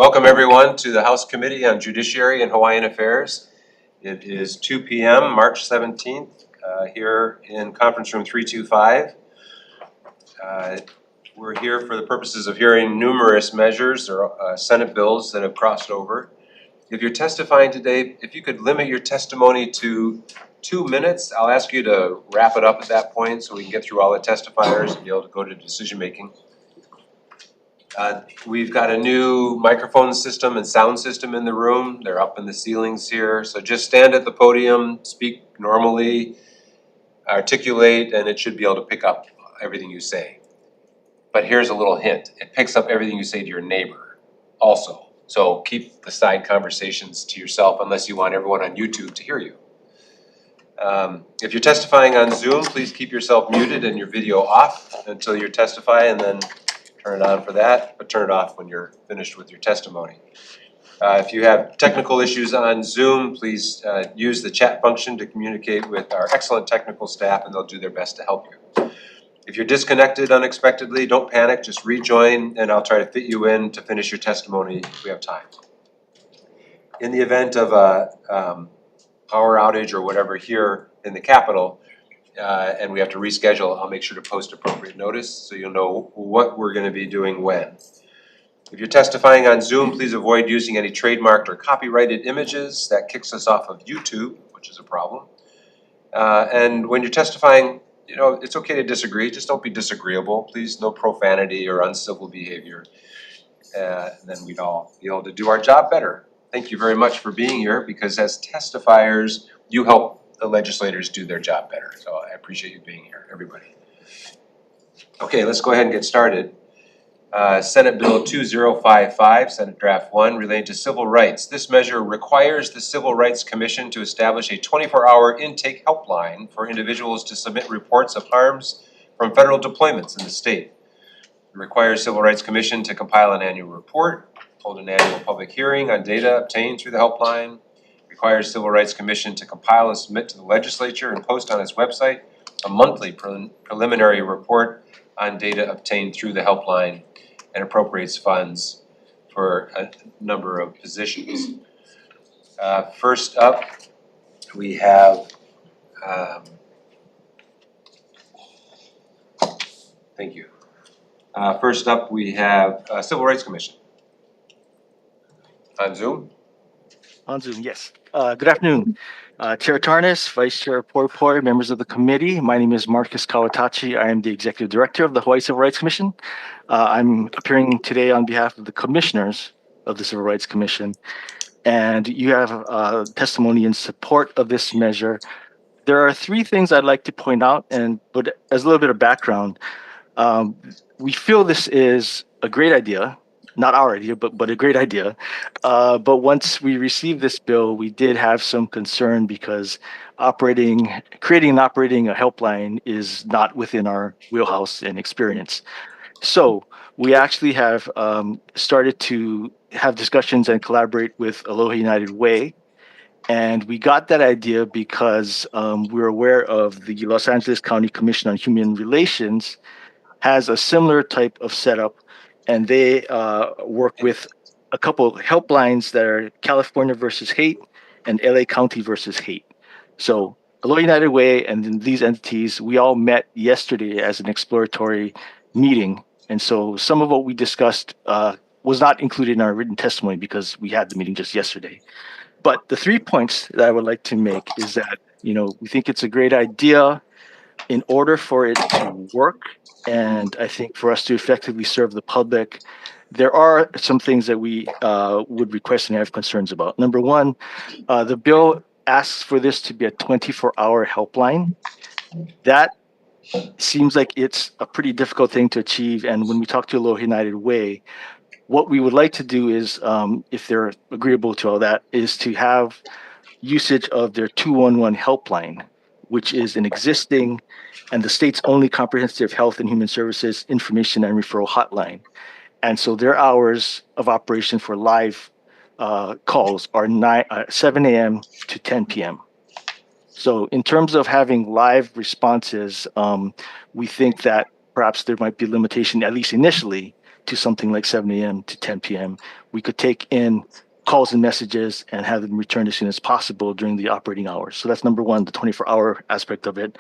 Welcome everyone to the House Committee on Judiciary and Hawaiian Affairs. It is 2 p.m. March 17th here in conference room 325. We're here for the purposes of hearing numerous measures or Senate bills that have crossed over. If you're testifying today, if you could limit your testimony to 2 minutes, I'll ask you to wrap it up at that point so we can get through all the testifiers and be able to go to decision making. We've got a new microphone system and sound system in the room. They're up in the ceilings here. So just stand at the podium, speak normally, articulate, and it should be able to pick up everything you say. But here's a little hint. It picks up everything you say to your neighbor also. So keep the side conversations to yourself unless you want everyone on YouTube to hear you. If you're testifying on Zoom, please keep yourself muted and your video off until you testify, and then turn it on for that, but turn it off when you're finished with your testimony. If you have technical issues on Zoom, please use the chat function to communicate with our excellent technical staff, and they'll do their best to help you. If you're disconnected unexpectedly, don't panic, just rejoin, and I'll try to fit you in to finish your testimony if we have time. In the event of a power outage or whatever here in the Capitol, and we have to reschedule, I'll make sure to post appropriate notice so you'll know what we're going to be doing when. If you're testifying on Zoom, please avoid using any trademarked or copyrighted images. That kicks us off of YouTube, which is a problem. And when you're testifying, you know, it's okay to disagree, just don't be disagreeable. Please, no profanity or uncivil behavior. Then we'd all be able to do our job better. Thank you very much for being here, because as testifiers, you help the legislators do their job better. So I appreciate you being here, everybody. Okay, let's go ahead and get started. Senate Bill 2055, Senate Draft 1, relating to civil rights. This measure requires the Civil Rights Commission to establish a 24-hour intake helpline for individuals to submit reports of harms from federal deployments in the state. It requires Civil Rights Commission to compile an annual report, hold an annual public hearing on data obtained through the helpline, requires Civil Rights Commission to compile and submit to the legislature and post on its website a monthly preliminary report on data obtained through the helpline, and appropriates funds for a number of positions. First up, we have, thank you. First up, we have Civil Rights Commission. On Zoom? On Zoom, yes. Good afternoon. Chair Tarnas, Vice Chair Porpor, members of the committee. My name is Marcus Kawatachi. I am the Executive Director of the Hawaii Civil Rights Commission. I'm appearing today on behalf of the commissioners of the Civil Rights Commission. And you have testimony in support of this measure. There are three things I'd like to point out, but as a little bit of background, we feel this is a great idea. Not our idea, but a great idea. But once we received this bill, we did have some concern because creating and operating a helpline is not within our wheelhouse and experience. So we actually have started to have discussions and collaborate with Aloha United Way. And we got that idea because we're aware of the Los Angeles County Commission on Human Relations has a similar type of setup. And they work with a couple helplines that are California versus hate and LA County versus hate. So Aloha United Way and then these entities, we all met yesterday as an exploratory meeting. And so some of what we discussed was not included in our written testimony because we had the meeting just yesterday. But the 3 points that I would like to make is that, you know, we think it's a great idea. In order for it to work, and I think for us to effectively serve the public, there are some things that we would request and have concerns about. Number one, the bill asks for this to be a 24-hour helpline. That seems like it's a pretty difficult thing to achieve. And when we talk to Aloha United Way, what we would like to do is, if they're agreeable to all that, is to have usage of their 211 helpline, which is an existing and the state's only comprehensive health and human services information and referral hotline. And so their hours of operation for live calls are 7 a.m. to 10 p.m. So in terms of having live responses, we think that perhaps there might be a limitation, at least initially, to something like 7 a.m. to 10 p.m., we could take in calls and messages and have them returned as soon as possible during the operating hours. So that's number one, the 24-hour aspect of it.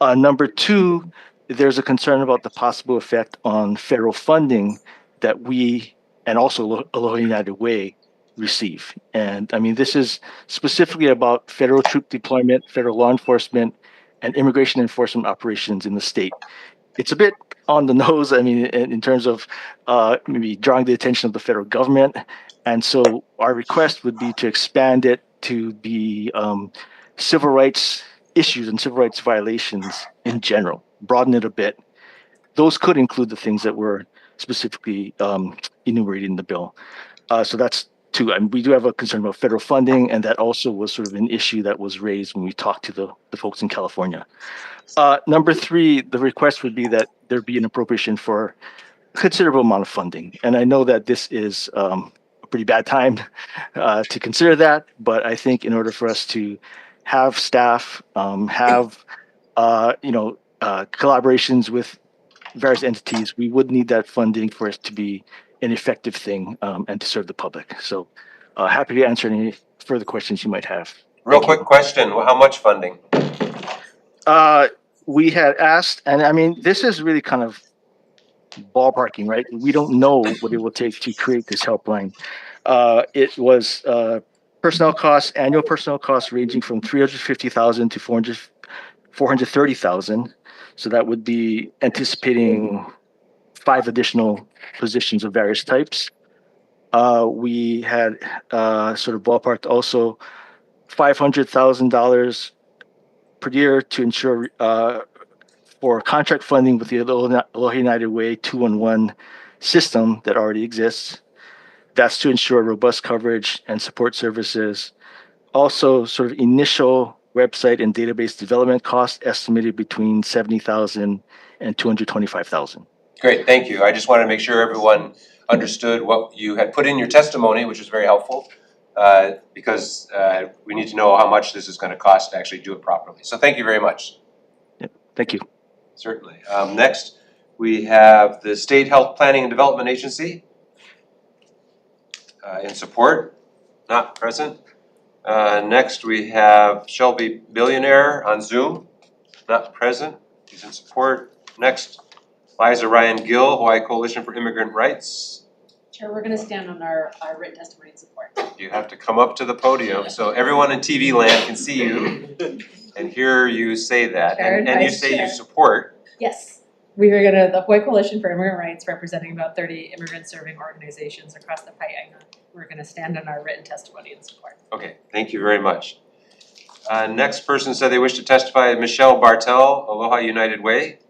Number two, there's a concern about the possible effect on federal funding that we and also Aloha United Way receive. And I mean, this is specifically about federal troop deployment, federal law enforcement, and immigration enforcement operations in the state. It's a bit on the nose, I mean, in terms of maybe drawing the attention of the federal government. And so our request would be to expand it to be civil rights issues and civil rights violations in general, broaden it a bit. Those could include the things that were specifically enumerated in the bill. So that's two. And we do have a concern about federal funding, and that also was sort of an issue that was raised when we talked to the folks in California. Number three, the request would be that there be an appropriation for a considerable amount of funding. And I know that this is a pretty bad time to consider that, but I think in order for us to have staff, have collaborations with various entities, we would need that funding for it to be an effective thing and to serve the public. So happy to answer any further questions you might have. Real quick question, how much funding? We had asked, and I mean, this is really kind of ballparking, right? We don't know what it will take to create this helpline. It was personnel costs, annual personnel costs ranging from $350,000 to $430,000. So that would be anticipating 5 additional positions of various types. We had sort of ballparked also $500,000 per year to ensure for contract funding with the Aloha United Way 211 system that already exists. That's to ensure robust coverage and support services. Also, sort of initial website and database development costs estimated between $70,000 and $225,000. Great, thank you. I just wanted to make sure everyone understood what you had put in your testimony, which was very helpful, because we need to know how much this is going to cost to actually do it properly. So thank you very much. Yep. Thank you. Certainly. Next, we have the State Health Planning and Development Agency in support, not present. Next, we have Shelby Billionaire on Zoom, not present. He's in support. Next, Liza Ryan Gill, Hawaii Coalition for Immigrant Rights. Chair, we're going to stand on our written testimony in support. You have to come up to the podium so everyone in TV land can see you and hear you say that. Chair, and you Vice say Chair. you support. Yes. We are going to, the Hawaii Coalition for Immigrant Rights, representing about 30 immigrant serving organizations across the Pae'aina. We're going to stand on our written testimony in support. Okay, thank you very much. Next person said they wish to testify, Michelle Bartel, Aloha United Way.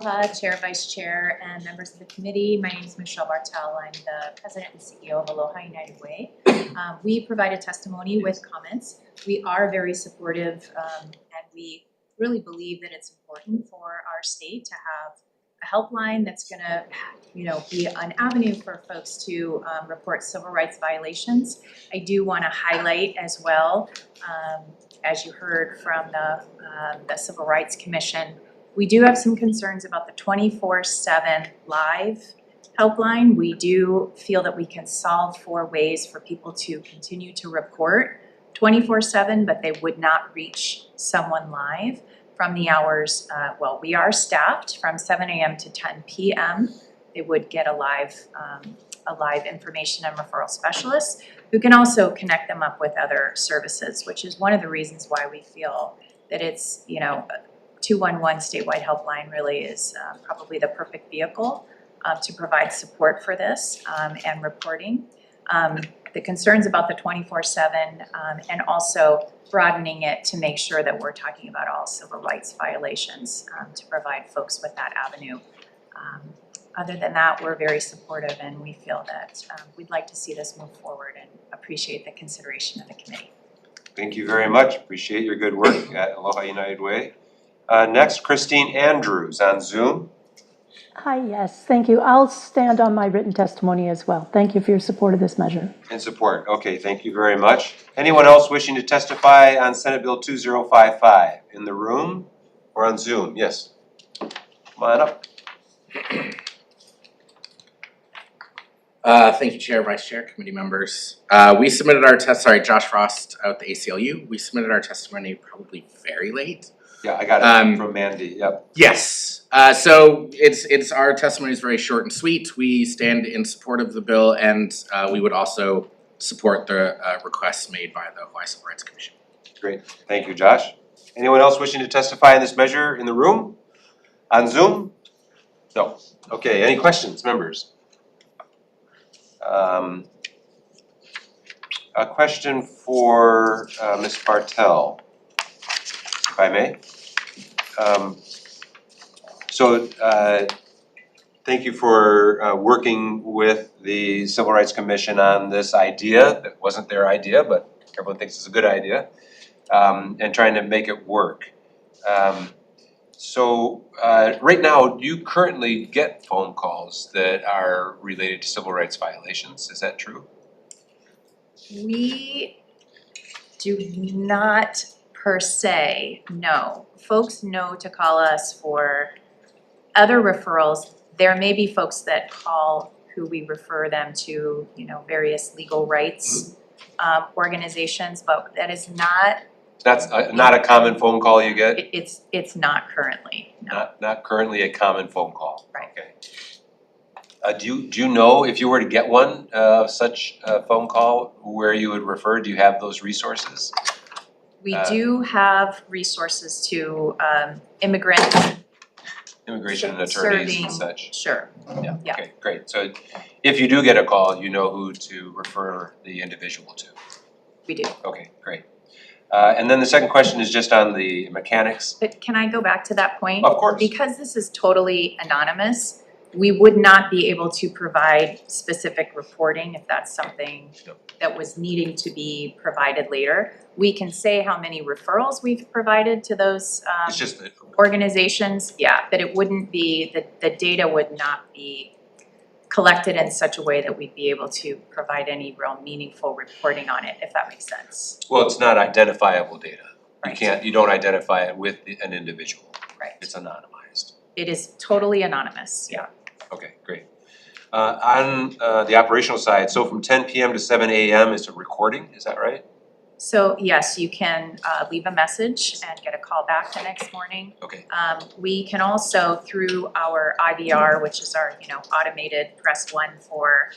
Aloha, Chair, Vice Chair, and members of the committee. My name is Michelle Bartel. I'm the President and CEO of Aloha United Way. We provided testimony with comments. We are very supportive and we really believe that it's important for our state to have a helpline that's going to, be an avenue for folks to report civil rights violations. I do want to highlight as well, as you heard from the Civil Rights Commission, we do have some concerns about the 24/7 live helpline. We do feel that we can solve for ways for people to continue to report 24/7, but they would not reach someone live from the hours, we are staffed from 7 a.m. to 10 p.m. They would get a live information and referral specialist who can also connect them up with other services, which is one of the reasons why we feel that it's, 211 statewide helpline really is probably the perfect vehicle to provide support for this and reporting. The concerns about the 24/7 and also broadening it to make sure that we're talking about all civil rights violations to provide folks with that avenue. Other than that, we're very supportive and we feel that we'd like to see this move forward and appreciate the consideration of the committee. Thank you very much. Appreciate your good work at Aloha United Way. Next, Christine Andrews on Zoom. Hi, yes, thank you. I'll stand on my written testimony as well. Thank you for your support of this measure. In support. Okay, thank you very much. Anyone else wishing to testify on Senate Bill 2055 in the room or on Zoom? Yes. Come on up. Thank you, Chair, Vice Chair, committee members. We submitted our Josh Frost out at the ACLU. We submitted our testimony probably very late. Yeah, I got it from Mandy, yep. Yes, so it's our testimony is very short and sweet. We stand in support of the bill and we would also support the requests made by the Hawaii Civil Rights Commission. Great, thank you, Josh. Anyone else wishing to testify in this measure in the room? On Zoom? No. Okay, any questions, members? A question for Ms. Bartel, if I may. Thank you for working with the Civil Rights Commission on this idea. That wasn't their idea, but everyone thinks it's a good idea, and trying to make it work. Right now, do you currently get phone calls that are related to civil rights violations? Is that true? We do not per se, no. Folks know to call us for other referrals. There may be folks that call who we refer them to, various legal rights organizations, but that is not. That's not a common phone call you get? It's not currently, no. Not currently a common phone call? Right. Okay. Do you know if you were to get one such a phone call, where you would refer? Do you have those resources? We do have resources to immigration Immigration attorneys serving, and such? sure. Yeah, Yeah. okay, great. So if you do get a call, you know who to refer the individual to? We do. Okay, great. And then the second question is just on the mechanics. But can I go back to that point? Of course. Because this is totally anonymous, we would not be able to provide specific reporting if that's something that was needing to be provided later. We can say how many referrals we've provided to those It's just that, organizations, yeah, but it wouldn't be, the data would not be collected in such a way that we'd be able to provide any real meaningful reporting on it, if that makes sense. well, it's not identifiable data. Right. You don't identify it with an individual. Right. It's anonymized. It is totally anonymous, yeah. Okay, great. On the operational side, so from 10 PM to 7 AM is a recording, is that right? So yes, you can leave a message and get a call back the next morning. Okay. We can also, through our IVR, which is our, automated press 1 for,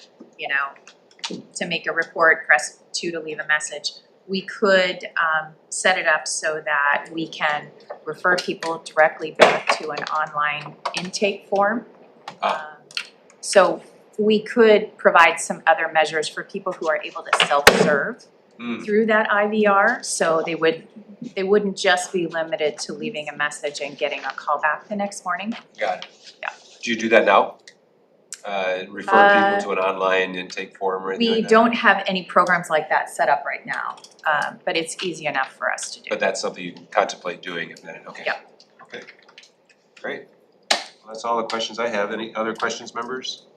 to make a report, press 2 to leave a message. We could set it up so that we can refer people directly back to an online intake form. So we could provide some other measures for people who are able to self-serve through that IVR, so they wouldn't just be limited to leaving a message and getting a call back the next morning. Got it. Yeah. Do you do that now? Refer people to an online intake form or anything We like that? don't have any programs like that set up right now, but it's easy enough for us to do. But that's something you can contemplate doing if needed, okay. Yeah. Okay, great. Well, that's all the questions I have. Any other questions, members?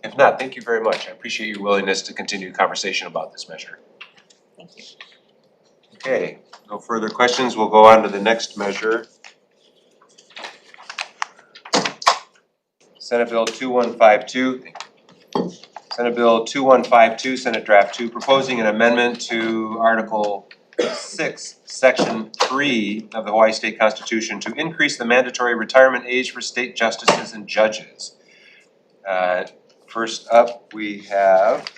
If not, thank you very much. I appreciate your willingness to continue the conversation about this measure. Thank you. Okay, no further questions. We'll go on to the next measure. Senate Bill 2152. Senate Bill 2152, Senate Draft 2, proposing an amendment to Article 6, Section 3 of the Hawaii State Constitution to increase the mandatory retirement age for state justices and judges. First up, we have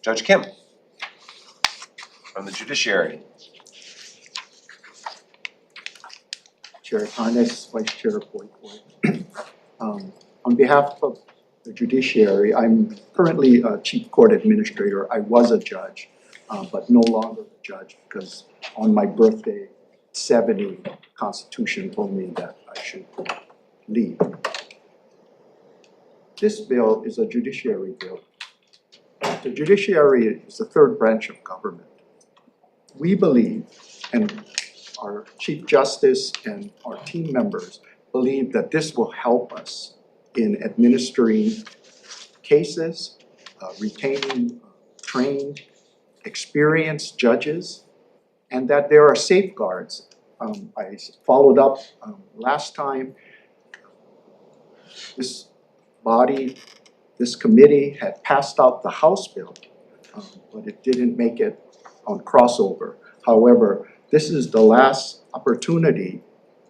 Judge Kim from the judiciary. Chair Hannes, Vice Chair Boyd. On behalf of the judiciary, I'm currently a Chief Court Administrator. I was a judge, but no longer a judge because on my birthday, 70, the Constitution told me that I should leave. This bill is a judiciary bill. The judiciary is the third branch of government. We believe, and our Chief Justice and our team members believe that this will help us in administering cases, retaining trained, experienced judges, and that there are safeguards. I followed up last time. this body, this committee had passed out the House bill, but it didn't make it on crossover. However, this is the last opportunity,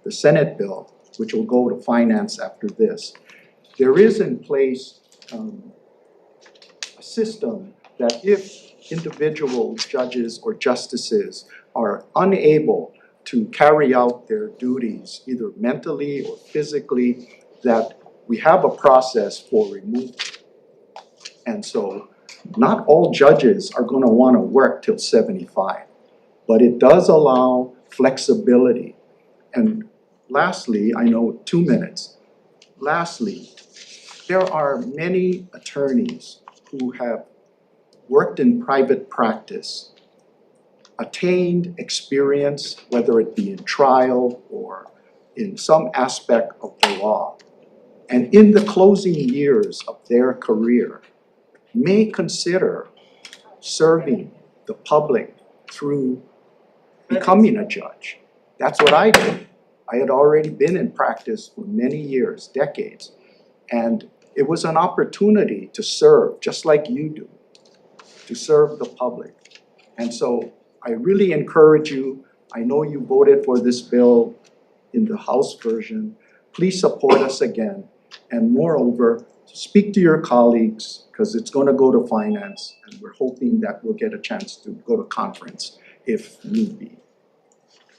the Senate bill, which will go to finance after this. There is in place a system that if individual judges or justices are unable to carry out their duties, either mentally or physically, that we have a process for removal. And so not all judges are gonna wanna work till 75, but it does allow flexibility. And lastly, I know 2 minutes. Lastly, there are many attorneys who have worked in private practice, attained experience, whether it be in trial or in some aspect of the law, and in the closing years of their career, may consider serving the public through becoming a judge. That's what I did. I had already been in practice for many years, decades, and it was an opportunity to serve, just like you do, to serve the public. And so I really encourage you, I know you voted for this bill in the House version, please support us again. And moreover, speak to your colleagues, because it's gonna go to finance, and we're hoping that we'll get a chance to go to conference if need be.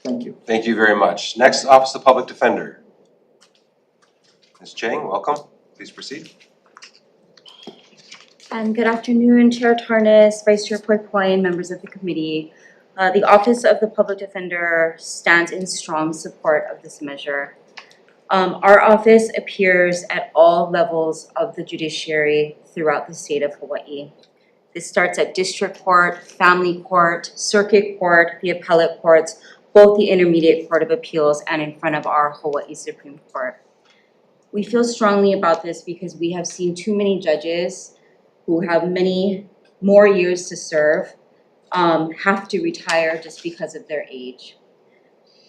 Thank you. Thank you very much. Next, Office of Public Defender. Ms. Chang, welcome. Please proceed. And good afternoon, Chair Tarnas, Vice Chair Poy, and members of the committee. The Office of the Public Defender stands in strong support of this measure. Our office appears at all levels of the judiciary throughout the state of Hawaii. This starts at district court, family court, circuit court, the appellate courts, both the Intermediate Court of Appeals and in front of our Hawaii Supreme Court. We feel strongly about this because we have seen too many judges who have many more years to serve have to retire just because of their age.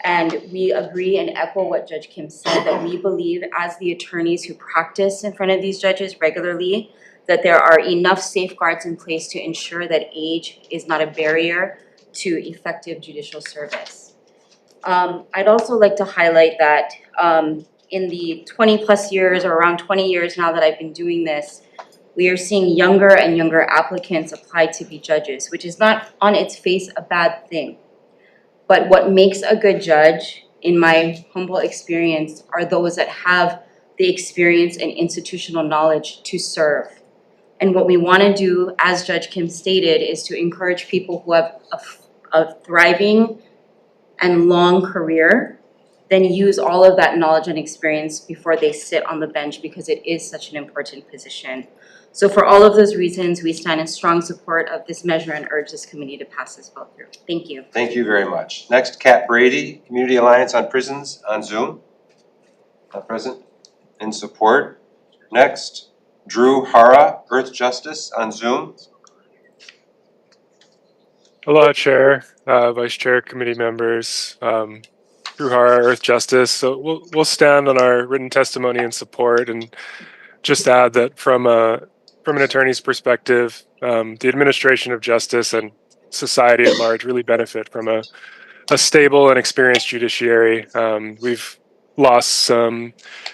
And we agree and echo what Judge Kim said, that we believe as the attorneys who practice in front of these judges regularly, that there are enough safeguards in place to ensure that age is not a barrier to effective judicial service. I'd also like to highlight that in the 20 plus years or around 20 years now that I've been doing this, we are seeing younger and younger applicants apply to be judges, which is not on its face a bad thing. But what makes a good judge, in my humble experience, are those that have the experience and institutional knowledge to serve. And what we want to do, as Judge Kim stated, is to encourage people who have a thriving and long career, then use all of that knowledge and experience before they sit on the bench, because it is such an important position. So for all of those reasons, we stand in strong support of this measure and urge this committee to pass this bill through. Thank you. Thank you very much. Next, Kat Brady, Community Alliance on Prisons on Zoom. Not present. In support. Next, Drew Hara, Earth Justice on Zoom. Aloha, Chair, Vice Chair, committee members, Drew Hara, Earth Justice. So we'll stand on our written testimony in support, and just add that from an attorney's perspective, the administration of justice and society at large really benefit from a stable and experienced judiciary. We've lost some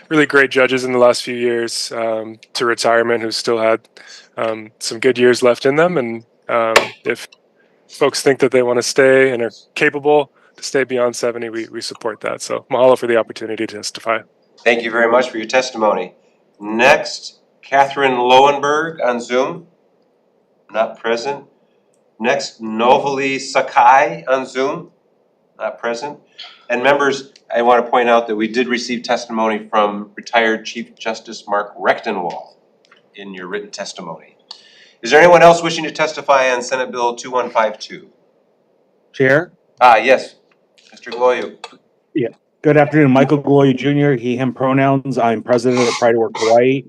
really great judges in the last few years to retirement who still had some good years left in them. And if folks think that they want to stay and are capable to stay beyond 70, we support that. So mahalo for the opportunity to testify. Thank you very much for your testimony. Next, Catherine Lowenberg on Zoom. Not present. Next, Novali Sakai on Zoom. Not present. And members, I want to point out that we did receive testimony from retired Chief Justice Mark Rechtenwald in your written testimony. Is there anyone else wishing to testify on Senate Bill 2152? Chair? Yes, Mr. Gloyu. Yeah. Good afternoon, Michael Gloy Jr., he, him pronouns. I'm president of Pride at Work Hawaii.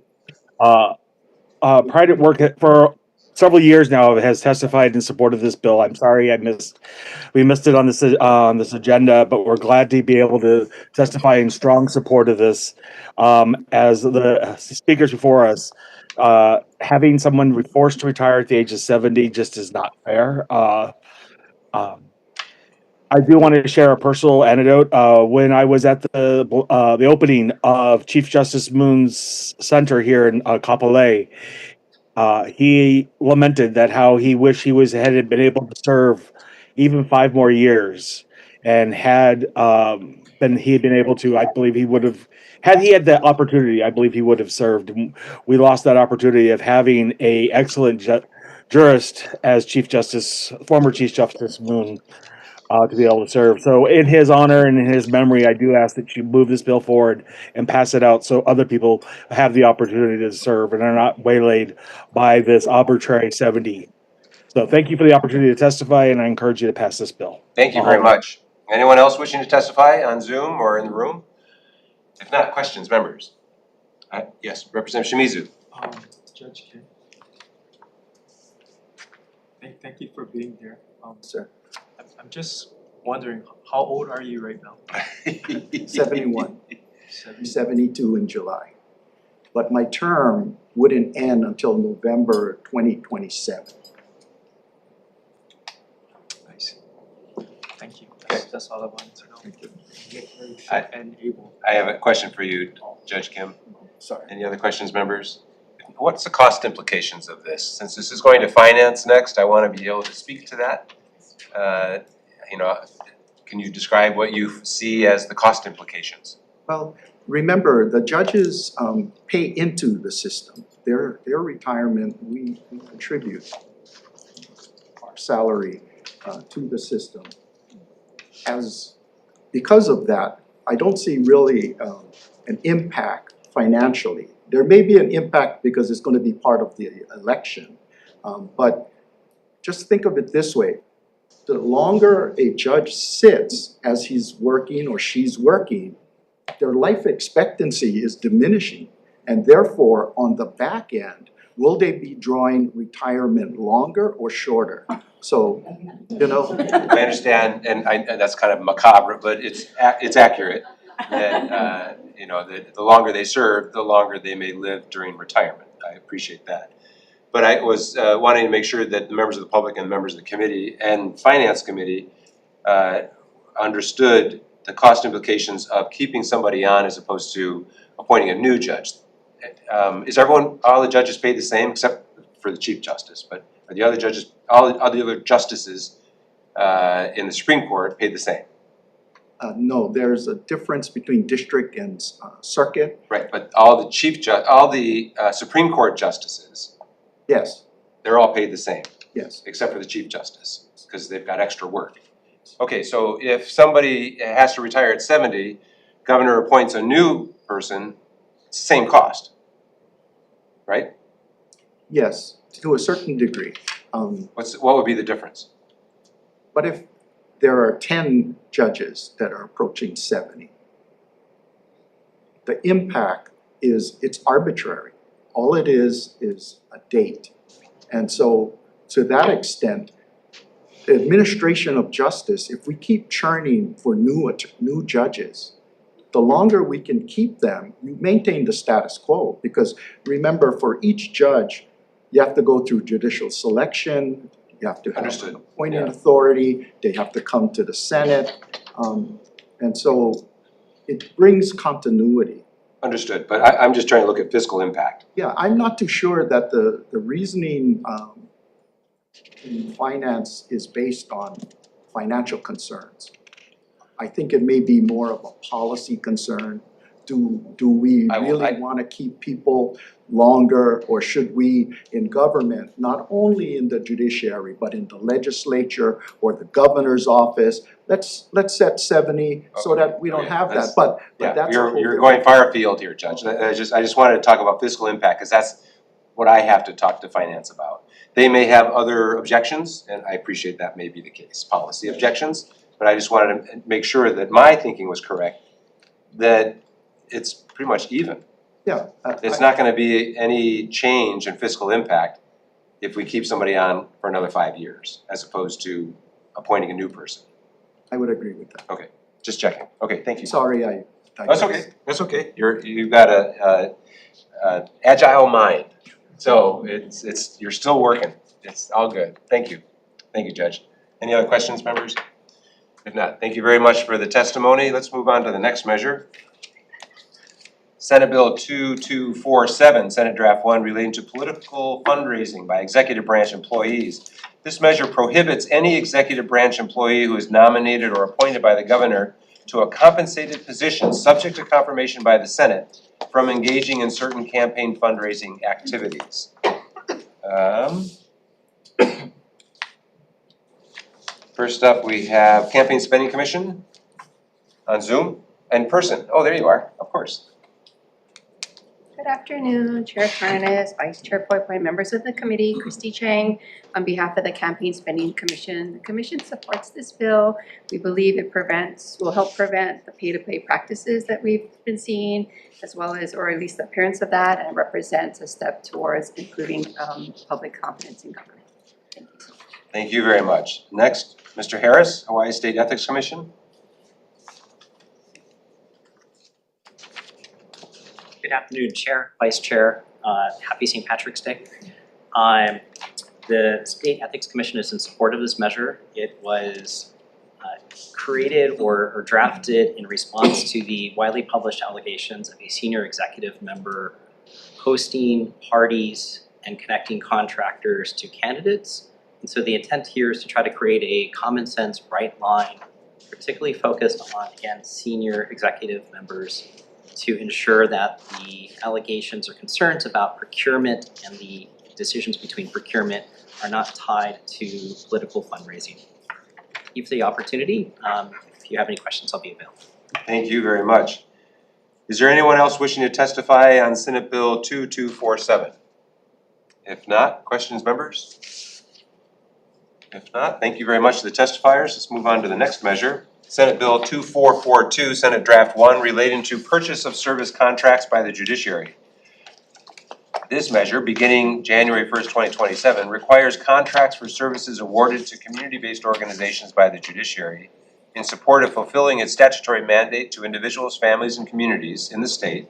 Pride at Work, for several years now has testified in support of this bill. I'm sorry we missed it on this agenda, but we're glad to be able to testify in strong support of this. As the speakers before us, having someone forced to retire at the age of 70 just is not fair. I do want to share a personal anecdote. When I was at the opening of Chief Justice Moon's center here in Kapolei, he lamented that how he wished had been able to serve even 5 more years, and had he had been able to, I believe he would have, had he had the opportunity, I believe he would have served. We lost that opportunity of having a excellent jurist as former Chief Justice Moon, to be able to serve. So in his honor and in his memory, I do ask that you move this bill forward and pass it out so other people have the opportunity to serve and are not waylaid by this arbitrary 70. So thank you for the opportunity to testify, and I encourage you to pass this bill. Thank you very much. Anyone else wishing to testify on Zoom or in the room? If not, questions, members? Yes, Representative Shimizu. Judge Kim. Thank you for being here. Sir. I'm just wondering, how old are you right now? 71. 72 in July. But my term wouldn't end until November 2027. I see. Thank you. Okay. That's all I wanted to know. Thank you. Get very fit and able. I have a question for you, Judge Kim. Sorry. Any other questions, members? What's the cost implications of this? Since this is going to finance next, I want to be able to speak to that. Can you describe what you see as the cost implications? Well, remember, the judges pay into the system. Their retirement, we contribute our salary to the system. Because of that, I don't see really an impact financially. There may be an impact because it's going to be part of the election, but just think of it this way. The longer a judge sits as he's working or she's working, their life expectancy is diminishing. And therefore, on the back end, will they be drawing retirement longer or shorter? So, I understand, and that's kind of macabre, but it's accurate that the longer they serve, the longer they may live during retirement. I appreciate that. But I was wanting to make sure that the members of the public and members of the committee and finance committee understood the cost implications of keeping somebody on as opposed to appointing a new judge. Is all the judges paid the same except for the Chief Justice? But are the other judges, all the other justices in the Supreme Court paid the same? No, there's a difference between district and circuit. Right, but all the Supreme Court justices, Yes, they're all paid the same, yes. except for the Chief Justice, because they've got extra work. Okay, so if somebody has to retire at 70, governor appoints a new person, it's the same cost, right? Yes, to a certain degree. What would be the difference? But if there are 10 judges that are approaching 70, the impact it's arbitrary. All it is a date. And so to that extent, the administration of justice, if we keep churning for new judges, the longer we can keep them, you maintain the status quo. Because remember, for each judge, you have to go through judicial selection, you have to have an appointing authority, they have to come to the Senate. And so it brings continuity. Understood, but I'm just trying to look at fiscal impact. Yeah, I'm not too sure that the reasoning in finance is based on financial concerns. I think it may be more of a policy concern. Do we really want to keep people longer, or should we in government, not only in the judiciary, but in the legislature or the governor's office, let's set 70 so that we don't have that. But that's you're going far afield here, Judge. I just wanted to talk about fiscal impact because that's what I have to talk to finance about. They may have other objections, and I appreciate that may be the case, policy objections, but I just wanted to make sure that my thinking was correct, that it's pretty much even. Yeah. It's not going to be any change in fiscal impact if we keep somebody on for another 5 years, as opposed to appointing a new person. I would agree with that. Okay, just checking. Okay, thank you. Sorry, I That's okay, that's okay. You've got a agile mind. So you're still working. It's all good. Thank you. Thank you, Judge. Any other questions, members? If not, thank you very much for the testimony. Let's move on to the next measure. Senate Bill 2247, Senate Draft 1, relating to political fundraising by executive branch employees. This measure prohibits any executive branch employee who is nominated or appointed by the governor to a compensated position subject to confirmation by the Senate from engaging in certain campaign fundraising activities. First up, we have Campaign Spending Commission on Zoom, in person. Oh, there you are, of course. Good afternoon, Chair Tarnas, Vice Chair Poi Poi, members of the committee, Christy Chang. On behalf of the Campaign Spending Commission, the commission supports this bill. We believe it will help prevent the pay-to-play practices that we've been seeing, as well as, or at least the appearance of that, and represents a step towards improving public confidence in government. Thank you. Thank you very much. Next, Mr. Harris, Hawaii State Ethics Commission. Good afternoon, Chair, Vice Chair. Happy St. Patrick's Day. The State Ethics Commission is in support of this measure. It was created or drafted in response to the widely published allegations of a senior executive member hosting parties and connecting contractors to candidates. And so the intent here is to try to create a common sense, bright line, particularly focused on, again, senior executive members, to ensure that the allegations or concerns about procurement and the decisions between procurement are not tied to political fundraising. Thank you for the opportunity. If you have any questions, I'll be available. Thank you very much. Is there anyone else wishing to testify on Senate Bill 2247? If not, questions, members? If not, thank you very much to the testifiers. Let's move on to the next measure. Senate Bill 2442, Senate Draft 1, relating to purchase of service contracts by the judiciary. This measure, beginning January 1st, 2027, requires contracts for services awarded to community-based organizations by the judiciary in support of fulfilling its statutory mandate to individuals, families, and communities in the state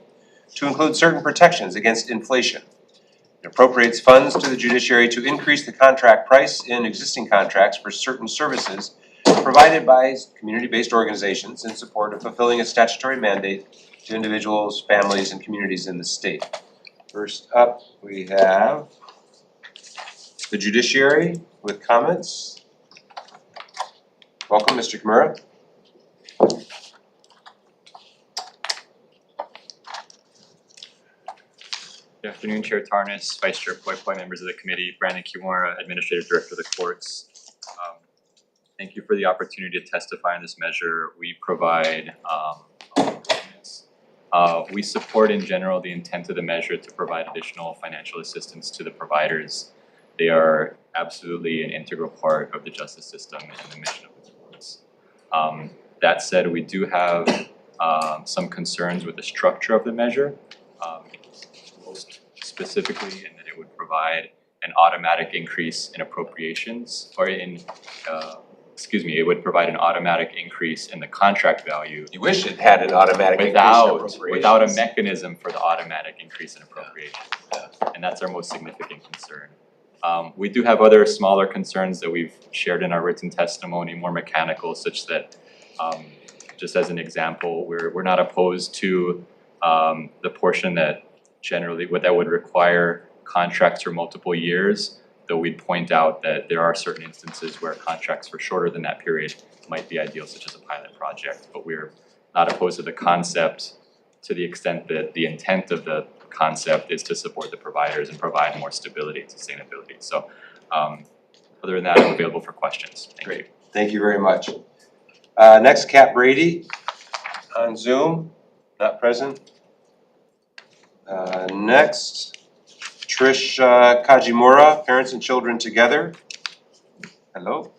to include certain protections against inflation. It appropriates funds to the judiciary to increase the contract price in existing contracts for certain services provided by community-based organizations in support of fulfilling its statutory mandate to individuals, families, and communities in the state. First up, we have the judiciary with comments. Welcome, Mr. Kimura. Good afternoon, Chair Tarnas, Vice Chair Poi Poi, members of the committee, Brandon Kimura, Administrative Director of the courts. Thank you for the opportunity to testify on this measure. We provide we support in general the intent of the measure to provide additional financial assistance to the providers. They are absolutely an integral part of the justice system and the mission of the courts. That said, we do have some concerns with the structure of the measure, most specifically in that it would provide an automatic increase in appropriations, or it would provide an automatic increase in the contract value. You wish it had an automatic increase in appropriations. Without a mechanism for the automatic increase in appropriations. And that's our most significant concern. We do have other smaller concerns that we've shared in our written testimony, more mechanical, such that, just as an example, we're not opposed to the portion that that would require contracts for multiple years, though we'd point out that there are certain instances where contracts for shorter than that period might be ideal, such as a pilot project. But we're not opposed to the concept to the extent that the intent of the concept is to support the providers and provide more stability and sustainability. So other than that, I'm available for questions. Thank you. Thank you very much. Next, Kat Brady on Zoom, not present. Next, Trish Kajimura, Parents and Children Together. Hello.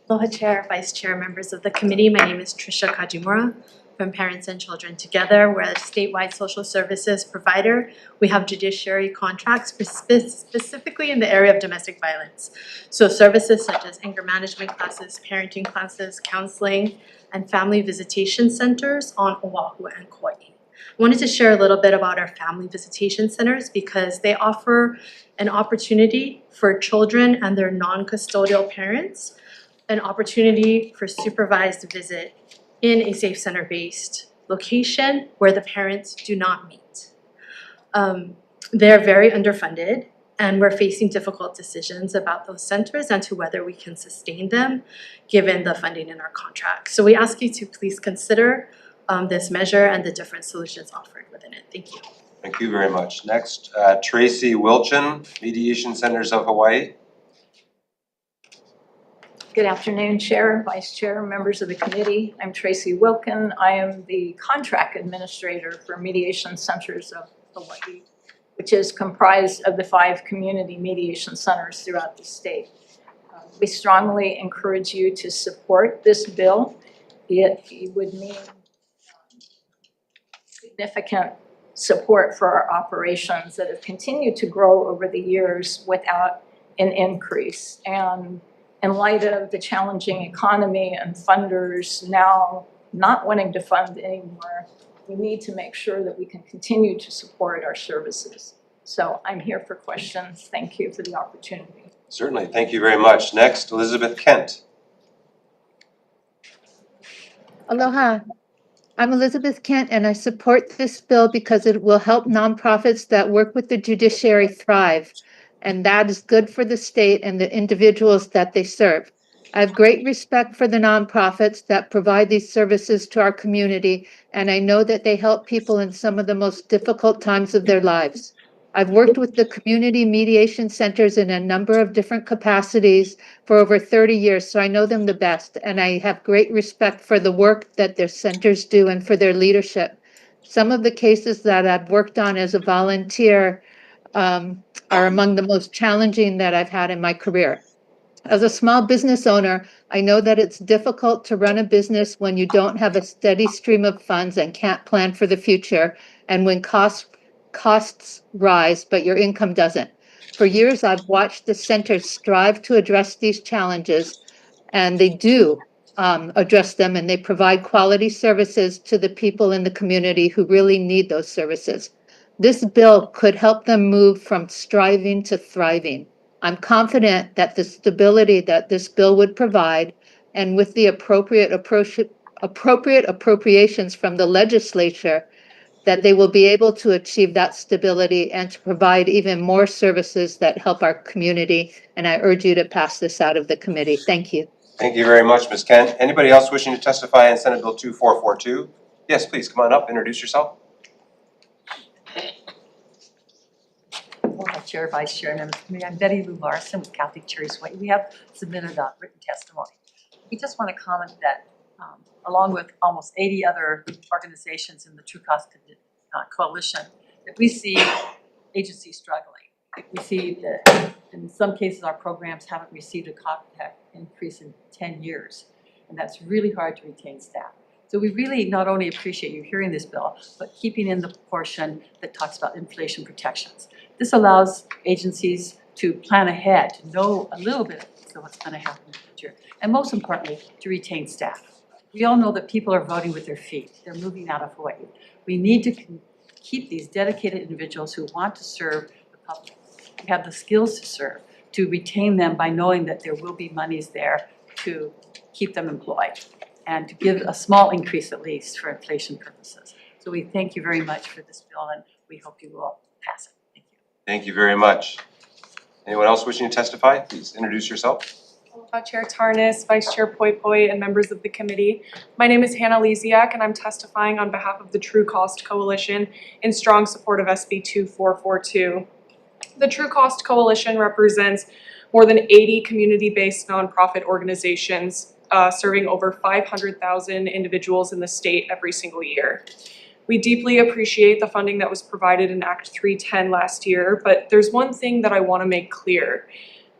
Aloha Chair, Vice Chair, members of the committee. My name is Trisha Kajimura. from parents and children together. We're a statewide social services provider. We have judiciary contracts specifically in the area of domestic violence. So services such as anger management classes, parenting classes, counseling, and family visitation centers on Oahu and Kauai. I wanted to share a little bit about our family visitation centers because they offer an opportunity for children and their non-custodial parents, an opportunity for supervised visit in a safe center-based location where the parents do not meet. They're very underfunded, and we're facing difficult decisions about those centers and to whether we can sustain them given the funding in our contract. So we ask you to please consider this measure and the different solutions offered within it. Thank you. Thank you very much. Next, Tracy Wilchin, Mediation Centers of Hawaii. Good afternoon, Chair, Vice Chair, members of the committee. I'm Tracy Wilkin. I am the contract administrator for Mediation Centers of Hawaii, which is comprised of the 5 community mediation centers throughout the state. We strongly encourage you to support this bill. It would mean significant support for our operations that have continued to grow over the years without an increase. And in light of the challenging economy and funders now not wanting to fund anymore, we need to make sure that we can continue to support our services. So I'm here for questions. Thank you for the opportunity. Certainly, thank you very much. Next, Elizabeth Kent. Aloha. I'm Elizabeth Kent, and I support this bill because it will help nonprofits that work with the judiciary thrive, and that is good for the state and the individuals that they serve. I have great respect for the nonprofits that provide these services to our community, and I know that they help people in some of the most difficult times of their lives. I've worked with the community mediation centers in a number of different capacities for over 30 years, so I know them the best, and I have great respect for the work that their centers do and for their leadership. Some of the cases that I've worked on as a volunteer are among the most challenging that I've had in my career. As a small business owner, I know that it's difficult to run a business when you don't have a steady stream of funds and can't plan for the future, and when costs rise, but your income doesn't. For years, I've watched the centers strive to address these challenges, and they do address them, and they provide quality services to the people in the community who really need those services. This bill could help them move from striving to thriving. I'm confident that the stability that this bill would provide, and with the appropriate appropriations from the legislature, that they will be able to achieve that stability and to provide even more services that help our community. And I urge you to pass this out of the committee. Thank you. Thank you very much, Ms. Kent. Anybody else wishing to testify on Senate Bill 2442? Yes, please come on up, introduce yourself. Aloha, Chair, Vice Chair, members of the committee. I'm Betty Lou Larson with Catholic Charities Hawaii. We have submitted a written testimony. We just want to comment that along with almost 80 other organizations in the True Cost Coalition, that we see agencies struggling. We see that in some cases our programs haven't received a compact increase in 10 years, and that's really hard to retain staff. So we really not only appreciate you hearing this bill, but keeping in the portion that talks about inflation protections. This allows agencies to plan ahead, to know a little bit of what's going to happen in the future, and most importantly, to retain staff. We all know that people are voting with their feet. They're moving out of Hawaii. We need to keep these dedicated individuals who want to serve the public, who have the skills to serve, to retain them by knowing that there will be monies there to keep them employed and to give a small increase at least for inflation purposes. So we thank you very much for this bill, and we hope you will pass it. Thank you. Thank you very much. Anyone else wishing to testify? Please introduce yourself. Chair Tarnas, Vice Chair Poi Poi, and members of the committee. My name is Hannah Lesiak, and I'm testifying on behalf of the True Cost Coalition in strong support of SB 2442. The True Cost Coalition represents more than 80 community-based nonprofit organizations serving over 500,000 individuals in the state every single year. We deeply appreciate the funding that was provided in Act 310 last year, but there's one thing that I want to make clear.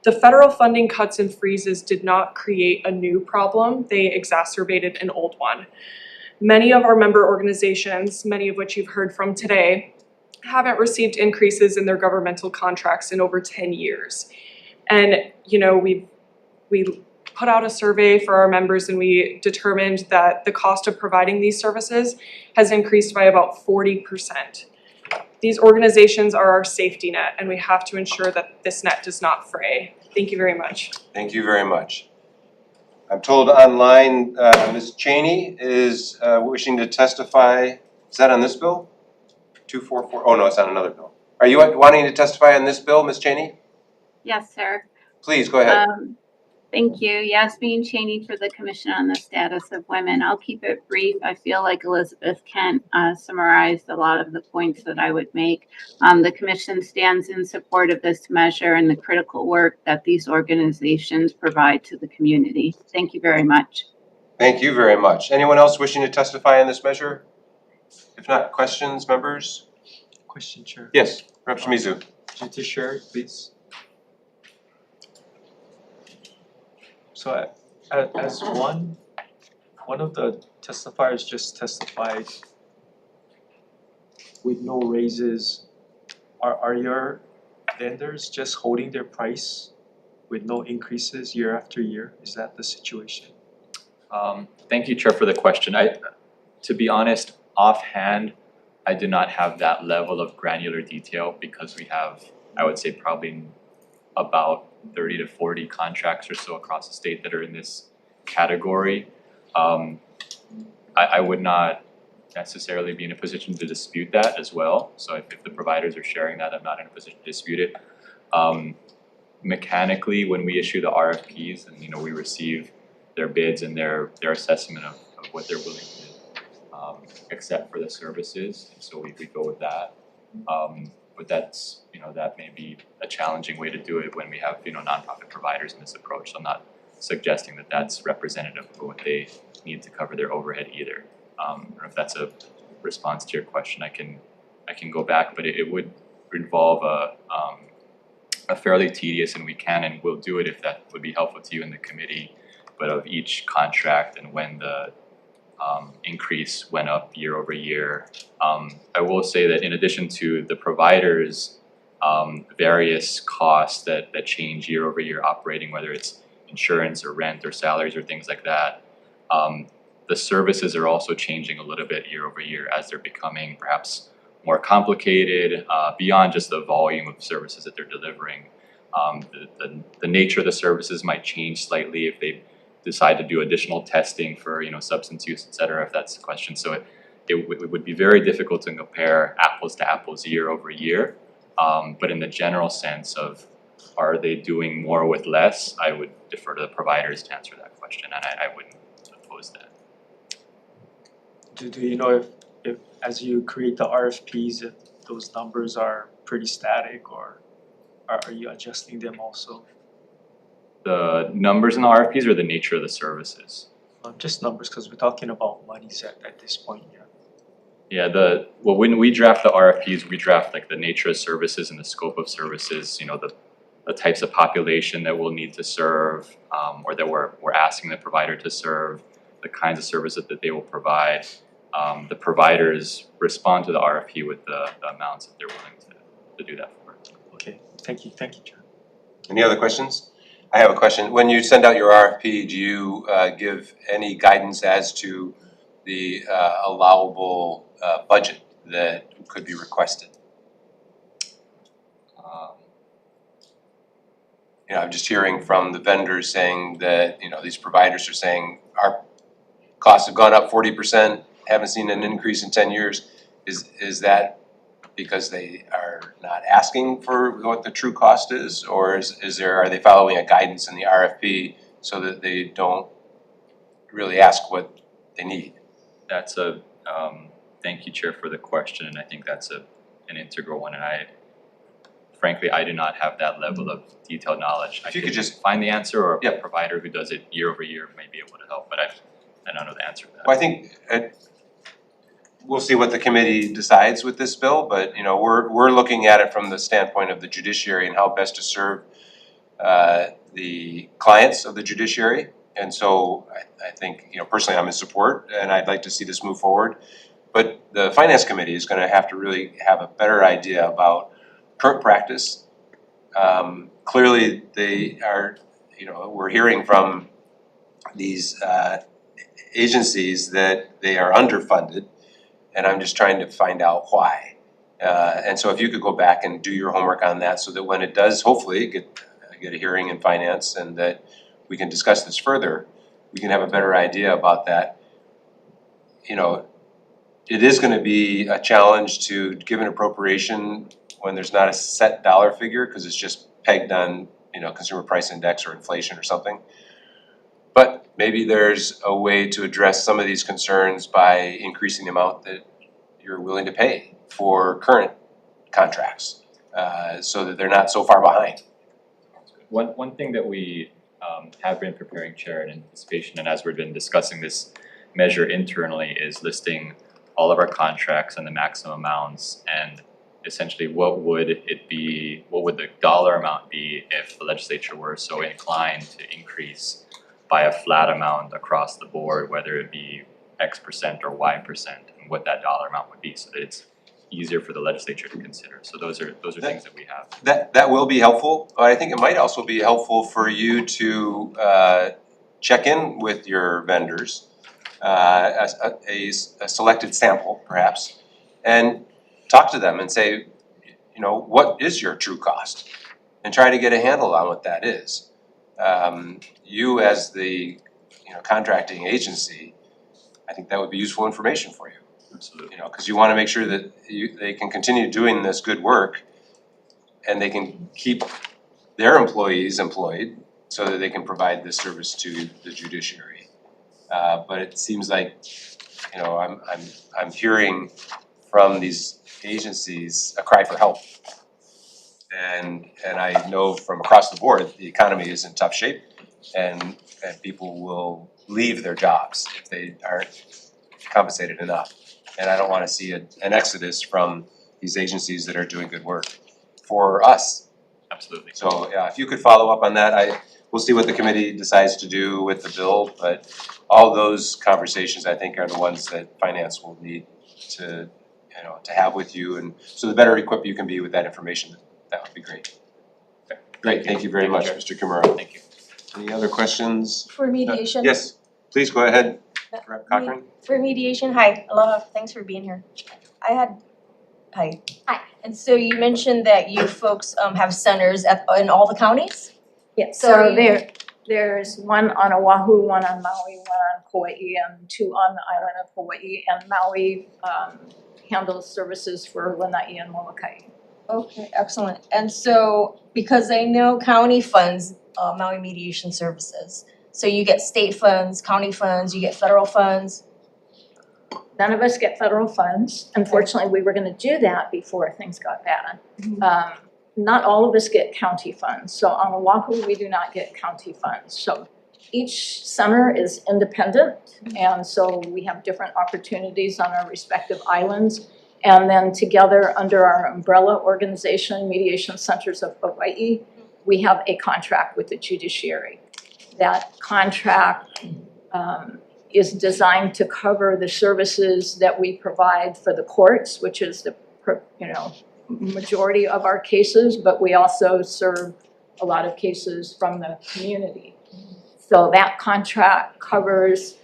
The federal funding cuts and freezes did not create a new problem, they exacerbated an old one. Many of our member organizations, many of which you've heard from today, haven't received increases in their governmental contracts in over 10 years. And, you know, we put out a survey for our members and we determined that the cost of providing these services has increased by about 40%. These organizations are our safety net and we have to ensure that this net does not fray. Thank you very much. Thank you very much. I'm told online, Ms. Cheney is wishing to testify. Is that on this bill? 244, oh no, it's on another bill. Are you wanting to testify on this bill, Ms. Cheney? Yes, sir. Please, go ahead. Thank you. Yasmin Cheney for the Commission on the Status of Women. I'll keep it brief. I feel like Elizabeth Kent summarized a lot of the points that I would make. The Commission stands in support of this measure and the critical work that these organizations provide to the community. Thank you very much. Thank you very much. Anyone else wishing to testify on this measure? If not, questions, members? Question, Chair. Yes, Rep. Shimizu. Judiciary, please. So as one of the testifiers just testified with no raises, are your vendors just holding their price with no increases year after year? Is that the situation? Thank you, Chair, for the question. To be honest, offhand, I do not have that level of granular detail because we have, I would say, probably about 30 to 40 contracts or so across the state that are in this category. I would not necessarily be in a position to dispute that as well. So if the providers are sharing that, I'm not in a position to dispute it. Mechanically, when we issue the RFPs and we receive their bids and their assessment of what they're willing to accept for the services, so we go with that. But that's, that may be a challenging way to do it when we have, nonprofit providers in this approach. So I'm not suggesting that that's representative of what they need to cover their overhead either. Or if that's a response to your question, I can go back, but it would involve a fairly tedious, and we can and will do it if that would be helpful to you in the committee, but of each contract and when the increase went up year over year. I will say that in addition to the providers' various costs that change year over year operating, whether it's insurance or rent or salaries or things like that, the services are also changing a little bit year over year as they're becoming perhaps more complicated beyond just the volume of services that they're delivering. The nature of the services might change slightly if they decide to do additional testing for substance use, et cetera, if that's the question. So it would be very difficult to compare apples to apples year over year. But in the general sense of are they doing more with less, I would defer to the providers to answer that question, and I wouldn't oppose that. Do you know if as you create the RFPs, if those numbers are pretty static, or are you adjusting them also? The numbers in the RFPs or the nature of the services? Just numbers, because we're talking about monies at this point. Yeah, when we draft the RFPs, we draft like the nature of services and the scope of services, the types of population that we'll need to serve, or that we're asking the provider to serve, the kinds of services that they will provide. The providers respond to the RFP with the amounts that they're willing to do that for. Okay, thank you, Chair. Any other questions? I have a question. When you send out your RFP, do you give any guidance as to the allowable budget that could be requested? I'm just hearing from the vendors saying that, these providers are saying our costs have gone up 40%, haven't seen an increase in 10 years. Is that because they are not asking for what the true cost is, or are they following a guidance in the RFP so that they don't really ask what they need? That's thank you, Chair, for the question, and I think that's an integral one, and frankly, I do not have that level of detailed knowledge. If you could just find the answer, or a provider who does it year over year may be able to help, but I don't know the answer to that. Well, I think we'll see what the committee decides with this bill, but we're looking at it from the standpoint of the judiciary and how best to serve the clients of the judiciary, And so I think, you know, personally, I'm in support and I'd like to see this move forward. But the finance committee is gonna have to really have a better idea about current practice. Clearly, they are, you know, we're hearing from these agencies that they are underfunded, and I'm just trying to find out why. And so if you could go back and do your homework on that, so that when it does hopefully get a hearing in finance and that we can discuss this further, we can have a better idea about that. You know, it is gonna be a challenge to give an appropriation when there's not a set dollar figure, because it's just pegged on, you know, consumer price index or inflation or something. But maybe there's a way to address some of these concerns by increasing the amount that you're willing to pay for current contracts, so that they're not so far behind. One thing that we have been preparing, Chair, in anticipation, and as we've been discussing this measure internally, is listing all of our contracts and the maximum amounts, and essentially what would the dollar amount be if the legislature were so inclined to increase by a flat amount across the board, whether it be X% or Y%, and what that dollar amount would be, so that it's easier for the legislature to consider. So those are things that we have. That will be helpful, but I think it might also be helpful for you to check in with your vendors, as a selected sample perhaps, and talk to them and say, you know, what is your true cost? And try to get a handle on what that is. You as the, you know, contracting agency, I think that would be useful information for you. Absolutely. You know, because you want to make sure that they can continue doing this good work and they can keep their employees employed so that they can provide this service to the judiciary. But it seems like, you know, I'm hearing from these agencies a cry for help. And I know from across the board, the economy is in tough shape and people will leave their jobs if they aren't compensated enough. And I don't wanna see an exodus from these agencies that are doing good work for us. Absolutely. So, yeah, if you could follow up on that, we'll see what the committee decides to do with the bill, but all those conversations, I think, are the ones that finance will need to, you know, to have with you, and so the better equipped you can be with that information, that would be great. Okay, great, thank you very much, Mr. Kimura. Thank you. Any other questions? For mediation? Yes, please go ahead, Rep. Cochran. For mediation, hi, aloha, thanks for being here. Hi. And so you mentioned that you folks have centers in all the counties? Yes, So are so you- there's one on Oahu, one on Maui, one on Kauai, and two on the island of Hawaii, and Maui handles services for Lanai and Molokai. Okay, excellent. And so, because I know county funds Maui Mediation Services, so you get state funds, county funds, you get federal funds? None of us get federal funds. Unfortunately, we were gonna do that before things got bad. Not all of us get county funds. So on Oahu, we do not get county funds. So each center is independent, and so we have different opportunities on our respective islands. And then together, under our umbrella organization, Mediation Centers of Hawaii, we have a contract with the judiciary. That contract is designed to cover the services that we provide for the courts, which is the, you know, majority of our cases, but we also serve a lot of cases from the community. So that contract covers,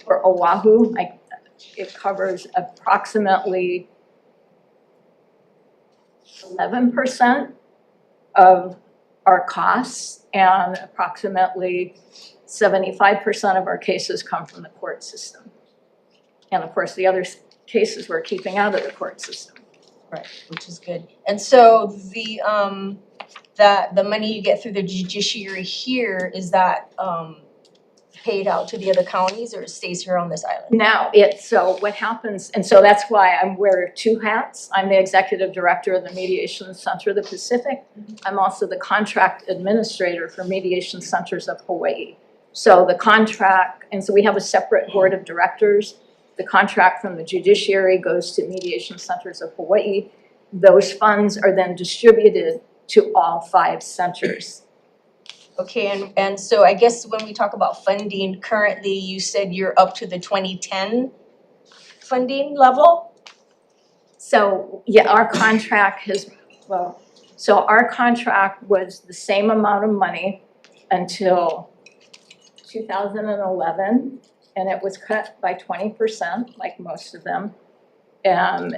for Oahu, it covers approximately 11% of our costs, and approximately 75% of our cases come from the court system. And of course, the other cases we're keeping out of the court system. Right, which is good. And so the money you get through the judiciary here, is that paid out to the other counties, or it stays here on this island? Now, so what happens, and so that's why I wear two hats. I'm the executive director of the Mediation Center of the Pacific. I'm also the contract administrator for Mediation Centers of Hawaii. So the contract, and so we have a separate board of directors. The contract from the judiciary goes to Mediation Centers of Hawaii. Those funds are then distributed to all 5 centers. Okay, and so I guess when we talk about funding, currently you said you're up to the 2010 funding level? So, yeah, our contract has, well, so our contract was the same amount of money until 2011, and it was cut by 20%, like most of them.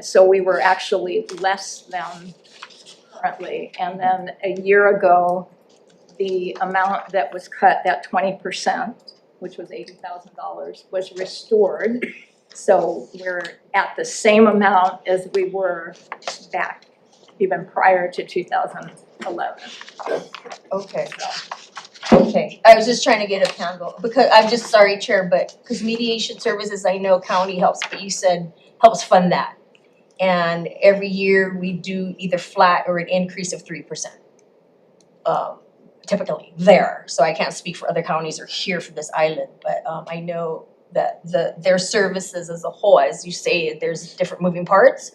So we were actually less than currently. And then a year ago, the amount that was cut, that 20%, which was $80,000, was restored. So we're at the same amount as we were back even prior to 2011. Okay. Okay, I was just trying to get a handle, because I'm just sorry, Chair, but, because mediation services, I know county helps, but you said helps fund that. And every year we do either flat or an increase of 3%. Typically there, so I can't speak for other counties or here for this island, but I know that their services as a whole, as you say, there's different moving parts.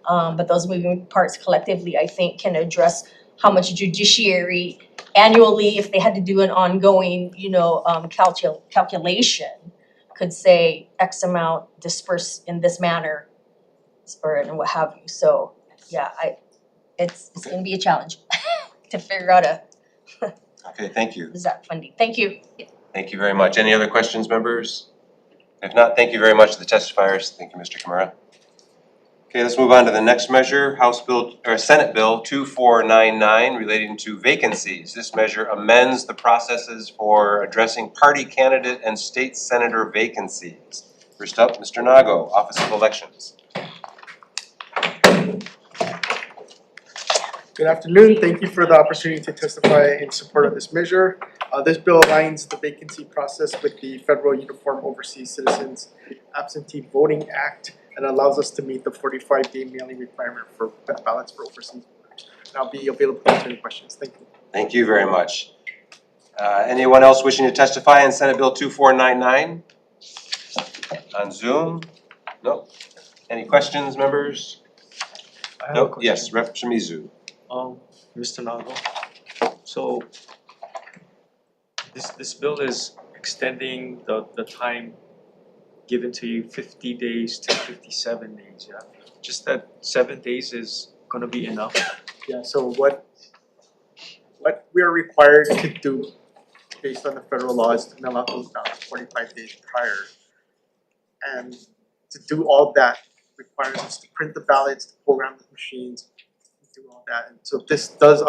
But those moving parts collectively, I think, can address how much judiciary annually, if they had to do an ongoing, calculation, could say X amount dispersed in this manner, or and what have you. So, yeah, it's gonna be a challenge to figure out Okay, thank you. exact funding. Thank you. Thank you very much. Any other questions, members? If not, thank you very much to the testifiers. Thank you, Mr. Kimura. Okay, let's move on to the next measure, Senate Bill 2499 relating to vacancies. This measure amends the processes for addressing party candidate and state senator vacancies. First up, Mr. Nago, Office of Elections. Good afternoon. Thank you for the opportunity to testify in support of this measure. This bill aligns the vacancy process with the Federal Uniform Overseas Citizens Absentee Voting Act and allows us to meet the 45-day mailing requirement for ballots for overseas voters. And I'll be available to answer any questions. Thank you. Thank you very much. Anyone else wishing to testify on Senate Bill 2499? On Zoom? No? Any questions, members? I have a No? question. Yes, Rep. Shimizu. Mr. Nago, so this bill is extending the time given to you 50 days to 57 days, yeah? Just that 7 days is gonna be enough? Yeah, so what we are required to do based on the federal law is to mail out those ballots 45 days prior. And to do all that requires us to print the ballots, to program the machines, do all that. And so this does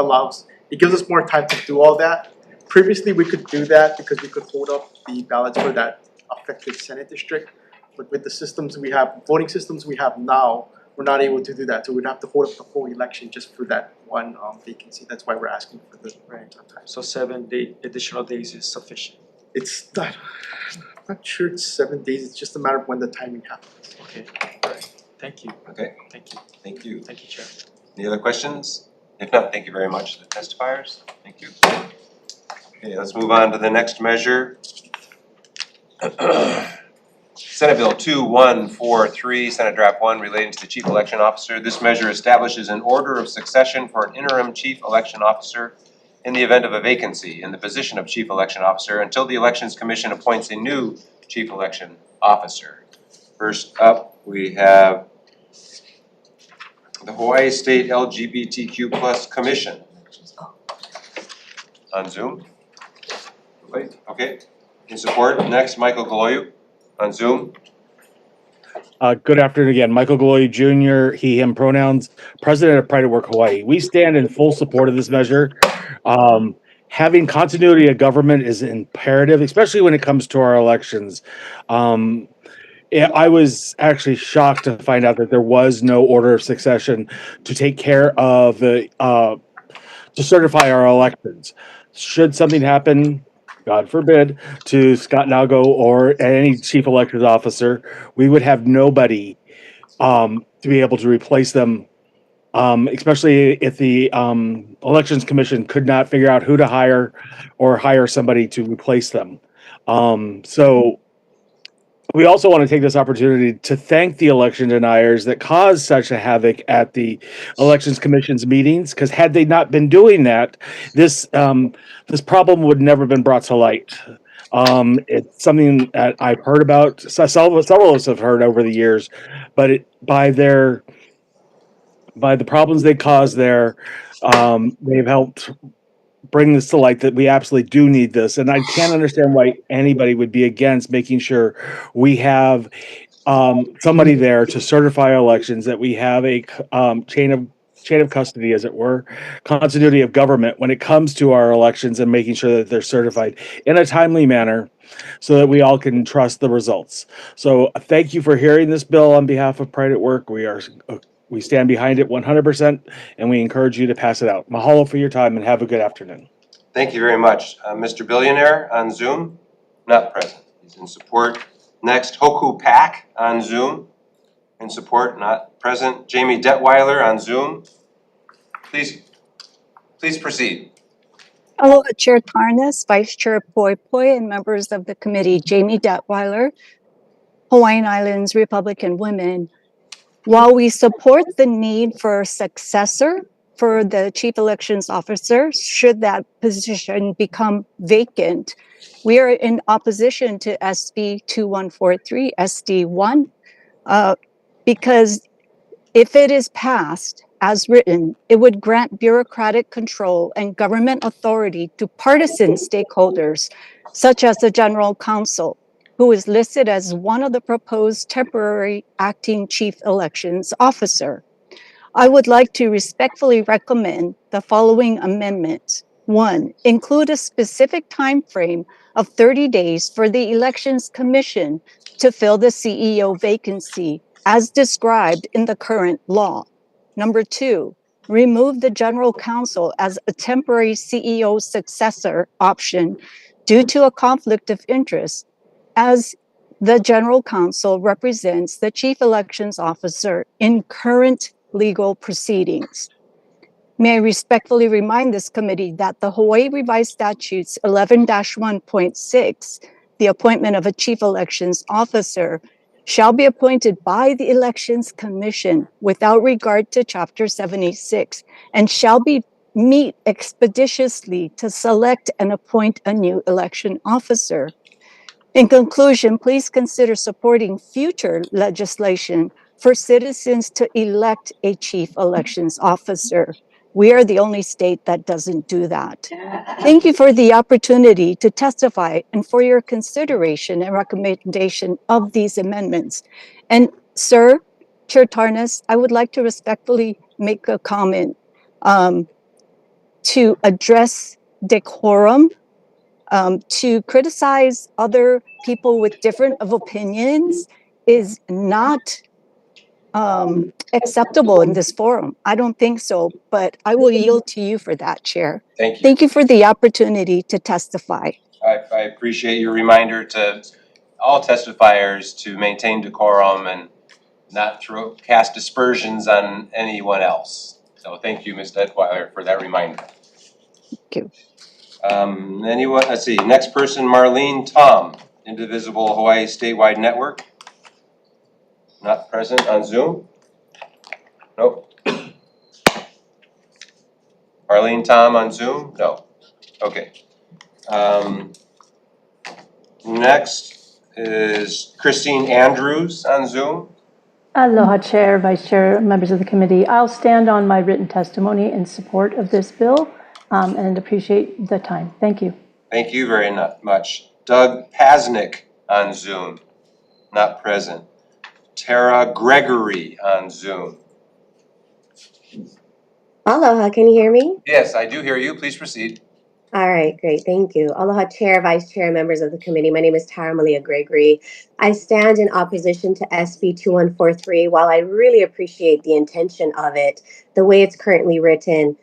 it gives us more time to do all that. Previously, we could do that because we could hold up the ballots for that affected Senate district. But with the systems we have, voting systems we have now, we're not able to do that. So we'd have to hold up the whole election just for that one vacancy. That's why we're asking for the Right. So 7 additional days is sufficient? It's not, I'm not sure it's 7 days. It's just a matter of when the timing happens. Okay, alright, thank you. Okay. Thank you. Thank you. Thank you, Chair. Any other questions? If not, thank you very much to the testifiers. Thank you. Okay, let's move on to the next measure. Senate Bill 2143, Senate Draft 1 relating to the Chief Election Officer. This measure establishes an order of succession for an interim Chief Election Officer in the event of a vacancy in the position of Chief Election Officer until the Elections Commission appoints a new Chief Election Officer. First up, we have the Hawaii State LGBTQ+ Commission. On Zoom? Wait, okay. In support, next, Michael Galoyu on Zoom. Good afternoon again. Michael Galoy Jr., he, him pronouns, president of Pride at Work Hawaii. We stand in full support of this measure. Having continuity of government is imperative, especially when it comes to our elections. I was actually shocked to find out that there was no order of succession to take care of to certify our elections. Should something happen, God forbid, to Scott Nago or any chief elections officer, we would have nobody to be able to replace them, especially if the Elections Commission could not figure out who to hire or hire somebody to replace them. So we also want to take this opportunity to thank the election deniers that caused such a havoc at the Elections Commission's meetings, because had they not been doing that, this this problem would never been brought to light. It's something that I've heard about, several of us have heard over the years, but by the problems they caused there, they've helped bring this to light that we absolutely do need this. And I can't understand why anybody would be against making sure we have somebody there to certify elections, that we have a chain of custody, as it were, continuity of government when it comes to our elections, and making sure that they're certified in a timely manner so that we all can trust the results. So thank you for hearing this bill on behalf of Pride at Work. We stand behind it 100%, and we encourage you to pass it out. Mahalo for your time, and have a good afternoon. Thank you very much. Mr. Billionaire on Zoom, not present. He's in support. Next, Hoku Pak on Zoom, in support, not present. Jamie Detweiler on Zoom. Please proceed. Hello, Chair Tarnas, Vice Chair Poi Poi, and members of the committee. Jamie Detweiler, Hawaiian Islands Republican Women. While we support the need for a successor for the Chief Elections Officer, should that position become vacant, we are in opposition to SB 2143 SD1 because if it is passed as written, it would grant bureaucratic control and government authority to partisan stakeholders, such as the General Counsel, who is listed as one of the proposed temporary acting Chief Elections Officer. I would like to respectfully recommend the following amendments. 1, include a specific time frame of 30 days for the Elections Commission to fill the CEO vacancy as described in the current law. Number 2, remove the General Counsel as a temporary CEO successor option due to a conflict of interest, as the General Counsel represents the Chief Elections Officer in current legal proceedings. May I respectfully remind this committee that the Hawaii Revised Statutes 11-1.6, the appointment of a Chief Elections Officer, shall be appointed by the Elections Commission without regard to Chapter 76, and shall meet expeditiously to select and appoint a new election officer. In conclusion, please consider supporting future legislation for citizens to elect a Chief Elections Officer. We are the only state that doesn't do that. Thank you for the opportunity to testify and for your consideration and recommendation of these amendments. And sir, Chair Tarnas, I would like to respectfully make a comment to address decorum. To criticize other people with different opinions is not acceptable in this forum. I don't think so, but I will yield to you for that, Chair. Thank you. Thank you for the opportunity to testify. I appreciate your reminder to all testifiers to maintain decorum and not cast dispersions on anyone else. So thank you, Ms. Detweiler, for that reminder. Thank you. Anyone, let's see, next person, Marlene Tom, Indivisible Hawaii Statewide Network. Not present on Zoom? Nope. Marlene Tom on Zoom? No. Okay. Next is Christine Andrews on Zoom. Aloha, Chair, Vice Chair, members of the committee. I'll stand on my written testimony in support of this bill and appreciate the time. Thank you. Thank you very much. Doug Pasnick on Zoom, not present. Tara Gregory on Zoom. Aloha, can you hear me? Yes, I do hear you. Please proceed. All right, great, thank you. Aloha, Chair, Vice Chair, members of the committee. My name is Tara Malia Gregory. I stand in opposition to SB 2143. While I really appreciate the intention of it, the way it's currently written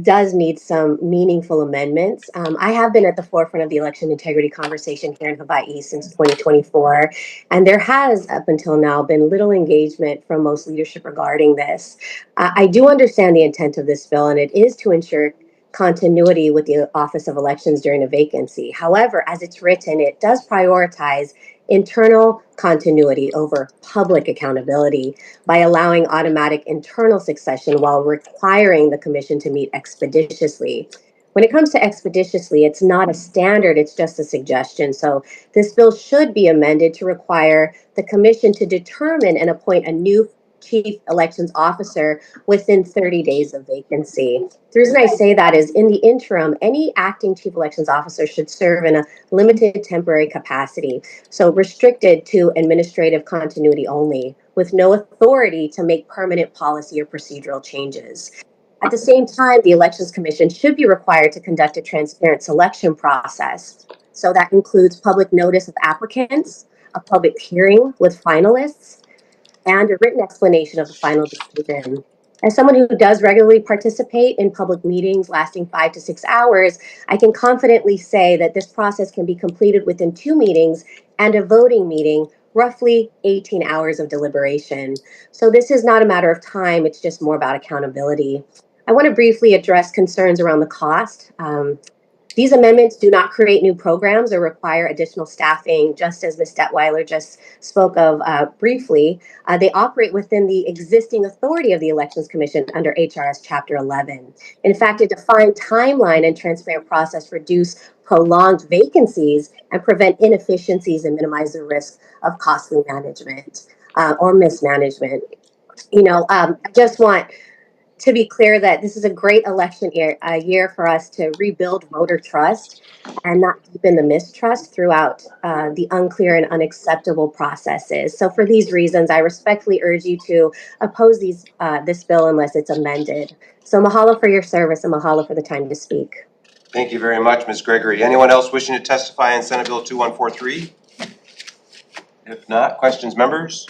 does need some meaningful amendments. I have been at the forefront of the election integrity conversation here in Hawaii since 2024, and there has, up until now, been little engagement from most leadership regarding this. I do understand the intent of this bill, and it is to ensure continuity with the Office of Elections during a vacancy. However, as it's written, it does prioritize internal continuity over public accountability by allowing automatic internal succession while requiring the commission to meet expeditiously. When it comes to expeditiously, it's not a standard, it's just a suggestion. So this bill should be amended to require the commission to determine and appoint a new chief elections officer within 30 days of vacancy. The reason I say that is in the interim, any acting chief elections officer should serve in a limited temporary capacity, so restricted to administrative continuity only, with no authority to make permanent policy or procedural changes. At the same time, the Elections Commission should be required to conduct a transparent selection process. So that includes public notice of applicants, a public hearing with finalists, and a written explanation of the final decision. As someone who does regularly participate in public meetings lasting 5 to 6 hours, I can confidently say that this process can be completed within 2 meetings and a voting meeting, roughly 18 hours of deliberation. So this is not a matter of time, it's just more about accountability. I want to briefly address concerns around the cost. These amendments do not create new programs or require additional staffing, just as Ms. Detweiler just spoke of briefly. They operate within the existing authority of the Elections Commission under HRS Chapter 11. In fact, a defined timeline and transparent process reduce prolonged vacancies and prevent inefficiencies and minimize the risk of costly management or mismanagement. I just want to be clear that this is a great election year for us to rebuild voter trust and not deepen the mistrust throughout the unclear and unacceptable processes. So for these reasons, I respectfully urge you to oppose this bill unless it's amended. So mahalo for your service and mahalo for the time to speak. Thank you very much, Ms. Gregory. Anyone else wishing to testify on Senate Bill 2143? If not, questions, members?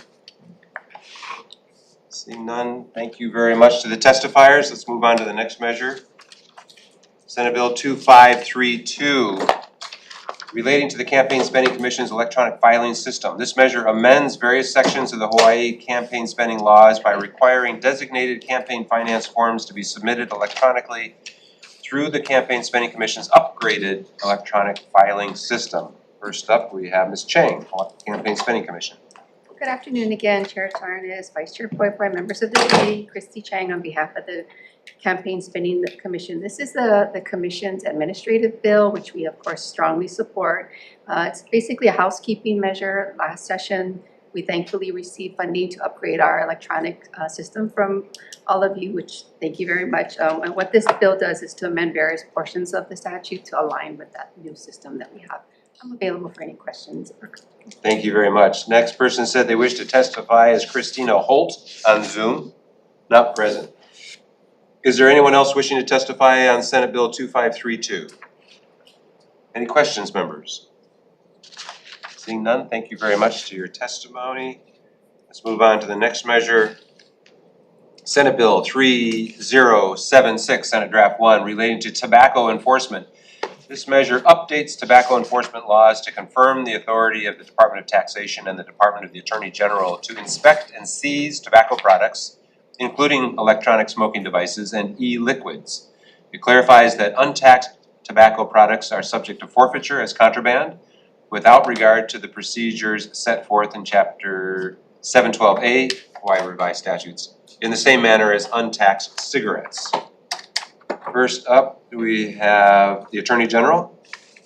Seeing none, thank you very much to the testifiers. Let's move on to the next measure. Senate Bill 2532, relating to the Campaign Spending Commission's electronic filing system. This measure amends various sections of the Hawaii campaign spending laws by requiring designated campaign finance forms to be submitted electronically through the Campaign Spending Commission's upgraded electronic filing system. First up, we have Ms. Chang, Campaign Spending Commission. Good afternoon again, Chair Tarnas, Vice Chair Poi, members of the committee, Christy Chang on behalf of the Campaign Spending Commission. This is the Commission's administrative bill, which we of course strongly support. It's basically a housekeeping measure. Last session, we thankfully received funding to upgrade our electronic system from all of you, which thank you very much. And what this bill does is to amend various portions of the statute to align with that new system that we have. I'm available for any questions. Thank you very much. Next person said they wish to testify is Christina Holt on Zoom, not present. Is there anyone else wishing to testify on Senate Bill 2532? Any questions, members? Seeing none, thank you very much to your testimony. Let's move on to the next measure. Senate Bill 3076, Senate Draft 1, relating to tobacco enforcement. This measure updates tobacco enforcement laws to confirm the authority of the Department of Taxation and the Department of the Attorney General to inspect and seize tobacco products, including electronic smoking devices and e-liquids. It clarifies that untaxed tobacco products are subject to forfeiture as contraband without regard to the procedures set forth in Chapter 712A, Hawaii Revised Statutes, in the same manner as untaxed cigarettes. First up, we have the Attorney General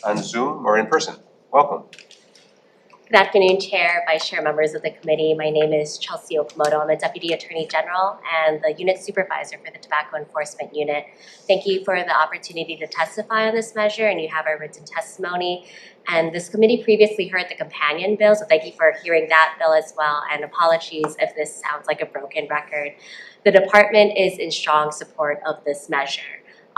on Zoom or in person. Welcome. Good afternoon, Chair, Vice Chair, members of the committee. My name is Chelsea Okamoto. I'm a Deputy Attorney General and the Unit Supervisor for the Tobacco Enforcement Unit. Thank you for the opportunity to testify on this measure, and you have our written testimony. And this committee previously heard the companion bill, so thank you for hearing that bill as well, and apologies if this sounds like a broken record. The department is in strong support of this measure.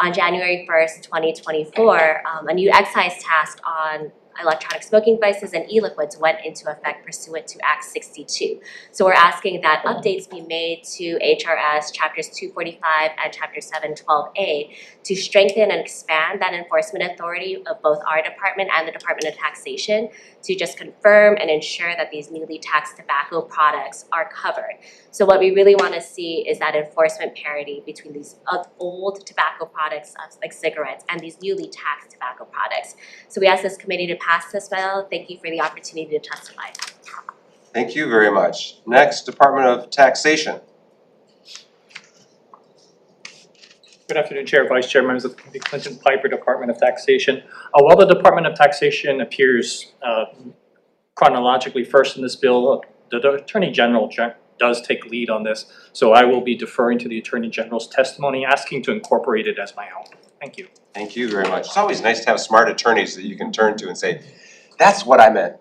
On January 1st, 2024, a new excise tax on electronic smoking devices and e-liquids went into effect pursuant to Act 62. So we're asking that updates be made to HRS Chapters 245 and Chapter 712A to strengthen and expand that enforcement authority of both our department and the Department of Taxation to just confirm and ensure that these newly taxed tobacco products are covered. So what we really want to see is that enforcement parity between these old tobacco products like cigarettes and these newly taxed tobacco products. So we ask this committee to pass this bill. Thank you for the opportunity to testify. Thank you very much. Next, Department of Taxation. Good afternoon, Chair, Vice Chair, members of the committee. Clinton Piper, Department of Taxation. While the Department of Taxation appears chronologically first in this bill, the Attorney General does take lead on this, so I will be deferring to the Attorney General's testimony, asking to incorporate it as my own. Thank you. Thank you very much. It's always nice to have smart attorneys that you can turn to and say, that's what I meant.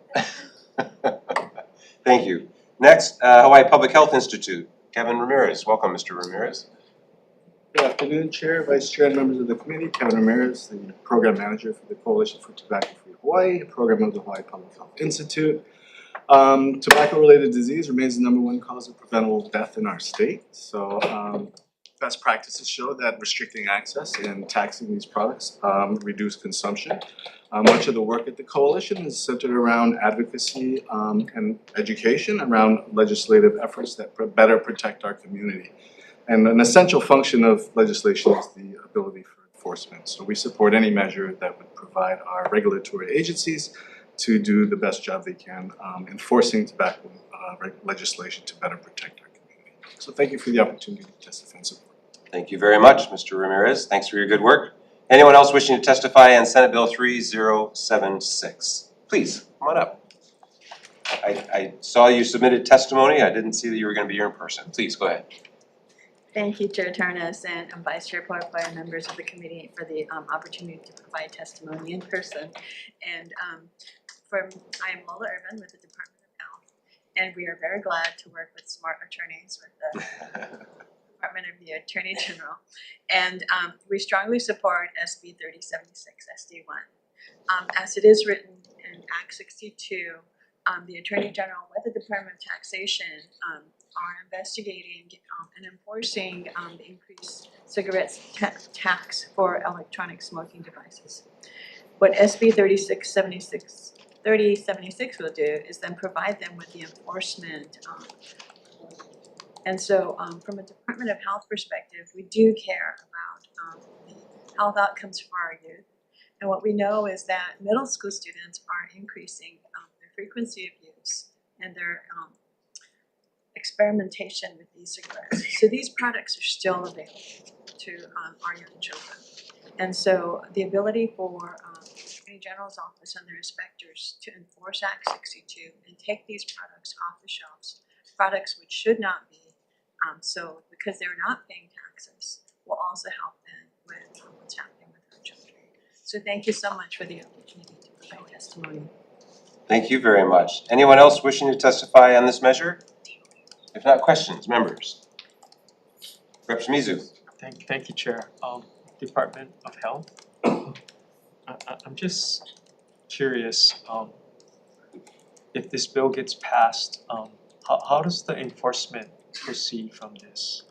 Thank you. Next, Hawaii Public Health Institute. Kevin Ramirez. Welcome, Mr. Ramirez. Good afternoon, Chair, Vice Chair, and members of the committee. Kevin Ramirez, the Program Manager for the Coalition for Tobacco-Free Hawaii, a program of the Hawaii Public Health Institute. Tobacco-related disease remains the #1 cause of preventable death in our state. So best practices show that restricting access and taxing these products reduce consumption. Much of the work at the coalition is centered around advocacy and education around legislative efforts that better protect our community. And an essential function of legislation is the ability for enforcement. So we support any measure that would provide our regulatory agencies to do the best job they can enforcing tobacco legislation to better protect our community. So thank you for the opportunity to testify and support. Thank you very much, Mr. Ramirez. Thanks for your good work. Anyone else wishing to testify on Senate Bill 3076? Please, come on up. I saw you submitted testimony. I didn't see that you were going to be here in person. Please, go ahead. Thank you, Chair Tarnas and Vice Chair Poipoy and members of the committee for the opportunity to provide testimony in person. And I am Lola Irvin with the Department of Health, and we are very glad to work with smart attorneys with the Department of the Attorney General. And we strongly support SB 3076 SD1. As it is written in Act 62, the Attorney General with the Department of Taxation are investigating and enforcing the increased cigarettes tax for electronic smoking devices. What SB 3076 will do is then provide them with the enforcement. And so from a Department of Health perspective, we do care about the health outcomes for our youth. And what we know is that middle school students are increasing their frequency of use and their experimentation with e-cigarettes. So these products are still available to our young children. And so the ability for the Attorney General's office and their inspectors to enforce Act 62 and take these products off the shelves, products which should not be, so because they're not paying taxes, will also help them with what's happening with our children. So thank you so much for the opportunity to provide testimony. Thank you very much. Anyone else wishing to testify on this measure? If not, questions, members? Rep. Shimizu. Thank you, Chair. Department of Health. I'm just curious, if this bill gets passed, how does the enforcement proceed from this?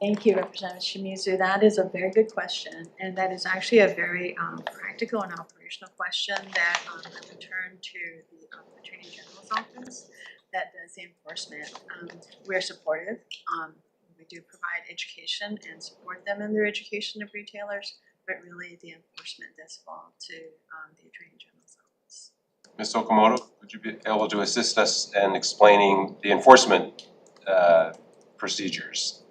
Thank you, Representative Shimizu. That is a very good question, and that is actually a very practical and operational question that I would turn to the Attorney General's office that does the enforcement. We're supportive. We do provide education and support them in their education of retailers, but really the enforcement does fall to the Attorney General's office. Ms. Okamoto, would you be able to assist us in explaining the enforcement procedures?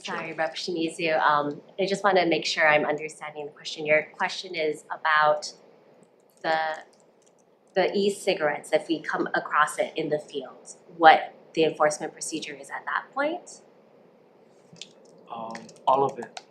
Sorry, Rep. Shimizu. I just want to make sure I'm understanding the question. Your question is about the e-cigarettes, if we come across it in the field, what the enforcement procedure is at that point? All of it.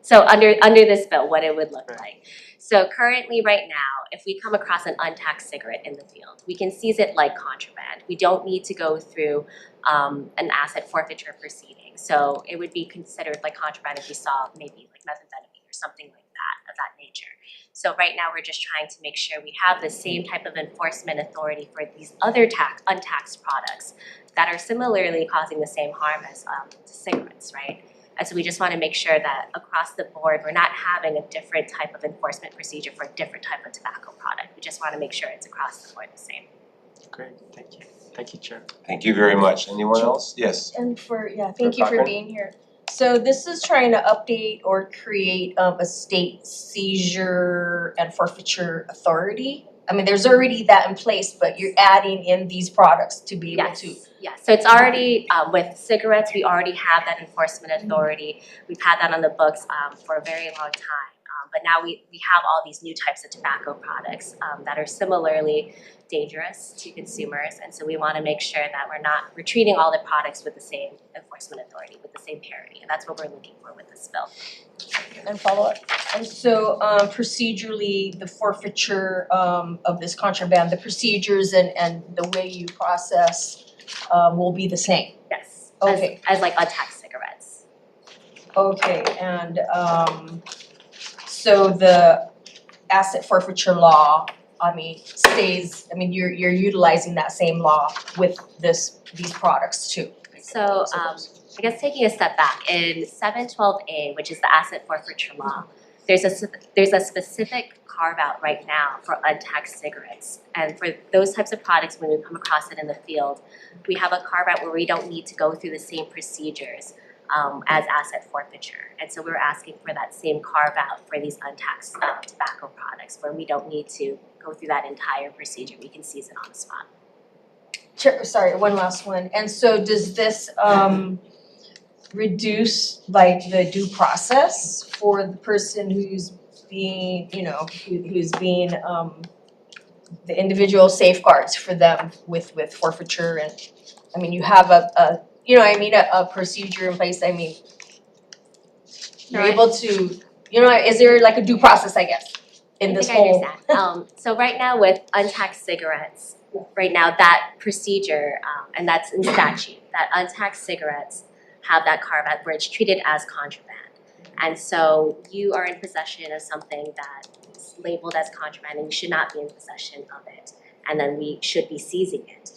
So under this bill, what it would look like. So currently right now, if we come across an untaxed cigarette in the field, we can seize it like contraband. We don't need to go through an asset forfeiture proceeding. So it would be considered like contraband if we saw maybe like methamphetamine. something like that, of that nature. So right now, we're just trying to make sure we have the same type of enforcement authority for these other untaxed products that are similarly causing the same harm as cigarettes, right? And so we just want to make sure that across the board, we're not having a different type of enforcement procedure for a different type of tobacco product. We just want to make sure it's across the board the same. Great, thank you. Thank you, Chair. Thank you very much. Anyone else? Yes. And thank you for Cochran? being here. So this is trying to update or create a state seizure and forfeiture authority. I mean, there's already that in place, but you're adding in these products to be able to. Yes, so it's already, with cigarettes, we already have that enforcement authority. We've had that on the books for a very long time. But now we have all these new types of tobacco products that are similarly dangerous to consumers. And so we want to make sure that we're treating all the products with the same enforcement authority, with the same parity. And that's what we're looking for with this bill. And follow up. And so procedurally, the forfeiture of this contraband, the procedures and the way you process will be the same? Yes. Okay. As like untaxed cigarettes. Okay, and so the asset forfeiture law, you're utilizing that same law with these products too. So I guess taking a step back, in 712A, which is the asset forfeiture law, there's a specific carve out right now for untaxed cigarettes. And for those types of products, when we come across it in the field, we have a carve out where we don't need to go through the same procedures as asset forfeiture. And so we're asking for that same carve out for these untaxed tobacco products where we don't need to go through that entire procedure. We can seize it on the spot. Sorry, one last one. And so does this reduce like the due process for the person who's being, who's being the individual safeguards for them with forfeiture? And I mean, you have a procedure in place. I mean, you're able to, is there like a due process, I guess, in this whole? I understand. So right now with untaxed cigarettes, right now that procedure, and that's in statute, that untaxed cigarettes have that carve out where it's treated as contraband. And so you are in possession of something that is labeled as contraband and you should not be in possession of it. And then we should be seizing it.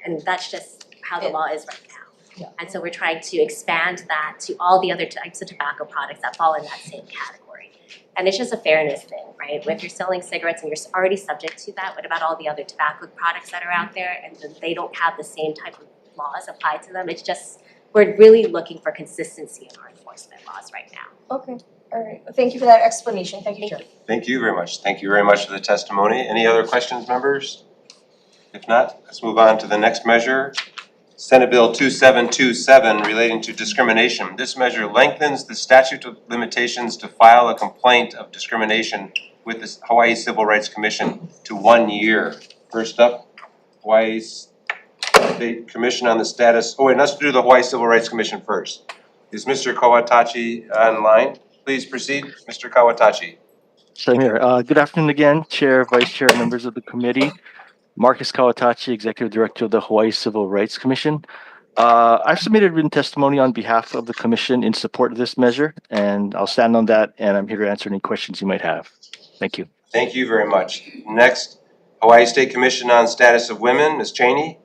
And that's just how the law is right now. Yeah. And so we're trying to expand that to all the other types of tobacco products that fall in that same category. And it's just a fairness thing, right? If you're selling cigarettes and you're already subject to that, what about all the other tobacco products that are out there and they don't have the same type of laws applied to them? It's just, we're really looking for consistency in our enforcement laws right now. Okay, all right. Thank you for that explanation. Thank you, Chair. Thank you very much. Thank you very much for the testimony. Any other questions, members? If not, let's move on to the next measure. Senate Bill 2727 relating to discrimination. This measure lengthens the statute of limitations to file a complaint of discrimination with the Hawaii Civil Rights Commission to 1 year. First up, Hawaii State Commission on the status, let's do the Hawaii Civil Rights Commission first. Is Mr. Kawatachi online? Please proceed, Mr. Kawatachi. Same here. Good afternoon again, Chair, Vice Chair, members of the committee. Marcus Kawatachi, Executive Director of the Hawaii Civil Rights Commission. I've submitted written testimony on behalf of the Commission in support of this measure, and I'll stand on that, and I'm here to answer any questions you might have. Thank you. Thank you very much. Next, Hawaii State Commission on Status of Women, Ms. Cheney.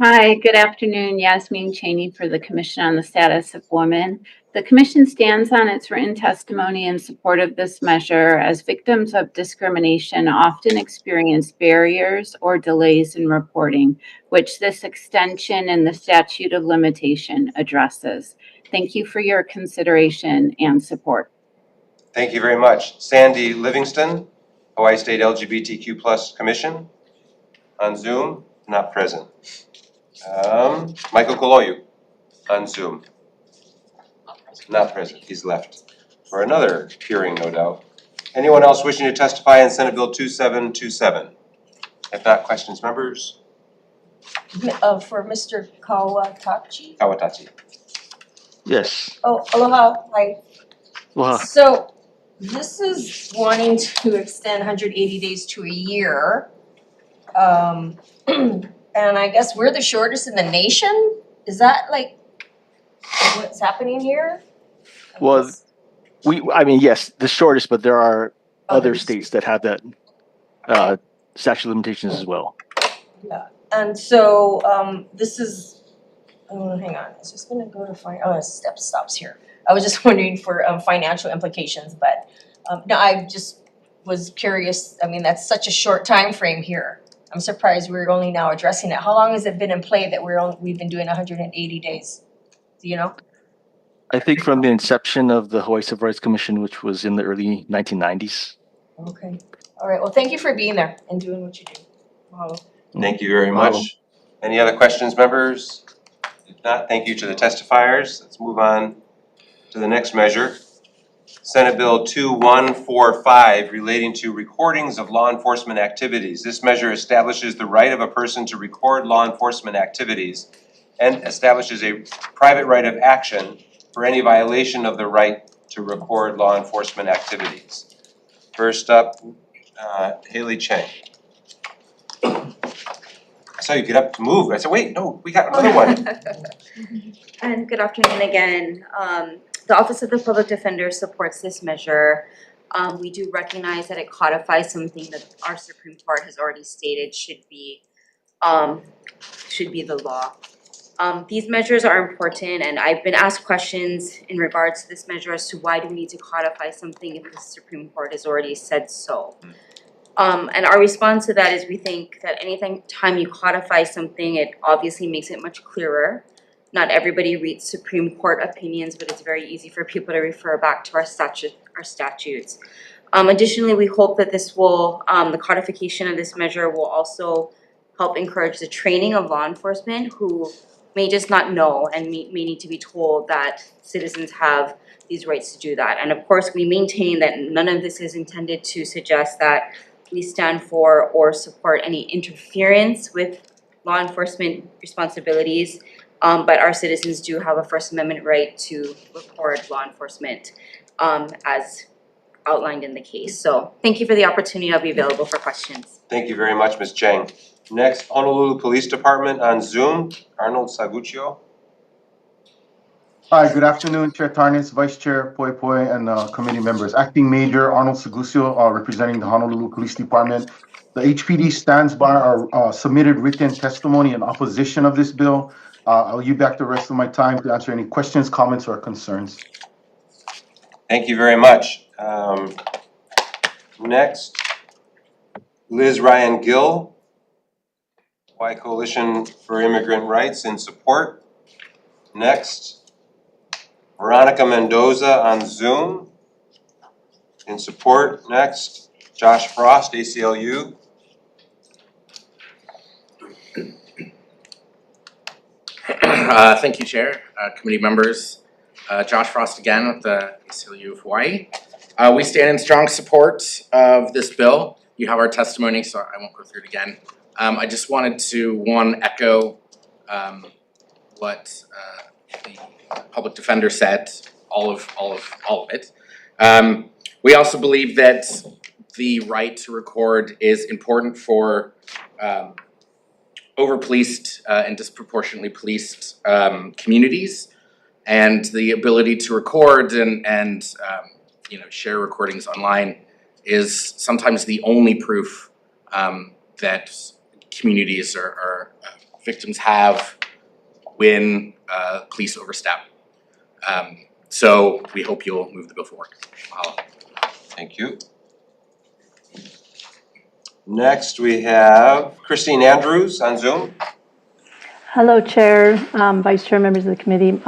Hi, good afternoon. Yasmin Cheney for the Commission on the Status of Women. The Commission stands on its written testimony in support of this measure as victims of discrimination often experience barriers or delays in reporting, which this extension in the statute of limitation addresses. Thank you for your consideration and support. Thank you very much. Sandy Livingston, Hawaii State LGBTQ+ Commission. On Zoom, not present. Michael Koloyu, on Zoom. Not present, he's left for another hearing, no doubt. Anyone else wishing to testify on Senate Bill 2727? If not, questions, members? For Mr. Kawatachi? Kawatachi. Yes. Oh, aloha, hi. Aloha. So this is wanting to extend 180 days to a year. And I guess we're the shortest in the nation? Is that like what's happening here? Well, I mean, yes, the shortest, but there are other Others. states that have that statute of limitations as well. Yeah, and so, this is, hang on, it's just gonna go to stops here. I was just wondering for, financial implications, but, no, I just was curious, I mean, that's such a short time frame here. I'm surprised we're only now addressing it. How long has it been in play that we've been doing 180 days? Do you know? I think from the inception of the Hawaii Civil Rights Commission, which was in the early 1990s. Okay, all right, well, thank you for being there and doing what you do. Mahalo. Thank you very much. Any other questions, members? If not, thank you to the testifiers. Let's move on to the next measure. Senate Bill 2145 relating to recordings of law enforcement activities. This measure establishes the right of a person to record law enforcement activities and establishes a private right of action for any violation of the right to record law enforcement activities. First up, Haley Chang. I saw you get up to move. I said, wait, no, we got another one. And good afternoon again. The Office of the Public Defender supports this measure. We do recognize that it codifies something that our Supreme Court has already stated should be the law. These measures are important, and I've been asked questions in regards to this measure as to why do we need to codify something if the Supreme Court has already said so. And our response to that is we think that time you codify something, it obviously makes it much clearer. Not everybody reads Supreme Court opinions, but it's very easy for people to refer back to our statutes. Additionally, we hope that this will, the codification of this measure will also help encourage the training of law enforcement who may just not know and may need to be told that citizens have these rights to do that. And of course, we maintain that none of this is intended to suggest that we stand for or support any interference with law enforcement responsibilities. But our citizens do have a First Amendment right to record law enforcement as outlined in the case. So thank you for the opportunity. I'll be available for questions. Thank you very much, Ms. Chang. Next, Honolulu Police Department on Zoom, Arnold Saguccio. Hi, good afternoon, Chair Tarnis, Vice Chair Poi Poi, and committee members. Acting Major Arnold Saguccio, representing the Honolulu Police Department. The HPD stands by our submitted written testimony in opposition of this bill. I'll yield back the rest of my time to answer any questions, comments, or concerns. Thank you very much. Next, Liz Ryan Gill, Hawaii Coalition for Immigrant Rights in support. Next, Veronica Mendoza on Zoom in support. Next, Josh Frost, ACLU. Thank you, Chair, committee members. Josh Frost again with the ACLU of Hawaii. We stand in strong support of this bill. You have our testimony, so I won't go through it again. I just wanted to, echo what the public defender said, all of it. We also believe that the right to record is important for over-policed and disproportionately policed communities, and the ability to record and share recordings online is sometimes the only proof that communities or victims have when police overstep. So we hope you'll move the bill forward. Thank you. Next, we have Christine Andrews on Zoom. Hello, Chair, Vice Chair, members of the committee.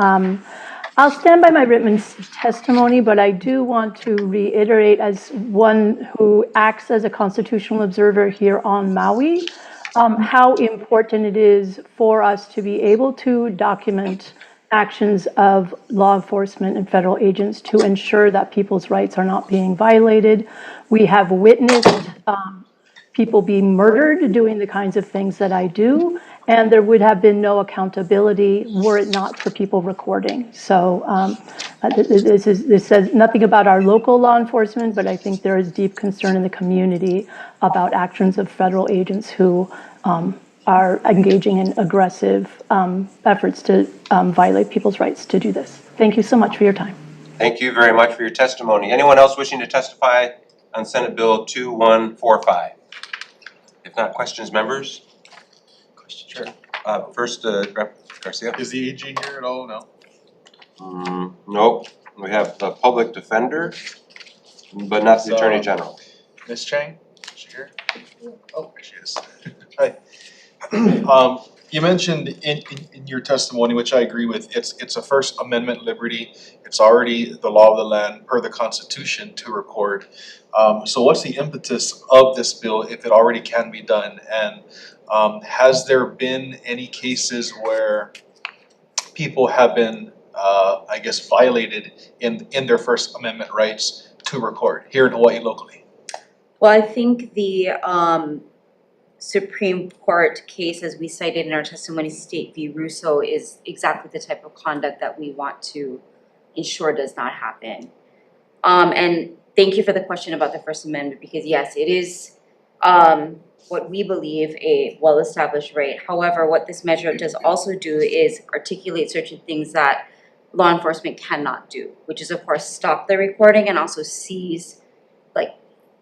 I'll stand by my written testimony, but I do want to reiterate, as one who acts as a constitutional observer here on Maui, how important it is for us to be able to document actions of law enforcement and federal agents to ensure that people's rights are not being violated. We have witnessed people being murdered doing the kinds of things that I do, and there would have been no accountability were it not for people recording. So this says nothing about our local law enforcement, but I think there is deep concern in the community about actions of federal agents who are engaging in aggressive efforts to violate people's rights to do this. Thank you so much for your time. Thank you very much for your testimony. Anyone else wishing to testify on Senate Bill 2145? If not, questions, members? Sure. First, Rep. Garcia. Is the AG here at all? No. Nope. We have the public defender, but not the Attorney General. Ms. Chang, is she here? Oh, there she is. Hi. You mentioned in your testimony, which I agree with, it's a First Amendment liberty. It's already the law of the land per the Constitution to record. So what's the impetus of this bill if it already can be done? And has there been any cases where people have been, I guess, violated in their First Amendment rights to record here in Hawaii locally? Well, I think the Supreme Court case, as we cited in our testimony, State v. Russo, is exactly the type of conduct that we want to ensure does not happen. And thank you for the question about the First Amendment, because yes, it is what we believe a well-established right. However, what this measure does also do is articulate certain things that law enforcement cannot do, which is of course stop the recording and also seize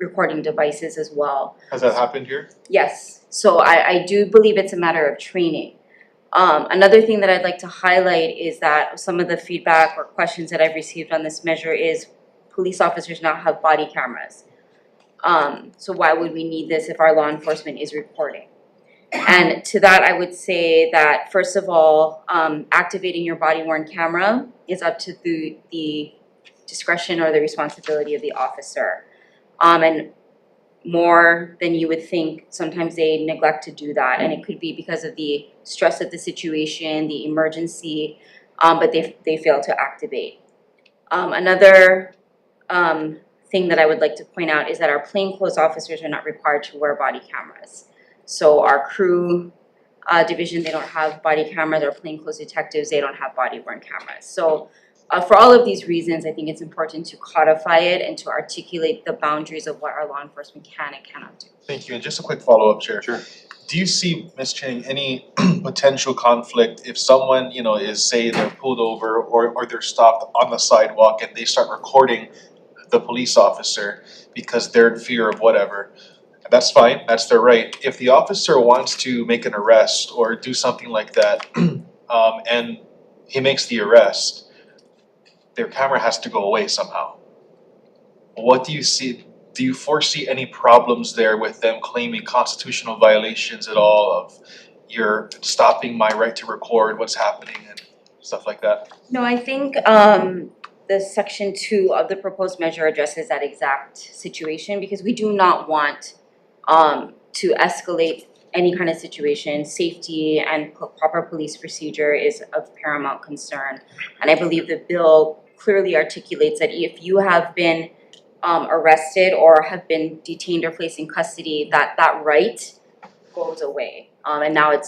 recording devices as well. Has that happened here? Yes, so I do believe it's a matter of training. Another thing that I'd like to highlight is that some of the feedback or questions that I've received on this measure is police officers now have body cameras. So why would we need this if our law enforcement is recording? And to that, I would say that first of all, activating your body-worn camera is up to the discretion or the responsibility of the officer. And more than you would think, sometimes they neglect to do that, and it could be because of the stress of the situation, the emergency, but they fail to activate. Another thing that I would like to point out is that our plainclothes officers are not required to wear body cameras. So our crew division, they don't have body cameras. Our plainclothes detectives, they don't have body-worn cameras. So for all of these reasons, I think it's important to codify it and to articulate the boundaries of what our law enforcement can and cannot do. Thank you. And just a quick follow-up, Chair. Sure. Do you see, Ms. Chang, any potential conflict if someone, is, say, they're pulled over or they're stopped on the sidewalk and they start recording the police officer because they're in fear of whatever? That's fine, that's their right. If the officer wants to make an arrest or do something like that, and he makes the arrest, their camera has to go away somehow. What do you see? Do you foresee any problems there with them claiming constitutional violations at all of you're stopping my right to record what's happening and stuff like that? No, I think the section 2 of the proposed measure addresses that exact situation, because we do not want to escalate any kind of situation. Safety and proper police procedure is of paramount concern. And I believe the bill clearly articulates that if you have been arrested or have been detained or placed in custody, that right goes away. And now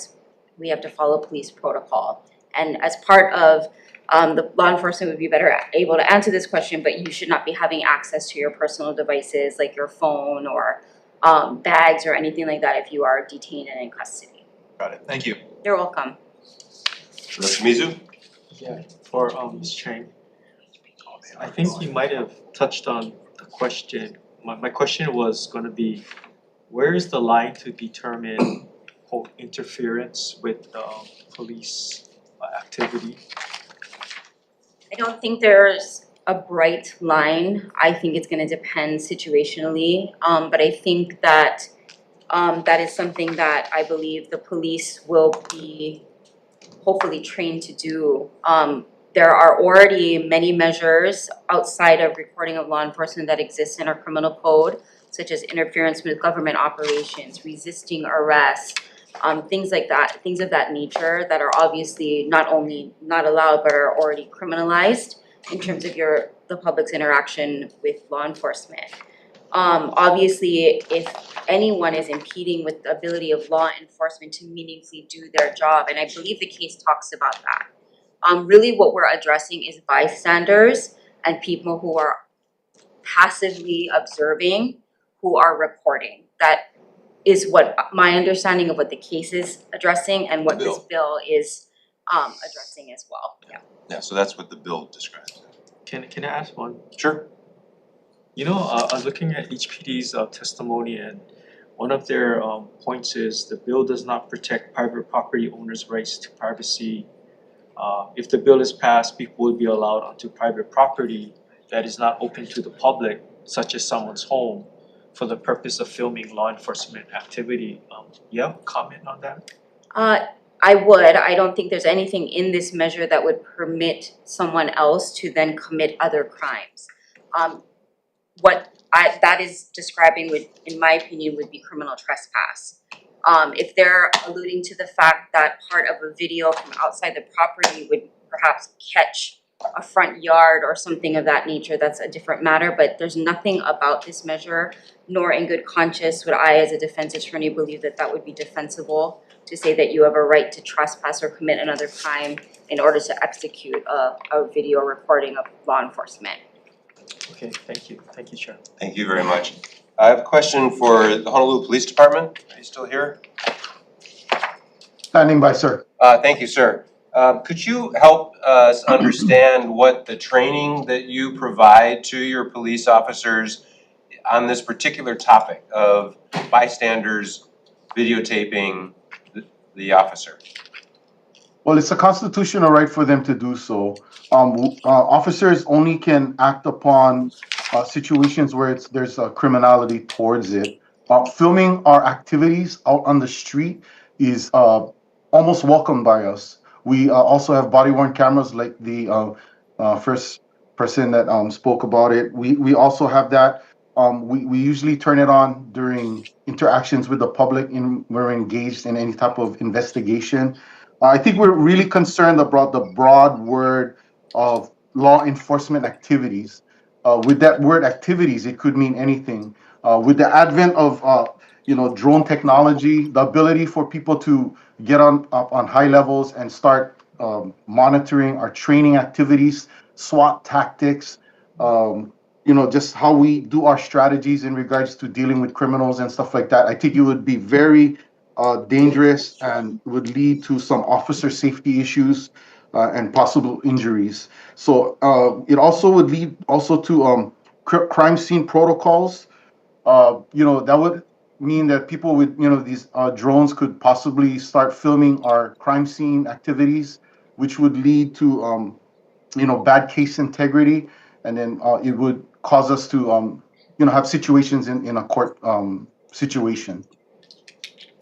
we have to follow police protocol. And as part of the law enforcement would be better able to answer this question, but you should not be having access to your personal devices like your phone or bags or anything like that if you are detained and in custody. Got it. Thank you. You're welcome. Dr. Mizu? Yeah, for Ms. Chang. I think you might have touched on the question. My question was gonna be, where is the line to determine quote interference with police activity? I don't think there's a bright line. I think it's gonna depend situationally, but I think that that is something that I believe the police will be hopefully trained to do. There are already many measures outside of recording of law enforcement that exist in our criminal code, such as interference with government operations, resisting arrest, things like that, things of that nature that are obviously not only not allowed but are already criminalized in terms of the public's interaction with law enforcement. Obviously, if anyone is impeding with the ability of law enforcement to meaningfully do their job, and I believe the case talks about that. Really what we're addressing is bystanders and people who are passively observing, who are recording. That is what my understanding of what the case is addressing and what this bill is addressing as well. Yeah. Yeah, so that's what the bill describes. Can I ask one? Sure. You know, I was looking at HPD's testimony, and one of their points is the bill does not protect private property owners' rights to privacy. If the bill is passed, people will be allowed onto private property that is not open to the public, such as someone's home, for the purpose of filming law enforcement activity. You have a comment on that? I would. I don't think there's anything in this measure that would permit someone else to then commit other crimes. That is describing would, in my opinion, would be criminal trespass. If they're alluding to the fact that part of a video from outside the property would perhaps catch a front yard or something of that nature, that's a different matter, but there's nothing about this measure, nor in good conscience would I as a defense attorney believe that that would be defensible to say that you have a right to trespass or commit another crime in order to execute a video recording of law enforcement. Okay, thank you. Thank you, Chair. Thank you very much. I have a question for the Honolulu Police Department. Are you still here? Standing by, sir. Thank you, sir. Could you help us understand what the training that you provide to your police officers on this particular topic of bystanders videotaping the officer? Well, it's a constitutional right for them to do so. Officers only can act upon situations where there's a criminality towards it. Filming our activities out on the street is almost welcomed by us. We also have body-worn cameras, like the first person that spoke about it. We also have that. We usually turn it on during interactions with the public when we're engaged in any type of investigation. I think we're really concerned about the broad word of law enforcement activities. With that word activities, it could mean anything. With the advent of drone technology, the ability for people to get up on high levels and start monitoring our training activities, SWAT tactics, just how we do our strategies in regards to dealing with criminals and stuff like that. I think it would be very dangerous and would lead to some officer safety issues and possible injuries. So it also would lead to crime scene protocols. That would mean that people with these drones could possibly start filming our crime scene activities, which would lead to bad case integrity, and then it would cause us to have situations in a court situation.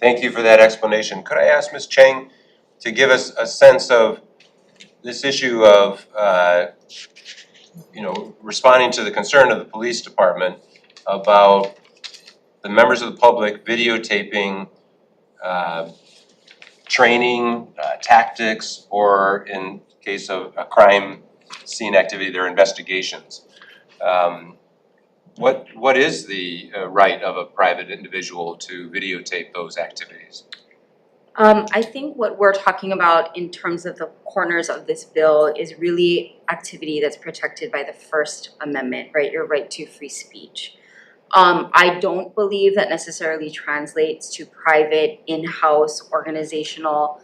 Thank you for that explanation. Could I ask Ms. Cheng to give us a sense of this issue of responding to the concern of the police department about the members of the public videotaping training, tactics, or in case of a crime scene activity, their investigations. What is the right of a private individual to videotape those activities? I think what we're talking about in terms of the corners of this bill is really activity that's protected by the First Amendment, right? Your right to free speech. I don't believe that necessarily translates to private, in-house, organizational,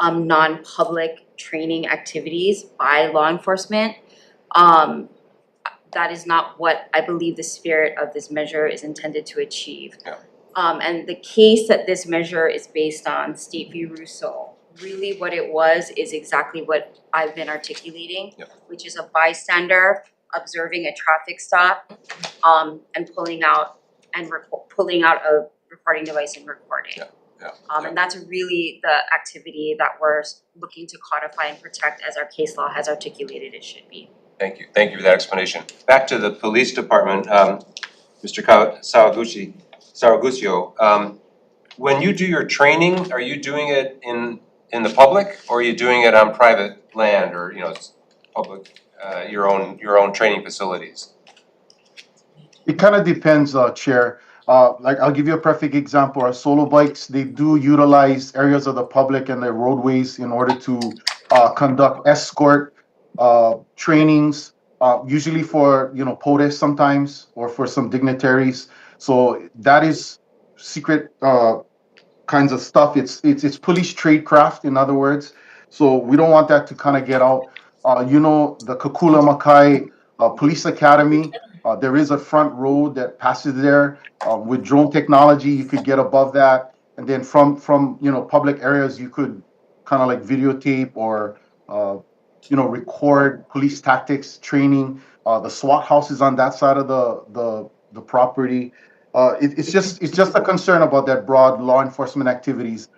non-public training activities by law enforcement. That is not what I believe the spirit of this measure is intended to achieve. Yeah. And the case that this measure is based on, State v. Russo, really what it was is exactly what I've been articulating, which is a bystander observing a traffic stop and pulling out a recording device and recording. And that's really the activity that we're looking to codify and protect as our case law has articulated it should be. Thank you. Thank you for that explanation. Back to the police department, Mr. Saragucio. When you do your training, are you doing it in the public, or are you doing it on private land, or public your own training facilities? It kind of depends, Chair. Like, I'll give you a perfect example. Our solo bikes, they do utilize areas of the public and their roadways in order to conduct escort trainings, usually for POTUS sometimes, or for some dignitaries. So that is secret kinds of stuff. It's police tradecraft, in other words. So we don't want that to kind of get out. The Kukula Makai Police Academy, there is a front road that passes there. With drone technology, you could get above that. And then from public areas, you could kind of like videotape or, record police tactics training. The SWAT house is on that side of the property. It's just a concern about that broad law enforcement activities.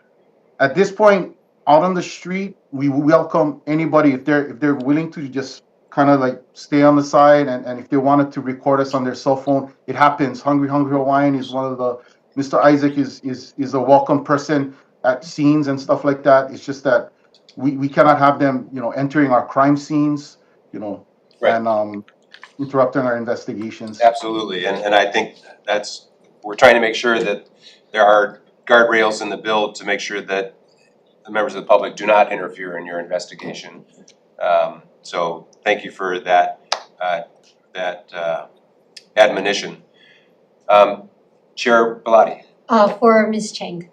At this point, out on the street, we welcome anybody if they're willing to just kind of like stay on the side, and if they wanted to record us on their cell phone, it happens. Hungry Hawaiian is one of the, Mr. Isaac is a welcome person at scenes and stuff like that. It's just that we cannot have them, entering our crime scenes, Right. and interrupting our investigations. Absolutely, and I think we're trying to make sure that there are guardrails in the bill to make sure that the members of the public do not interfere in your investigation. So thank you for that admonition. Chair Bellotti. For Ms. Chang.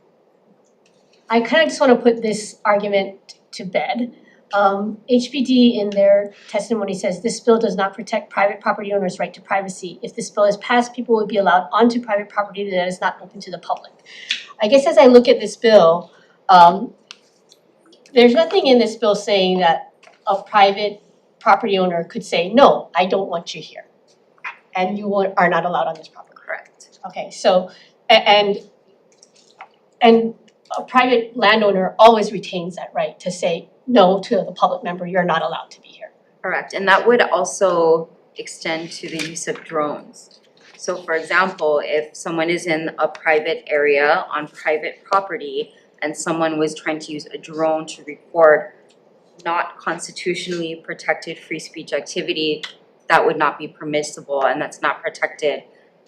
I kind of just want to put this argument to bed. HPD in their testimony says this bill does not protect private property owners' right to privacy. If this bill is passed, people would be allowed onto private property that is not open to the public. I guess as I look at this bill, there's nothing in this bill saying that a private property owner could say, no, I don't want you here. And you are not allowed on this property. Correct. Okay, so, and a private landowner always retains that right to say no to the public member, you're not allowed to be here. Correct, and that would also extend to the use of drones. So for example, if someone is in a private area on private property and someone was trying to use a drone to record not constitutionally protected free speech activity, that would not be permissible, and that's not protected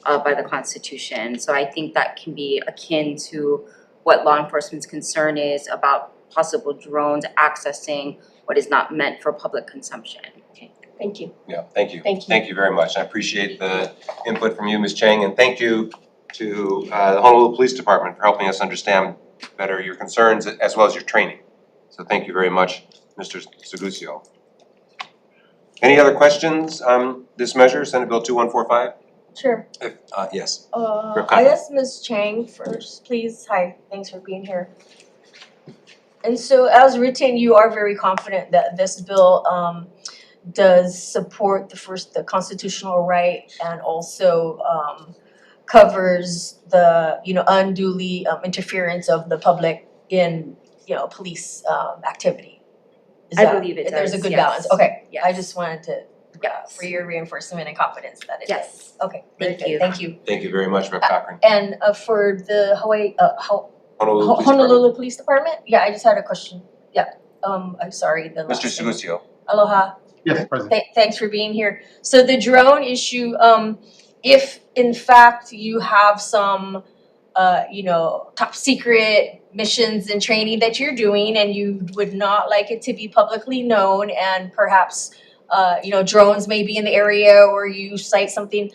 by the Constitution. So I think that can be akin to what law enforcement's concern is about possible drones accessing what is not meant for public consumption. Okay, thank you. Yeah, thank you. Thank you. Thank you very much. I appreciate the input from you, Ms. Chang, and thank you to the Honolulu Police Department for helping us understand better your concerns as well as your training. So thank you very much, Mr. Segusio. Any other questions on this measure, Senate Bill 2145? Sure. Yes. I guess Ms. Chang first, please. Hi, thanks for being here. And so as written, you are very confident that this bill does support the constitutional right and also covers the, unduly interference of the public in, police activity. I believe it There's a does, good yes. balance. Okay, Yes. I just wanted to, Yes. for your reinforcement and confidence that it Yes. does. Okay, very Thank good, you. thank you. Thank you very much, Rep. Cochran. And for the Honolulu Police Honolulu Police Department? Yeah, I just had a question. Yeah, I'm sorry, the last Mr. name. Segusio. Aloha. Yes, President. Thanks for being here. So the drone issue, if in fact you have some, top secret missions and training that you're doing and you would not like it to be publicly known and perhaps, drones may be in the area or you cite something,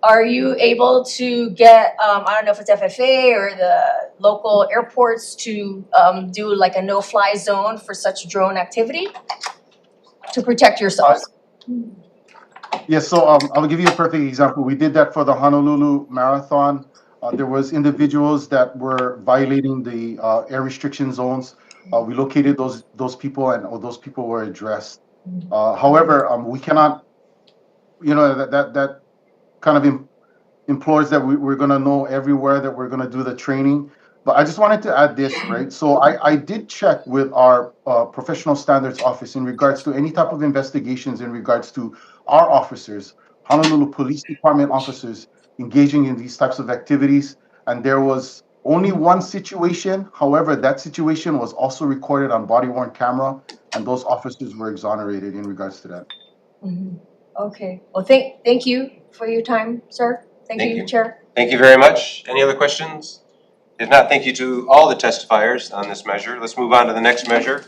are you able to get, I don't know if it's FFA or the local airports to do like a no-fly zone for such drone activity to protect yourselves? Yes, so I'll give you a perfect example. We did that for the Honolulu Marathon. There was individuals that were violating the air restriction zones. We located those people and those people were addressed. However, we cannot, that kind of implores that we're going to know everywhere that we're going to do the training. But I just wanted to add this, right? So I did check with our professional standards office in regards to any type of investigations in regards to our officers, Honolulu Police Department officers engaging in these types of activities. And there was only one situation. However, that situation was also recorded on body-worn camera and those officers were exonerated in regards to that. Mm-hmm. Okay, well, thank you for your time, sir. Thank you, Chair. Thank you very much. Any other questions? If not, thank you to all the testifiers on this measure. Let's move on to the next measure.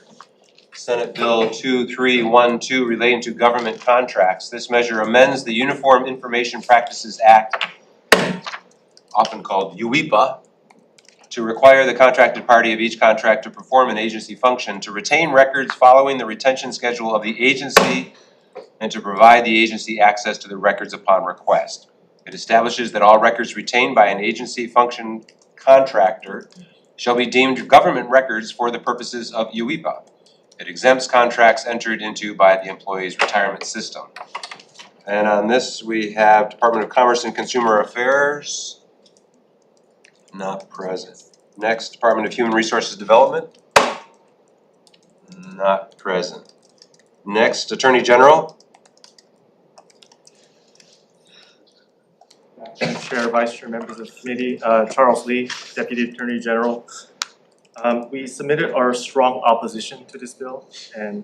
Senate Bill 2312 relating to government contracts. This measure amends the Uniform Information Practices Act, often called UIPA, to require the contracted party of each contract to perform an agency function to retain records following the retention schedule of the agency and to provide the agency access to the records upon request. It establishes that all records retained by an agency function contractor shall be deemed government records for the purposes of UEPA. It exempts contracts entered into by the employee's retirement system. And on this, we have Department of Commerce and Consumer Affairs. Not present. Next, Department of Human Resources Development. Not present. Next, Attorney General. Madam Chair, Vice Chair, members of the committee, Charles Lee, Deputy Attorney General. We submitted our strong opposition to this bill, and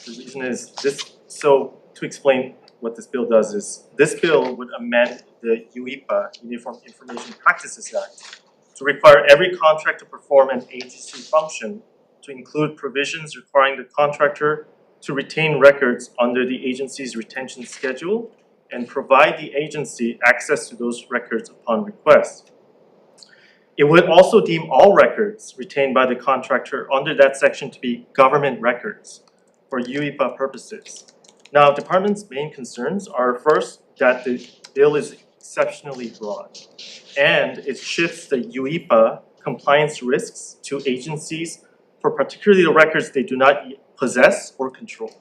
the reason is this, so to explain what this bill does is, this bill would amend the UEPA, Uniform Information Practices Act, to require every contract to perform an agency function to include provisions requiring the contractor to retain records under the agency's retention schedule and provide the agency access to those records upon request. It would also deem all records retained by the contractor under that section to be government records for UEPA purposes. Now, department's main concerns are first, that the bill is exceptionally broad and it shifts the UEPA compliance risks to agencies for particularly the records they do not possess or control.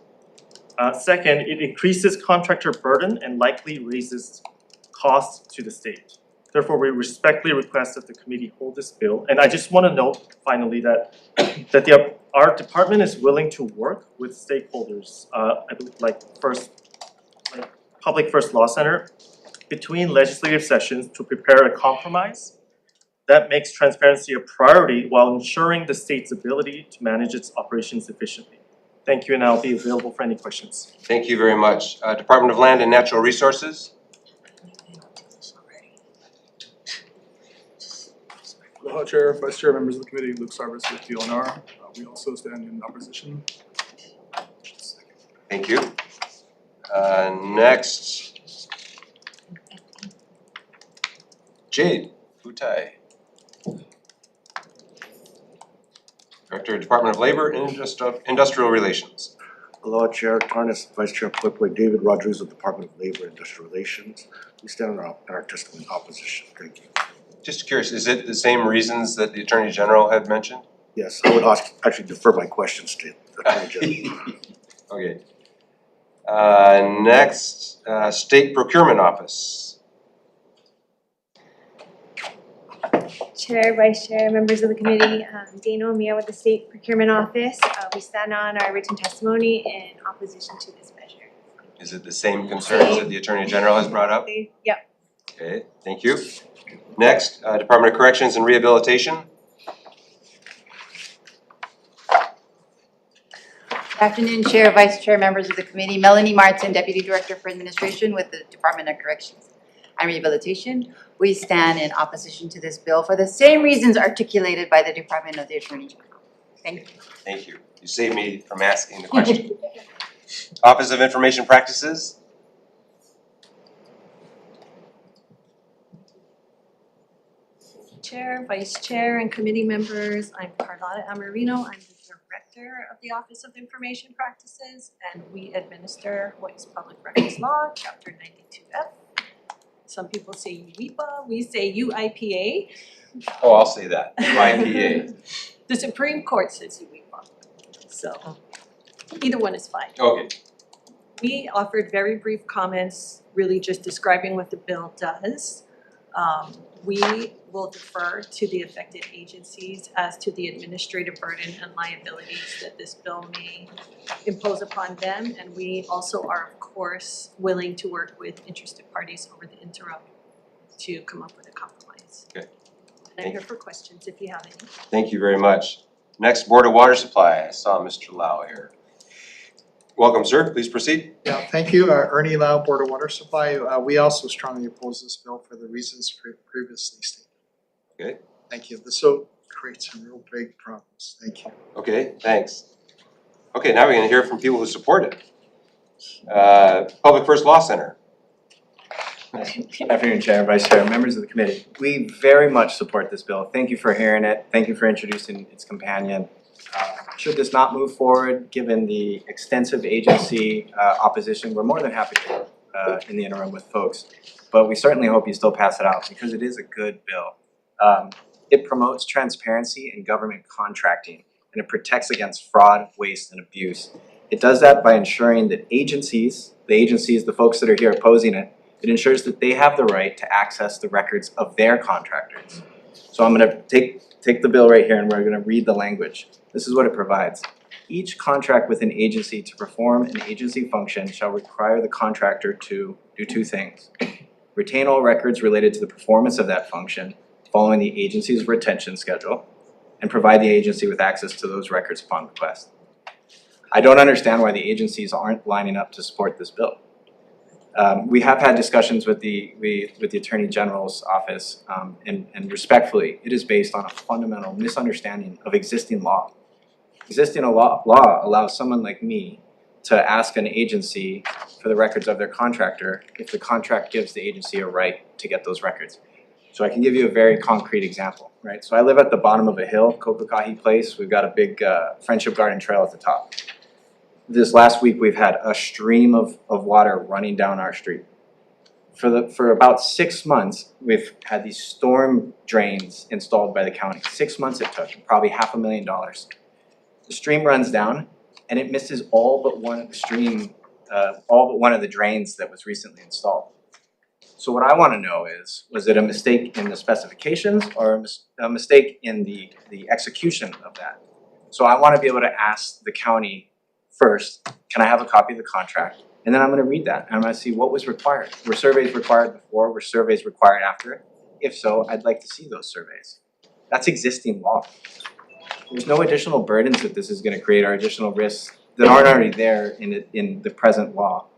Second, it increases contractor burden and likely raises costs to the state. Therefore, we respectfully request that the committee hold this bill. And I just want to note finally that our department is willing to work with stakeholders, I believe like Public First Law Center, between legislative sessions to prepare a compromise that makes transparency a priority while ensuring the state's ability to manage its operations efficiently. Thank you, and I'll be available for any questions. Thank you very much. Department of Land and Natural Resources. Aloha Chair, Vice Chair, members of the committee, Luke Sarvis with Tue Mar. We also stand in opposition. Thank you. Next, Jade Futai, Director, Department of Labor and Industrial Relations. Aloha Chair, Tarnas, Vice Chair Poi Poi, David Rodriguez with Department of Labor and Industrial Relations. We stand in our testimony opposition. Thank you. Just curious, is it the same reasons that the Attorney General had mentioned? Yes, I would actually defer my questions to the Attorney General. Okay. Next, State Procurement Office. Chair, Vice Chair, members of the committee, Dana Omiya with the State Procurement Office. We stand on our written testimony in opposition to this measure. Is it the same concerns that the Attorney General has brought up? Yep. Okay, thank you. Next, Department of Corrections and Rehabilitation. Good afternoon, Chair, Vice Chair, members of the committee. Melanie Martin, Deputy Director for Administration with the Department of Corrections and Rehabilitation. We stand in opposition to this bill for the same reasons articulated by the Department of the Attorney General. Thank you. Thank you. You saved me from asking the question. Office of Information Practices. Chair, Vice Chair, and committee members, I'm Carlotta Amarino. I'm the Director of the Office of Information Practices, and we administer Hawaii's Public Records Law, Chapter 92F. Some people say UEPA, we say UIPA. Oh, I'll say that, UIPA. The Supreme Court says UEPA, so either one is fine. Okay. We offered very brief comments, really just describing what the bill does. We will defer to the affected agencies as to the administrative burden and liabilities that this bill may impose upon them. And we also are, of course, willing to work with interested parties over the interim to come up with a compromise. Okay. And I'm here for questions if you have any. Thank you very much. Next, Board of Water Supply. I saw Mr. Lau here. Welcome, sir. Please proceed. Yeah, thank you. Ernie Lau, Board of Water Supply. We also strongly oppose this bill for the reasons previously stated. Okay. Thank you. This will create some real big problems. Thank you. Okay, thanks. Okay, now we're gonna hear from people who support it. Public First Law Center. Good afternoon, Chair, Vice Chair, members of the committee. We very much support this bill. Thank you for hearing it. Thank you for introducing its companion. Should this not move forward, given the extensive agency opposition, we're more than happy to work in the interim with folks. But we certainly hope you still pass it out because it is a good bill. It promotes transparency in government contracting and it protects against fraud, waste, and abuse. It does that by ensuring that the folks that are here opposing it, it ensures that they have the right to access the records of their contractors. So I'm gonna take the bill right here and we're gonna read the language. This is what it provides. Each contract with an agency to perform an agency function shall require the contractor to do two things. Retain all records related to the performance of that function following the agency's retention schedule and provide the agency with access to those records upon request. I don't understand why the agencies aren't lining up to support this bill. We have had discussions with the Attorney General's office, and respectfully, it is based on a fundamental misunderstanding of existing law. Existing law allows someone like me to ask an agency for the records of their contractor if the contract gives the agency a right to get those records. So I can give you a very concrete example, right? So I live at the bottom of a hill, Kokakahi Place. We've got a big Friendship Garden trail at the top. This last week, we've had a stream of water running down our street. For about 6 months, we've had these storm drains installed by the county. 6 months it took, probably $500,000. The stream runs down and it misses all but one of the drains that was recently installed. So what I wanna know is, was it a mistake in the specifications or a mistake in the execution of that? So I wanna be able to ask the county first, can I have a copy of the contract? And then I'm gonna read that and I'm gonna see what was required. Were surveys required before? Were surveys required after? If so, I'd like to see those surveys. That's existing law. There's no additional burdens that this is gonna create or additional risks that aren't already there in the present law.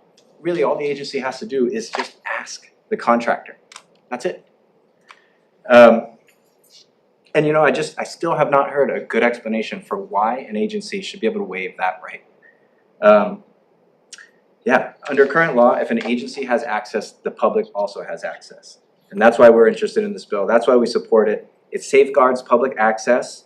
Really, all the agency has to do is just ask the contractor. That's it. And you know, I still have not heard a good explanation for why an agency should be able to waive that right. Under current law, if an agency has access, the public also has access. And that's why we're interested in this bill. That's why we support it. It safeguards public access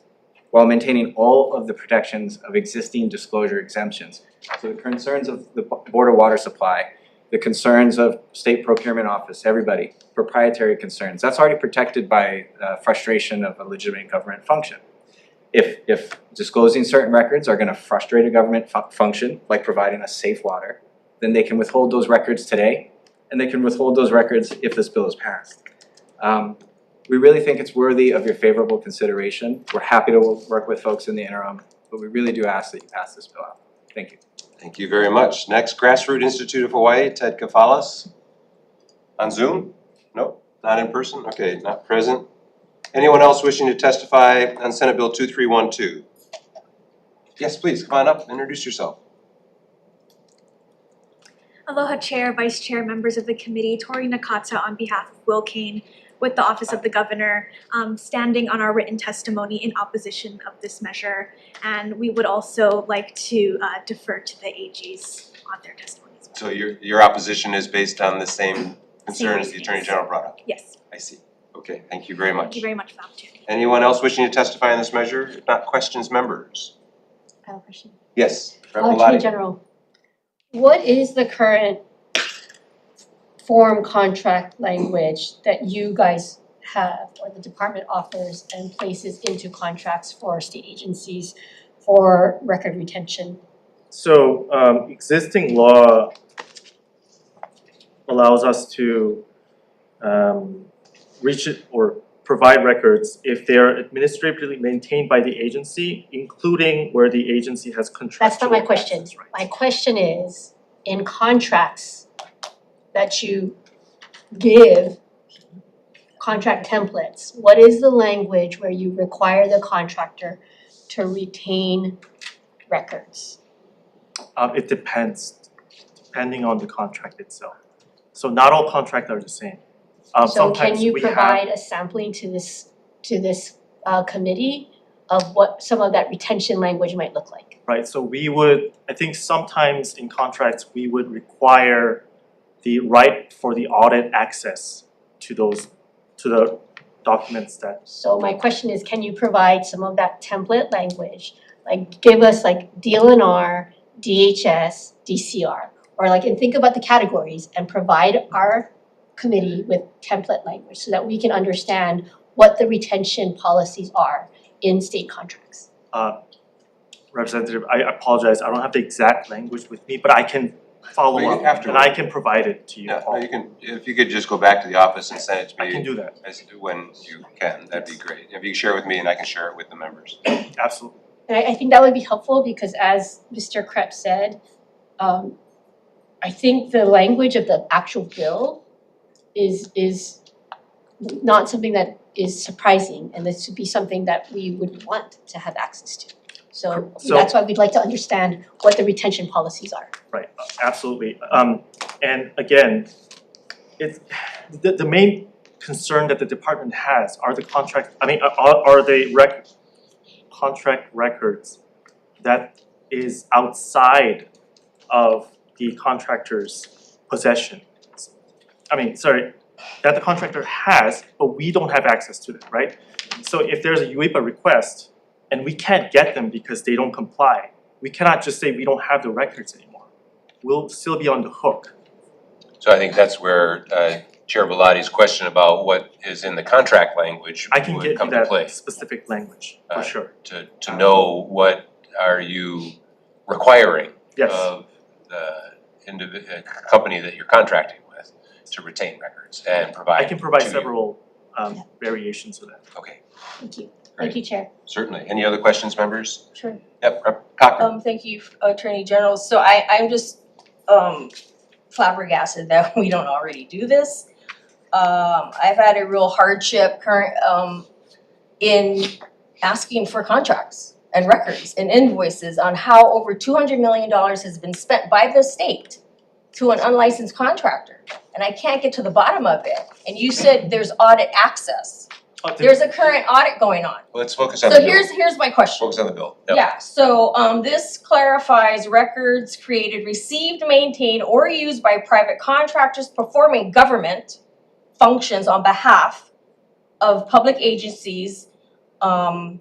while maintaining all of the protections of existing disclosure exemptions. So the concerns of the Board of Water Supply, the concerns of State Procurement Office, everybody, proprietary concerns, that's already protected by frustration of a legitimate government function. If disclosing certain records are gonna frustrate a government function, like providing us safe water, then they can withhold those records today, and they can withhold those records if this bill is passed. We really think it's worthy of your favorable consideration. We're happy to work with folks in the interim, but we really do ask that you pass this bill out. Thank you. Thank you very much. Next, Grassroots Institute of Hawaii, Ted Kafalas. On Zoom? Nope, not in person? Okay, not present. Anyone else wishing to testify on Senate Bill 2312? Yes, please, come on up, introduce yourself. Aloha Chair, Vice Chair, members of the committee, Tori Nakata on behalf of Will Kane with the Office of the Governor, standing on our written testimony in opposition of this measure. And we would also like to defer to the AGs on their testimonies. So your opposition is based on the same concern as the Attorney General brought up? Yes. I see. Okay, thank you very much. Thank you very much for the opportunity. Anyone else wishing to testify on this measure? If not, questions, members? I have a question. Yes, Attorney General, what is the current form contract language that you guys have or the department offers and places into contracts for state agencies for record retention? So existing law allows us to reach it or provide records if they are administratively maintained by the agency, including where the agency has contractual. That's not my question. My question is, in contracts that you give contract templates, what is the language where you require the contractor to retain records? It depends, depending on the contract itself. So not all contracts are the same. So can you provide a sampling to this committee of what some of that retention language might look like? Right, so we would, I think sometimes in contracts, we would require the right for the audit access to the documents that. So my question is, can you provide some of that template language, Like give us like DLNR, DHS, DCR, or like, and think about the categories and provide our committee with template language so that we can understand what the retention policies are in state contracts. Representative, I apologize, I don't have the exact language with me, but I can follow Well, you up can afterward. and I can provide it to you. Yeah, no, you can, if you could just go back to the office and send it to me. I can do that. When you can, that'd be great. If you share with me and I can share it with the members. Absolutely. And I think that would be helpful because as Mr. Krebs said, I think the language of the actual bill is not something that is surprising, and this would be something that we would want to have access to. So that's why we'd like to understand what the retention policies are. Right, absolutely. And again, it's, the main concern that the department has are the contract, are the contract records that is outside of the contractor's possession. That the contractor has, but we don't have access to them, right? So if there's a UEPA request and we can't get them because they don't comply, we cannot just say we don't have the records anymore. We'll still be on the hook. So I think that's where Chair Bellatti's question about what is in the contract language I can would get come you to play. that specific language, for sure. To know what are you requiring Yes. of the company that you're contracting with to retain records and provide. I can provide to you. several variations of that. Okay, Thank you. Thank you, Chair. certainly. Any other questions, members? Sure. Yep, Rep. Cochran. Thank you, Attorney General. So I'm just flabbergasted that we don't already do this. I've had a real hardship in asking for contracts and records and invoices on how over $200 million has been spent by the state to an unlicensed contractor. And I can't get to the bottom of it. And you said there's audit access. There's a current audit going on. Let's focus on the So bill. here's my question. Focus on the bill. Yep. Yeah, so this clarifies records created, received, maintained, or used by private contractors performing government functions on behalf of public agencies. And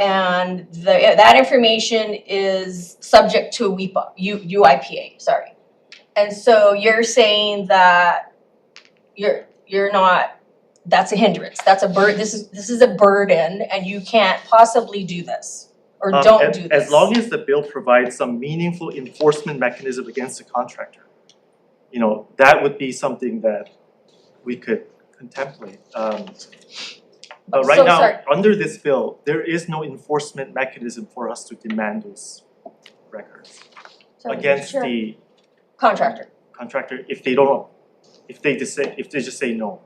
that information is subject to UIPA, sorry. And so you're saying that you're not, that's a hindrance, that's a this is a burden and you can't possibly do this or don't do this. As long as the bill provides some meaningful enforcement mechanism against the contractor, that would be something that we could contemplate. But right now, under this bill, there is no enforcement mechanism for us to demand those records against the contractor if they just say no.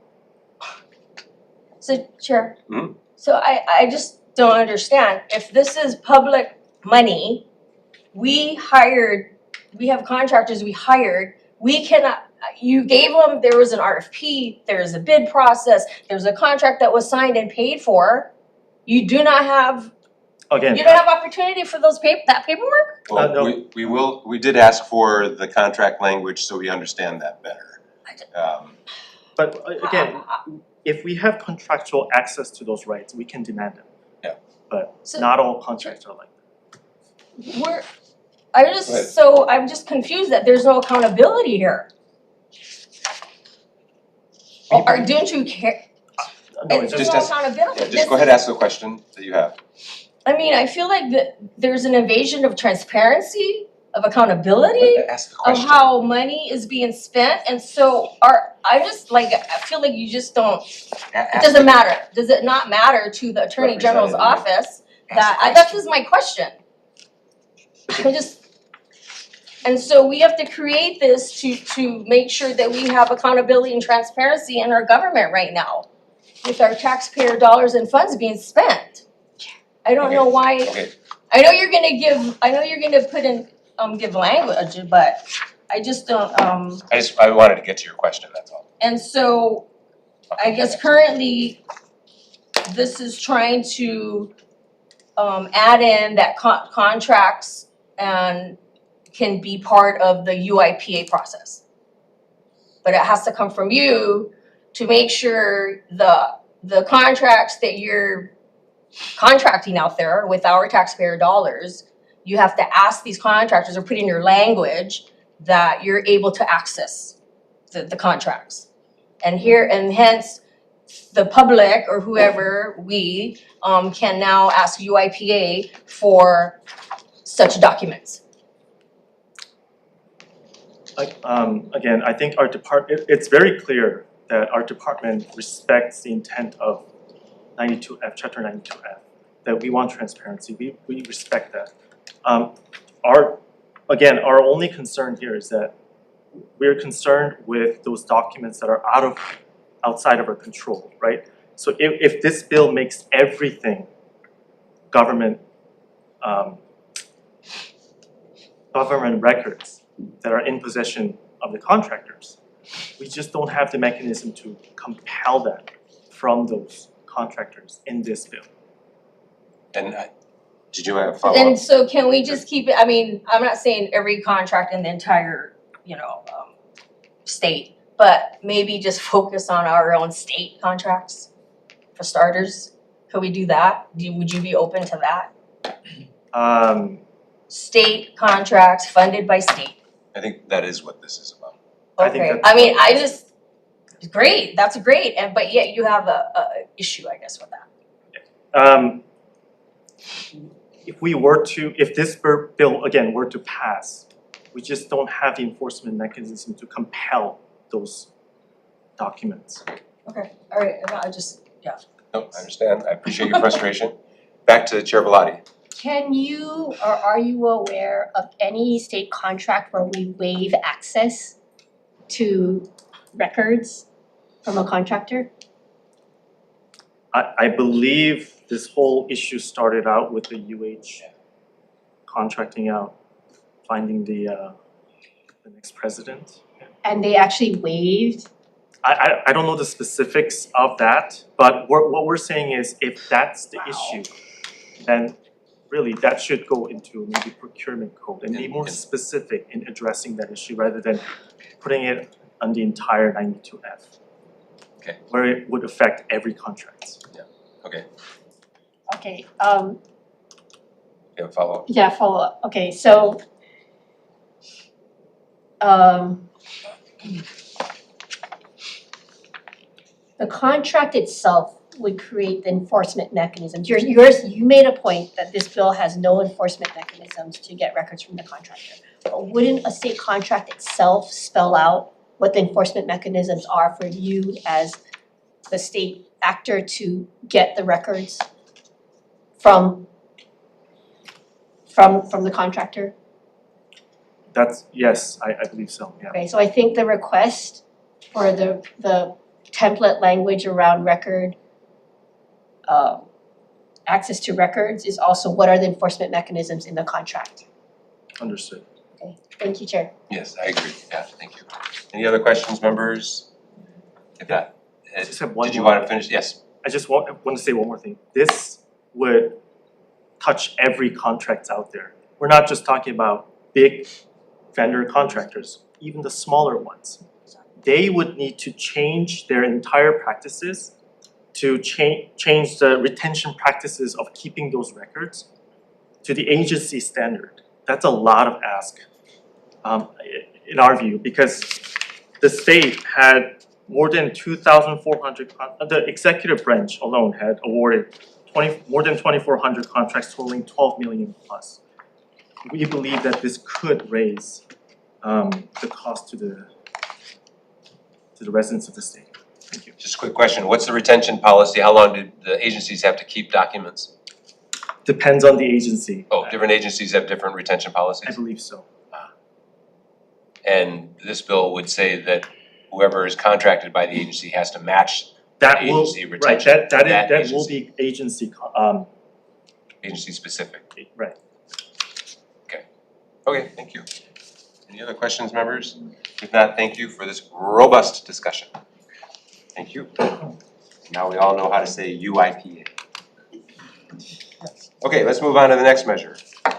So Chair, so I just don't understand, if this is public money, we have contractors we hired, we cannot, you gave them, there was an RFP, there's a bid process, there's a contract that was signed and paid for. You do not have, you don't have opportunity for that paperwork? Well, we did ask for the contract language so we understand that better. But again, if we have contractual access to those rights, we can demand them. Yeah. But not all contracts are like that. I'm just confused that there's no accountability here. Or don't you care? There's no accountability. Just go ahead and ask the question that you have. I mean, I feel like there's an invasion of transparency, of accountability, of how money is being spent, and so I feel like you just don't, it doesn't matter. Does it not matter to the Attorney General's office that is my question. And so we have to create this to make sure that we have accountability and transparency in our government right now with our taxpayer dollars and funds being spent. I don't know why, I know you're gonna give language, but I just don't, I wanted to get to your question, that's all. and so I guess currently this is trying to add in that contracts and can be part of the UIPA process. But it has to come from you to make sure the contracts that you're contracting out there with our taxpayer dollars, you have to ask these contractors or put in your language that you're able to access the contracts. And hence, the public or whoever, we, can now ask UIPA for such documents. Again, I think our department, it's very clear that our department respects the intent of 92F, Chapter 92F, that we want transparency, we respect that. Our only concern here is that we're concerned with those documents that are outside of our control, right? So if this bill makes everything government records that are in possession of the contractors, we just don't have the mechanism to compel that from those contractors in this bill. And did you have a follow-up? And so can we just keep it, I mean, I'm not saying every contract in the entire, state, but maybe just focus on our own state contracts for starters? Could we do that? Would you be open to that? State contracts funded by state. I think that is what this is about. Okay, great, that's great, but yet you have a issue, I guess, with that. If this bill again were to pass, we just don't have the enforcement mechanism to compel those documents. Okay, alright, No, I understand. I appreciate your frustration. Back to Chair Bellotti. Can you or are you aware of any state contract where we waive access to records from a contractor? I believe this whole issue started out with the UH contracting out, finding the next president. And they actually waived? I don't know the specifics of that, but what we're saying is if that's the issue, then really that should go into maybe procurement code and be more specific in addressing that issue rather than putting it on the entire 92F. Okay. Where it would affect every contract. Yeah, okay. Okay, You have a follow-up? yeah, follow up. Okay, so the contract itself would create the enforcement mechanisms. You made a point that this bill has no enforcement mechanisms to get records from the contractor. But wouldn't a state contract itself spell out what the enforcement mechanisms are for you as the state actor to get the records from the contractor? Yes, I believe so, yeah. Okay, so I think the request for the template language around record access to records is also what are the enforcement mechanisms in the contract? Understood. Okay, thank you, Chair. Yes, I agree. Yeah, thank you. Any other questions, members? If not, Just have one did you more. want to finish? Yes. I just want to say one more thing. This would touch every contract out there. We're not just talking about big vendor contractors, even the smaller ones. They would need to change their entire practices to change the retention practices of keeping those records to the agency standard. That's a lot of ask in our view, because the state had more than 2,400, the executive branch alone had awarded more than 2,400 contracts totaling 12 million plus. We believe that this could raise the cost to the residents of the state. Thank you. Just a quick question. What's the retention policy? How long do the agencies have to keep documents? Depends on the agency. Oh, different agencies have different retention policies? I believe so. And this bill would say that whoever is contracted by the agency has to match That the will, agency right, retention. that will be agency, Agency specific. right. Okay, thank you. Any other questions, members? If not, thank you for this robust discussion. Thank you. Now we all know how to say UIPA. Okay, let's move on to the next measure.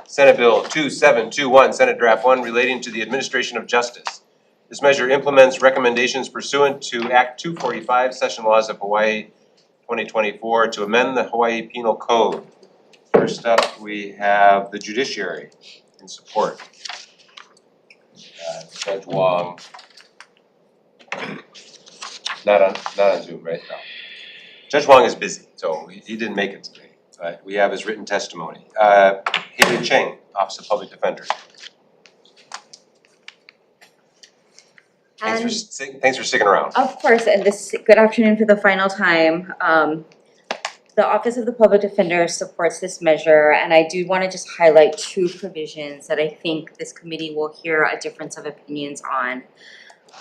Senate Bill 2721, Senate Draft 1, relating to the administration of justice. This measure implements recommendations pursuant to Act 245, Session Laws of Hawaii, 2024 to amend the Hawaii Penal Code. First up, we have the judiciary in support. Judge Wong. Not on Zoom, right? No. Judge Wong is busy, so he didn't make it today. But we have his written testimony. Haley Cheng, Office of Public Defender. Thanks for sticking around. Of course, and good afternoon for the final time. The Office of the Public Defender supports this measure, and I do want to just highlight two provisions that I think this committee will hear a difference of opinions on.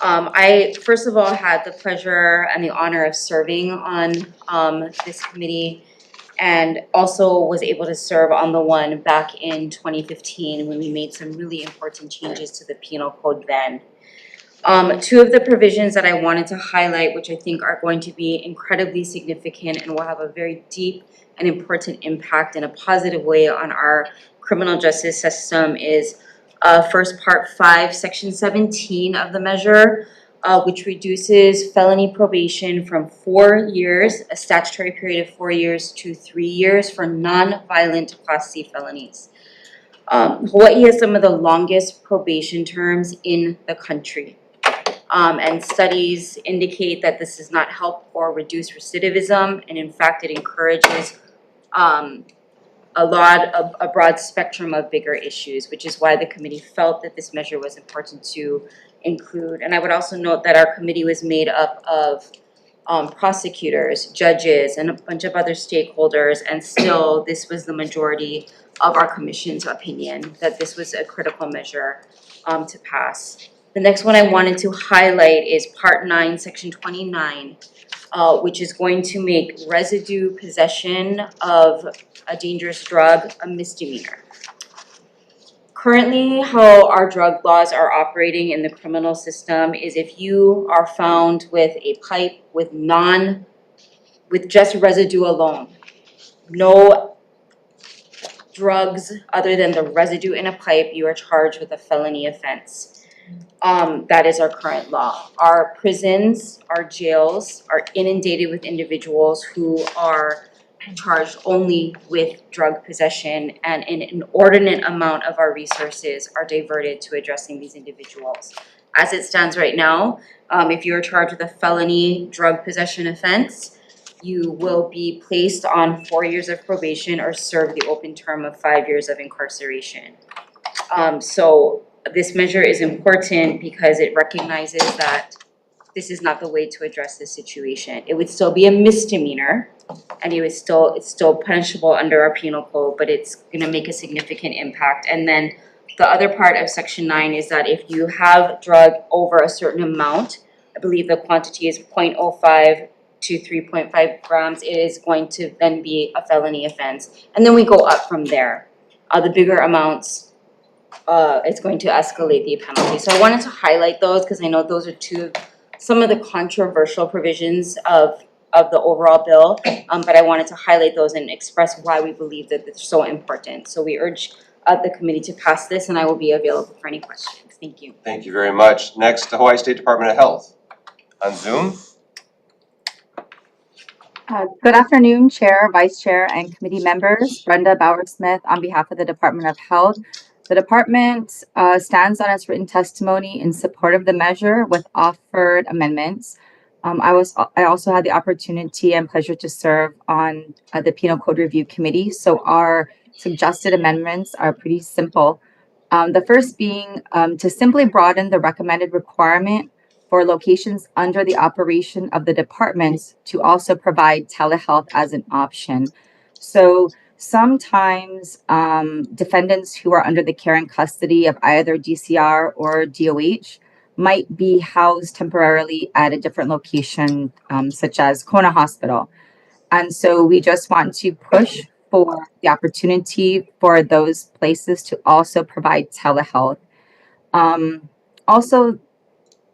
I first of all had the pleasure and the honor of serving on this committee, and also was able to serve on the one back in 2015 when we made some really important changes to the penal code then. Two of the provisions that I wanted to highlight, which I think are going to be incredibly significant and will have a very deep and important impact in a positive way on our criminal justice system, is first Part 5, Section 17 of the measure, which reduces felony probation from 4 years, a statutory period of 4 years, to 3 years for non-violent Class C felonies. Hawaii has some of the longest probation terms in the country. And studies indicate that this does not help or reduce recidivism, and in fact it encourages a broad spectrum of bigger issues, which is why the committee felt that this measure was important to include. And I would also note that our committee was made up of prosecutors, judges, and a bunch of other stakeholders, and still this was the majority of our commission's opinion that this was a critical measure to pass. The next one I wanted to highlight is Part 9, Section 29, which is going to make residue possession of a dangerous drug a misdemeanor. Currently, how our drug laws are operating in the criminal system is if you are found with a pipe with just residue alone, no drugs other than the residue in a pipe, you are charged with a felony offense. That is our current law. Our prisons, our jails are inundated with individuals who are charged only with drug possession, and an inordinate amount of our resources are diverted to addressing these individuals. As it stands right now, if you are charged with a felony drug possession offense, you will be placed on 4 years of probation or serve the open term of 5 years of incarceration. So this measure is important because it recognizes that this is not the way to address this situation. It would still be a misdemeanor, and it's still punishable under our penal code, but it's gonna make a significant impact. And then the other part of Section 9 is that if you have drug over a certain amount, I believe the quantity is 0.05 to 3.5 grams, it is going to then be a felony offense. And then we go up from there. The bigger amounts, it's going to escalate the penalty. So I wanted to highlight those because I know those are some of the controversial provisions of the overall bill, but I wanted to highlight those and express why we believe that it's so important. So we urge the committee to pass this, and I will be available for any questions. Thank you. Thank you very much. Next, the Hawaii State Department of Health. On Zoom. Good afternoon, Chair, Vice Chair, and committee members. Brenda Bauer-Smith on behalf of the Department of Health. The department stands on its written testimony in support of the measure with offered amendments. I also had the opportunity and pleasure to serve on the Penal Code Review Committee. So our suggested amendments are pretty simple. The first being to simply broaden the recommended requirement for locations under the operation of the departments to also provide telehealth as an option. So sometimes defendants who are under the care and custody of either DCR or DOH might be housed temporarily at a different location, such as Kona Hospital. And so we just want to push for the opportunity for those places to also provide telehealth. Also,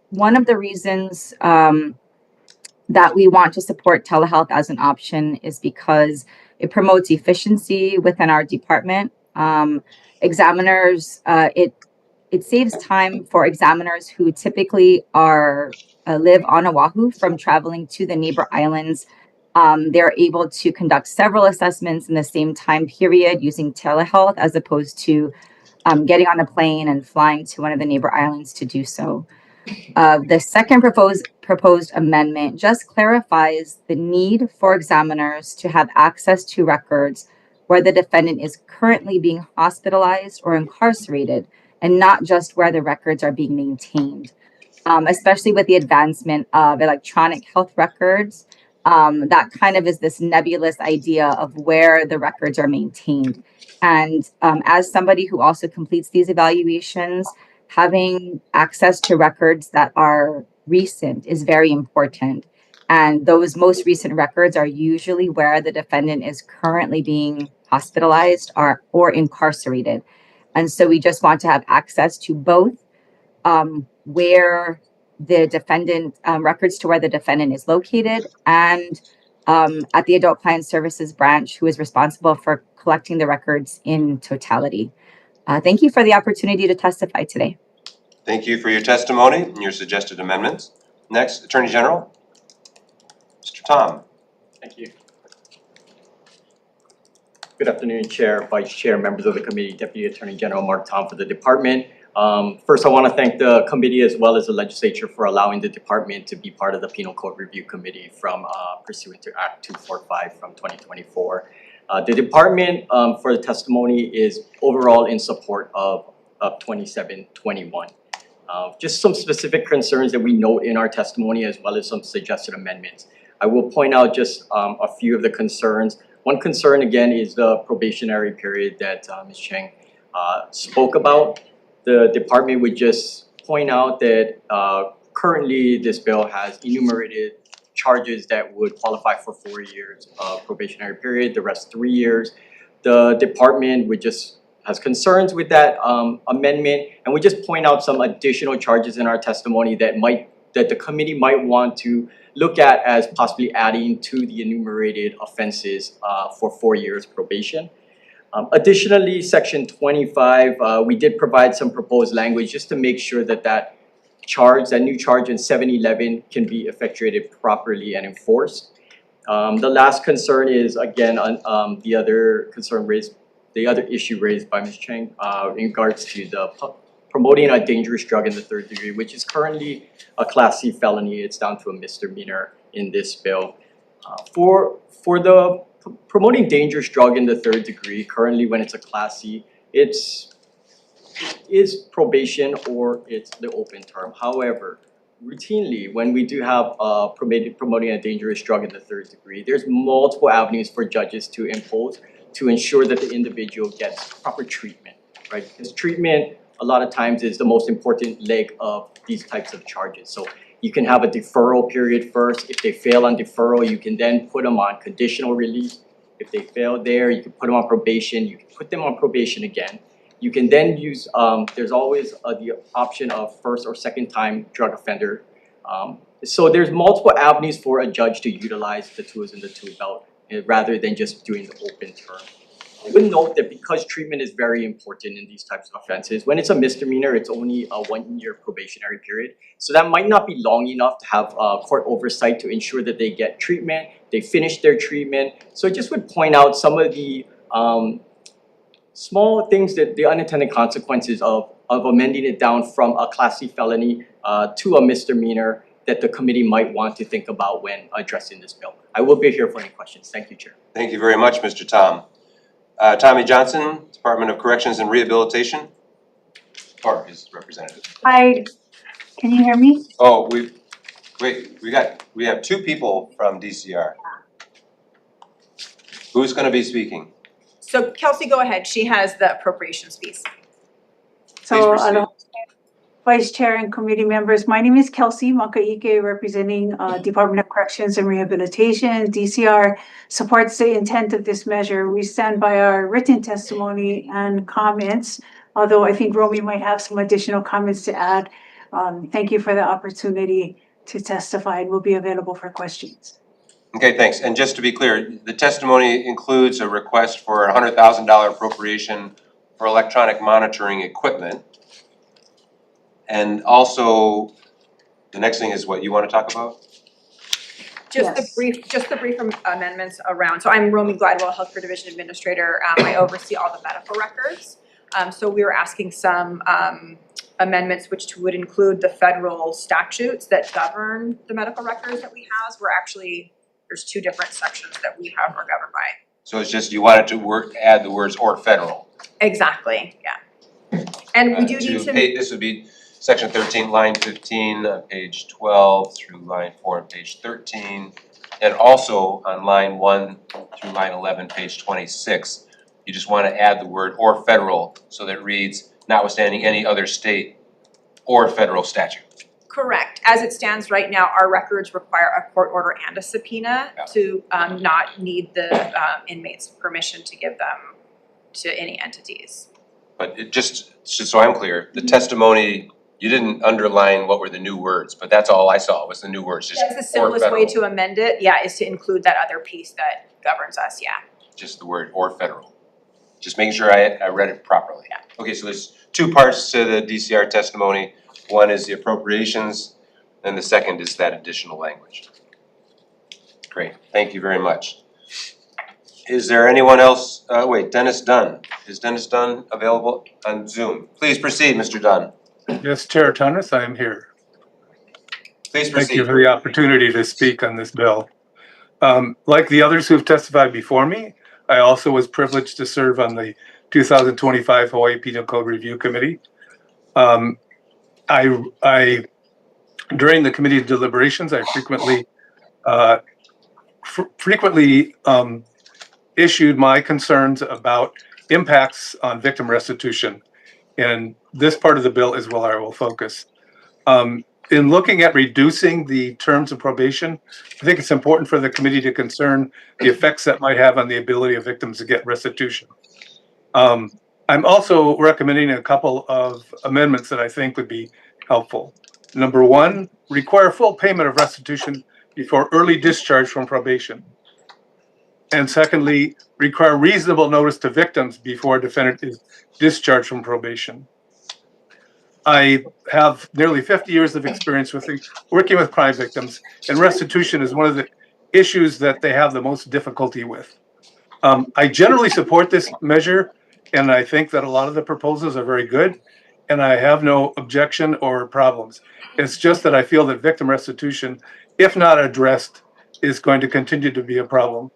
one of the reasons that we want to support telehealth as an option is because it promotes efficiency within our department. Examiners, it saves time for examiners who typically live on Oahu from traveling to the neighbor islands They're able to conduct several assessments in the same time period using telehealth as opposed to getting on a plane and flying to one of the neighbor islands to do so. The second proposed amendment just clarifies the need for examiners to have access to records where the defendant is currently being hospitalized or incarcerated, and not just where the records are being maintained. Especially with the advancement of electronic health records, that kind of is this nebulous idea of where the records are maintained. And as somebody who also completes these evaluations, having access to records that are recent is very important. And those most recent records are usually where the defendant is currently being hospitalized or incarcerated. And so we just want to have access to both, where the defendant, records to where the defendant is located, and at the Adult Client Services branch, who is responsible for collecting the records in totality. Thank you for the opportunity to testify today. Thank you for your testimony and your suggested amendments. Next, Attorney General, Mr. Tom. Thank you. Good afternoon, Chair, Vice Chair, members of the committee, Deputy Attorney General Mark Tom for the department. First, I want to thank the committee as well as the legislature for allowing the department to be part of the Penal Code Review Committee from pursuant to Act 245 from 2024. The department for the testimony is overall in support of 2721. Just some specific concerns that we note in our testimony as well as some suggested amendments. I will point out just a few of the concerns. One concern again is the probationary period that Ms. Cheng spoke about. The department would just point out that currently this bill has enumerated charges that would qualify for 4 years of probationary period, the rest 3 years. The department would just has concerns with that amendment, and we just point out some additional charges in our testimony that the committee might want to look at as possibly adding to the enumerated offenses for 4 years probation. Additionally, section 25, we did provide some proposed language just to make sure that that new charge in 711 can be effectuated properly and enforced. The last concern is again on the other issue raised by Ms. Cheng in regards to the promoting a dangerous drug in the third degree, which is currently a Class C felony. It's down to a misdemeanor in this bill. For the promoting dangerous drug in the third degree, currently when it's a Class C, it is probation or it's the open term. However, routinely when we do have promoting a dangerous drug in the third degree, there's multiple avenues for judges to impose to ensure that the individual gets proper treatment, right? Because treatment a lot of times is the most important leg of these types of charges. So you can have a deferral period first. If they fail on deferral, you can then put them on conditional release. If they fail there, you can put them on probation. You can put them on probation again. You can then use, there's always the option of first or second time drug offender. So there's multiple avenues for a judge to utilize the tools in the tool belt rather than just doing the open term. I would note that because treatment is very important in these types of offenses, when it's a misdemeanor, it's only a 1 year probationary period. So that might not be long enough to have court oversight to ensure that they get treatment, they finish their treatment. So I just would point out some of the small things that the unintended consequences of amending it down from a Class C felony to a misdemeanor that the committee might want to think about when addressing this bill. I will be here for any questions. Thank you, Chair. Thank you very much, Mr. Tom. Tommy Johnson, Department of Corrections and Rehabilitation, or his representative. Hi, can you hear me? Oh, we have two people from DCR. Who's going to be speaking? So Kelsey, go ahead. She has the appropriations piece. So, Vice Chair and committee members, my name is Kelsey Makaike, representing Department of Corrections and Rehabilitation. DCR supports the intent of this measure. We stand by our written testimony and comments, although I think Romy might have some additional comments to add. Thank you for the opportunity to testify, and we'll be available for questions. Okay, thanks. And just to be clear, the testimony includes a request for a $100,000 appropriation for electronic monitoring equipment. And also, the next thing is what you want to talk about? Just the Yes. brief amendments around, so I'm Romy Gladwell, Healthcare Division Administrator, I oversee all the medical records. So we were asking some amendments which would include the federal statutes that govern the medical records that we have. There's two different sections that we have are governed by. So it's just you wanted to add the words or federal. Exactly, yeah. And we do need to. This would be section 13, line 15, page 12 through line 4 and page 13. And also on line 1 through line 11, page 26, you just want to add the word or federal so that it reads notwithstanding any other state or federal statute. Correct. As it stands right now, our records require a court order and a subpoena to not need the inmate's permission to give them to any entities. But it just so I'm clear, the testimony, you didn't underline what were the new words, but that's all I saw was the new words, just That's the simplest way to amend it, is to include that other piece that governs us, just the word or federal. Just making sure I read it properly. Okay, so there's two parts to the DCR testimony. One is the appropriations, and the second is that additional language. Great, thank you very much. Is there anyone else? Wait, Dennis Dunn. Is Dennis Dunn available on Zoom? Please proceed, Mr. Dunn. Yes, Chair Tunis, I am here. Please proceed. Thank you for the opportunity to speak on this bill. Like the others who have testified before me, I also was privileged to serve on the 2025 Hawaii Penal Code Review Committee. During the committee deliberations, I frequently issued my concerns about impacts on victim restitution. And this part of the bill is where I will focus. In looking at reducing the terms of probation, I think it's important for the committee to concern the effects that might have on the ability of victims to get restitution. I'm also recommending a couple of amendments that I think would be helpful. Number one, require full payment of restitution before early discharge from probation. And secondly, require reasonable notice to victims before a defendant is discharged from probation. I have nearly 50 years of experience working with crime victims, and restitution is one of the issues that they have the most difficulty with. I generally support this measure, and I think that a lot of the proposals are very good, and I have no objection or problems. It's just that I feel that victim restitution, if not addressed, is going to continue to be a problem.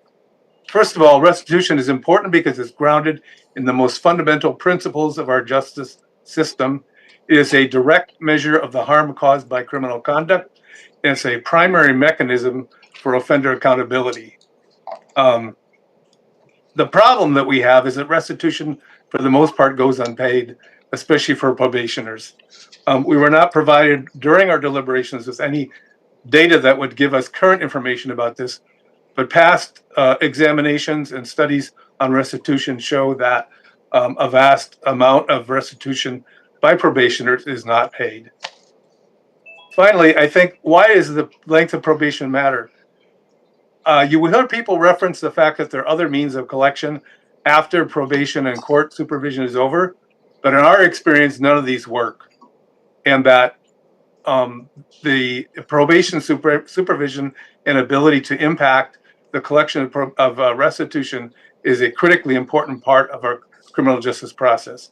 First of all, restitution is important because it's grounded in the most fundamental principles of our justice system. It is a direct measure of the harm caused by criminal conduct, and it's a primary mechanism for offender accountability. The problem that we have is that restitution, for the most part, goes unpaid, especially for probationers. We were not provided during our deliberations with any data that would give us current information about this, but past examinations and studies on restitution show that a vast amount of restitution by probationers is not paid. Finally, I think, why does the length of probation matter? You will hear people reference the fact that there are other means of collection after probation and court supervision is over, but in our experience, none of these work. And that the probation supervision and ability to impact the collection of restitution is a critically important part of our criminal justice process.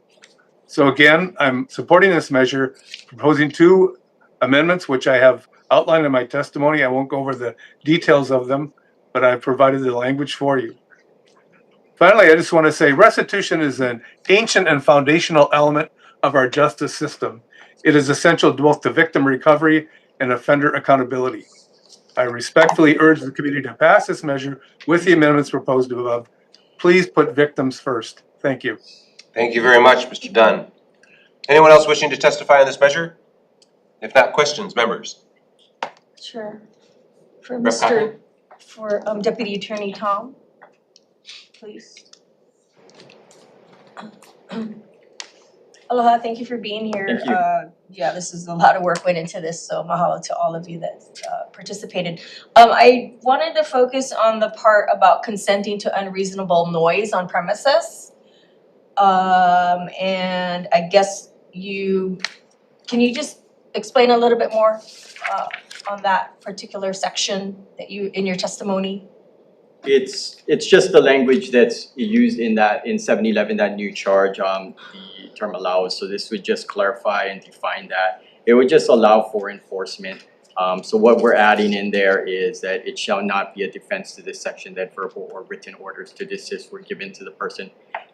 So again, I'm supporting this measure, proposing two amendments, which I have outlined in my testimony. I won't go over the details of them, but I've provided the language for you. Finally, I just want to say restitution is an ancient and foundational element of our justice system. It is essential both to victim recovery and offender accountability. I respectfully urge the committee to pass this measure with the amendments proposed above. Please put victims first. Thank you. Thank you very much, Mr. Dunn. Anyone else wishing to testify on this measure? If not, questions, members? Sure. For Rep. Cotton? For Deputy Attorney Tom, please. Aloha, thank you for being here. Thank you. Yeah, this is a lot of work went into this, so mahalo to all of you that participated. I wanted to focus on the part about consenting to unreasonable noise on premises. And I guess can you just explain a little bit more on that particular section that you, in your testimony? It's just the language that's used in 711, that new charge, the term allows, so this would just clarify and define that. It would just allow for enforcement. So what we're adding in there is that it shall not be a defense to this section that verbal or written orders to desist were given to the person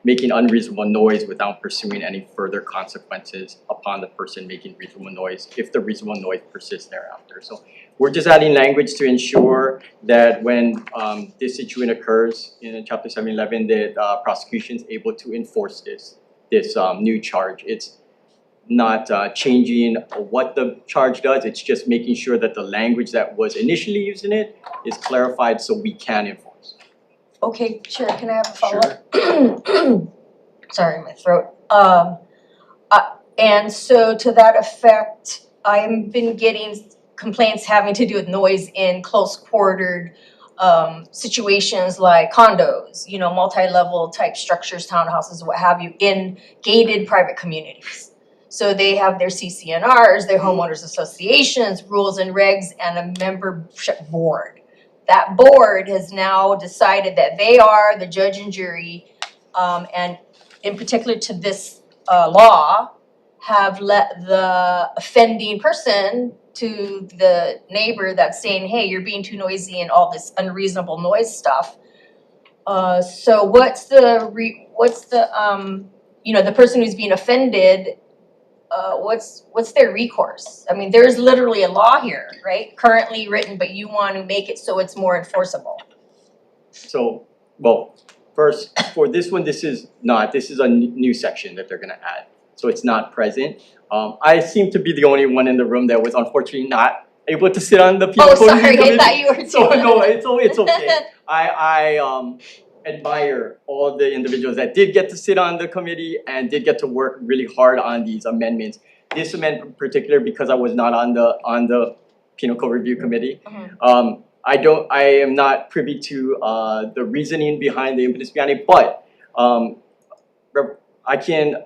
making unreasonable noise without pursuing any further consequences upon the person making reasonable noise if the reasonable noise persists thereafter. So we're just adding language to ensure that when this situation occurs in chapter 711, that prosecution is able to enforce this new charge. It's not changing what the charge does, it's just making sure that the language that was initially used in it is clarified so we can enforce. Okay, sure, can I have a follow-up? Sorry, my throat. And so to that effect, I've been getting complaints having to do with noise in close quartered situations like condos, you know, multi-level type structures, townhouses, what have you, in gated private communities. So they have their CCNRs, their homeowners associations, rules and regs, and a membership board. That board has now decided that they are the judge and jury, and in particular to this law, have let the offending person to the neighbor that's saying, hey, you're being too noisy and all this unreasonable noise stuff. So what's the you know, the person who's being offended, what's their recourse? I mean, there's literally a law here, right? Currently written, but you want to make it so it's more enforceable. So, well, first, for this one, this is a new section that they're gonna add. So it's not present. I seem to be the only one in the room that was unfortunately not able to sit on the people. Oh, sorry, I thought you were. So no, it's okay. I admire all the individuals that did get to sit on the committee and did get to work really hard on these amendments. This amendment in particular, because I was not on the Penal Code Review Committee. I am not privy to the reasoning behind the impetus behind it, but I can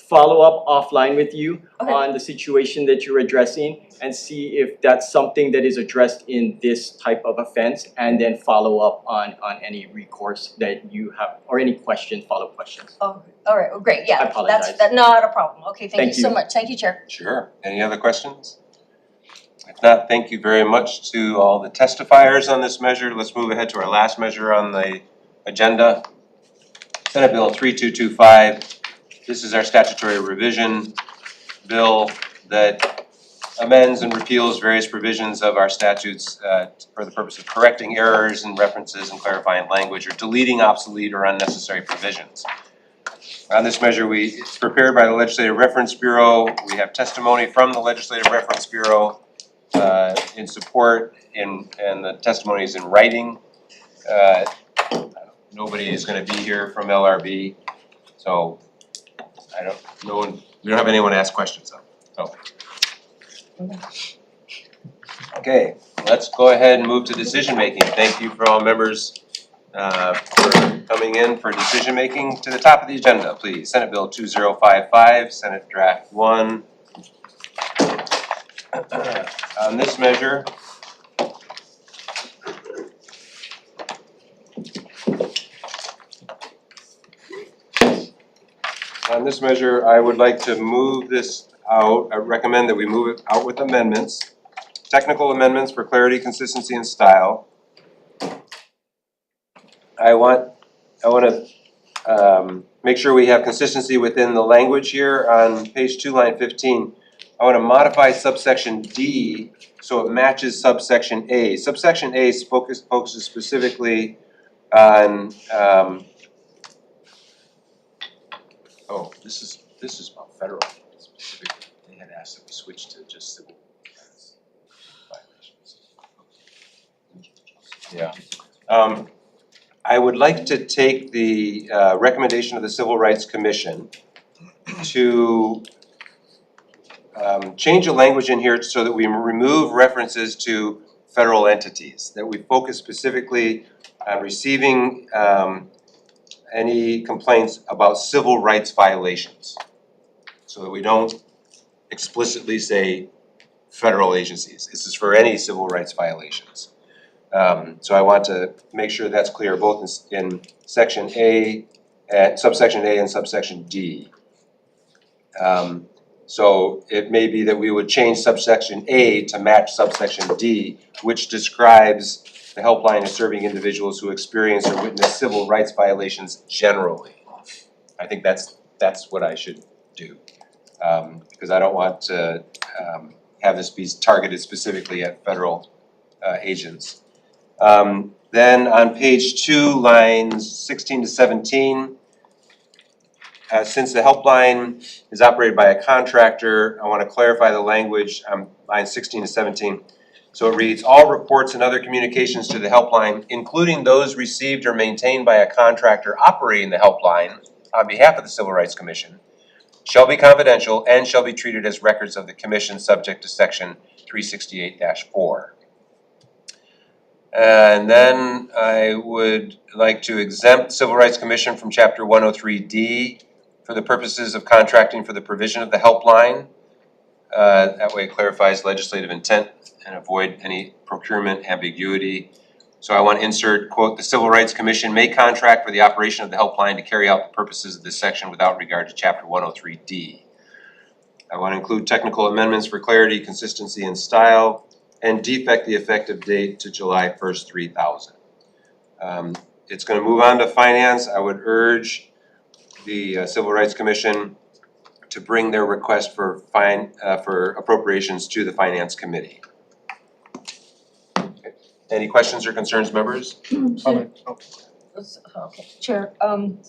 follow up offline with you on the situation that you're addressing and see if that's something that is addressed in this type of offense, and then follow up on any recourse that you have or any questions, follow-up questions. Oh, all right, well, great, yeah, I apologize. that's not a problem. Okay, thank you so you. much. Thank you, Chair. Sure. Any other questions? If not, thank you very much to all the testifiers on this measure. Let's move ahead to our last measure on the agenda. Senate Bill 3225. This is our statutory revision bill that amends and repeals various provisions of our statutes for the purpose of correcting errors and references and clarifying language or deleting obsolete or unnecessary provisions. On this measure, it's prepared by the Legislative Reference Bureau. We have testimony from the Legislative Reference Bureau in support, and the testimony is in writing. Nobody is going to be here from LRB, so we don't have anyone to ask questions of. Okay, let's go ahead and move to decision making. Thank you for all members for coming in for decision making. To the top of the agenda, please. Senate Bill 2055, Senate Draft 1. On this measure, I would like to move this out. I recommend that we move it out with amendments. Technical amendments for clarity, consistency, and style. I want to make sure we have consistency within the language here on page 2, line 15. I want to modify subsection D so it matches subsection A. Subsection A focuses specifically on this is about federal specifically. They had asked that we switch to just civil violations. Yeah. I would like to take the recommendation of the Civil Rights Commission to change the language in here so that we remove references to federal entities, that we focus specifically on receiving any complaints about civil rights violations, so that we don't explicitly say federal agencies. This is for any civil rights violations. So I want to make sure that's clear both in section A, subsection A and subsection D. So it may be that we would change subsection A to match subsection D, which describes the helpline as serving individuals who experience or witness civil rights violations generally. I think that's what I should do, because I don't want to have this be targeted specifically at federal agents. Then on page 2, lines 16 to 17, since the helpline is operated by a contractor, I want to clarify the language on lines 16 to 17. So it reads, all reports and other communications to the helpline, including those received or maintained by a contractor operating the helpline on behalf of the Civil Rights Commission, shall be confidential and shall be treated as records of the Commission subject to section 368-4. And then I would like to exempt the Civil Rights Commission from Chapter 103D for the purposes of contracting for the provision of the helpline. That way it clarifies legislative intent and avoid any procurement ambiguity. So I want to insert, quote, the Civil Rights Commission may contract for the operation of the helpline to carry out the purposes of this section without regard to Chapter 103D. I want to include technical amendments for clarity, consistency, and style, and defect the effective date to July 1st, 2000. It's going to move on to finance. I would urge the Civil Rights Commission to bring their request for appropriations to the Finance Committee. Okay. Any questions or concerns, members? Okay, Chair,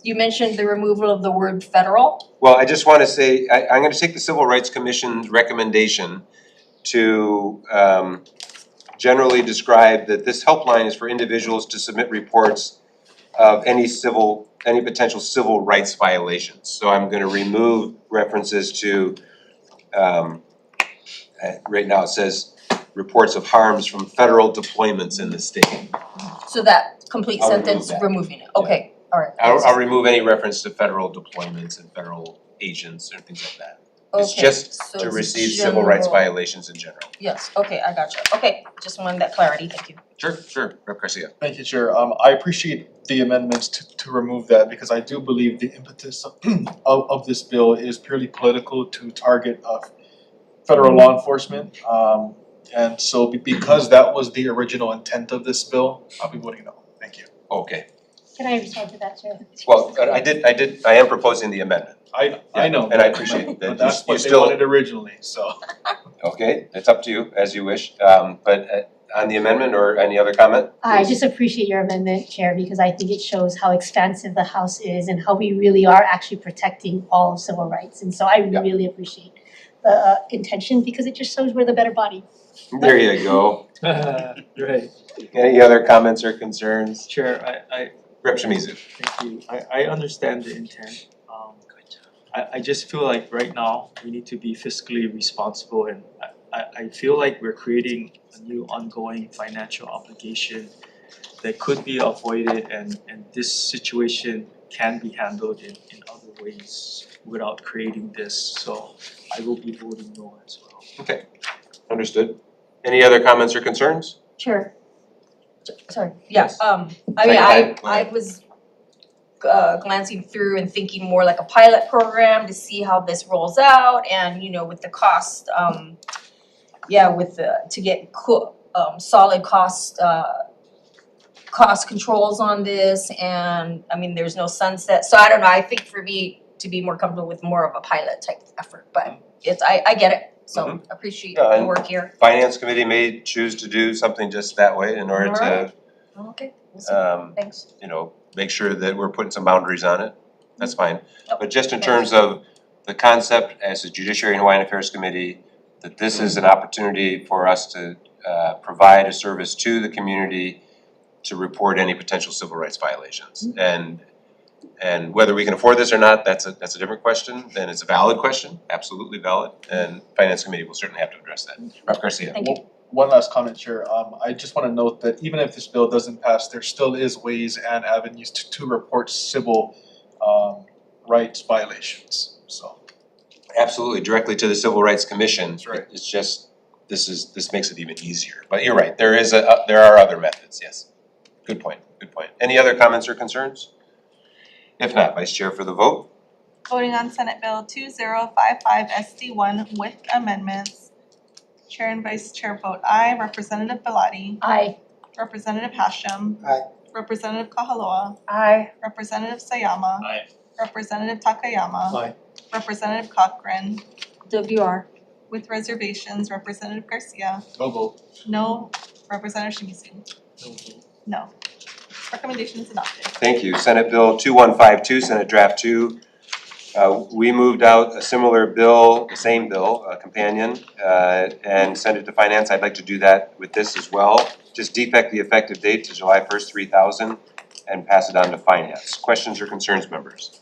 you mentioned the removal of the word federal. Well, I just want to say, I'm going to take the Civil Rights Commission's recommendation to generally describe that this helpline is for individuals to submit reports of any potential civil rights violations. So I'm going to remove references to, right now it says reports of harms from federal deployments in the state. So that complete I'll remove sentence, that. removing it, okay, alright. I'll remove any reference to federal deployments and federal agents and things like that. It's Okay, just so to it's receive civil rights general. violations in general. Yes, okay, I gotcha, okay, just wanted that clarity, thank you. Sure, Rep. Garcia. Thank you, Chair. I appreciate the amendments to remove that because I do believe the impetus of this bill is purely political to target federal law enforcement. And so because that was the original intent of this bill, I'll be voting no. Thank you. Okay. Can I respond to that, Chair? Well, I am proposing the amendment. I know. And I appreciate that But that's you what they still. wanted originally, so. Okay, it's up to you, as you wish. But on the amendment or any other comment? I just appreciate your amendment, Chair, because I think it shows how expansive the House is and how we really are actually protecting all civil rights. And so I really appreciate the intention because it just shows we're the better body. There you go. Right. Any other comments or concerns? Chair, I Rep. Shimizu. thank you. I understand the intent. I just feel like right now we need to be fiscally responsible, and I feel like we're creating a new ongoing financial obligation that could be avoided, and this situation can be handled in other ways without creating this, so I will be voting no as well. Okay, understood. Any other comments or concerns? Chair. Sorry, yeah, Yes. I mean, Second, I was glancing through and thinking more like a pilot program to see how this rolls out and, you know, with the cost, to get solid cost controls on this, and I mean, there's no sunset, so I don't know, I think for me to be more comfortable with more of a pilot type effort, but I get it, so appreciate Yeah, the and work here. Finance Committee may choose to do something just that way in order to, Okay, we'll see. Thanks. you know, make sure that we're putting some boundaries on it. That's fine. Yep. But just in terms of the concept as a Judiciary and Hawaiian Affairs Committee, that this is an opportunity for us to provide a service to the community to report any potential civil rights violations. And whether we can afford this or not, that's a different question, and it's a valid question, absolutely valid, and Finance Committee will certainly have to address that. Rep. Garcia. Thank you. One last comment, Chair. I just want to note that even if this bill doesn't pass, there still is ways and avenues to report civil rights violations, so. Absolutely, directly to the Civil Rights Commission. That's right. It's just this makes it even easier. But you're right, there are other methods, yes. Good point, good point. Any other comments or concerns? If not, Vice Chair for the vote. Voting on Senate Bill 2055 SD1 with amendments. Chair and Vice Chair vote aye. Representative Belatti. Aye. Representative Hashem. Aye. Representative Kahaloa. Aye. Representative Sayama. Aye. Representative Takayama. Aye. Representative Cochran. WR. With reservations, Representative Garcia. No vote. No. Representative Shimizu. No vote. No. Recommendation is adopted. Thank you. Senate Bill 2152, Senate Draft 2. We moved out a similar bill, the same bill, a companion, and sent it to Finance. I'd like to do that with this as well. Just defect the effective date to July 1st, 3000, and pass it on to Finance. Questions or concerns, members?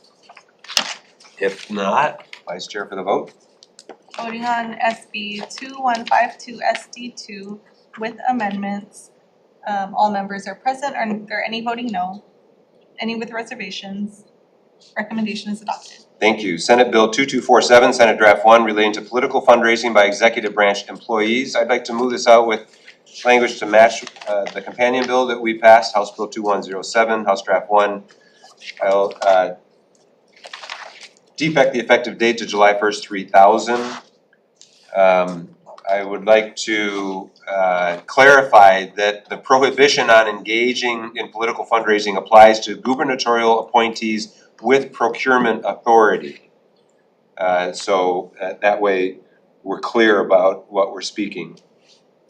If not, Vice Chair for the vote. Voting on SB 2152 SD2 with amendments. All members are present. Are there any voting no? Any with reservations? Recommendation is adopted. Thank you. Senate Bill 2247, Senate Draft 1, relating to political fundraising by executive branch employees. I'd like to move this out with language to match the companion bill that we passed, House Bill 2107, House Draft 1. I'll defect the effective date to July 1st, 3000. I would like to clarify that the prohibition on engaging in political fundraising applies to gubernatorial appointees with procurement authority. So that way we're clear about what we're speaking,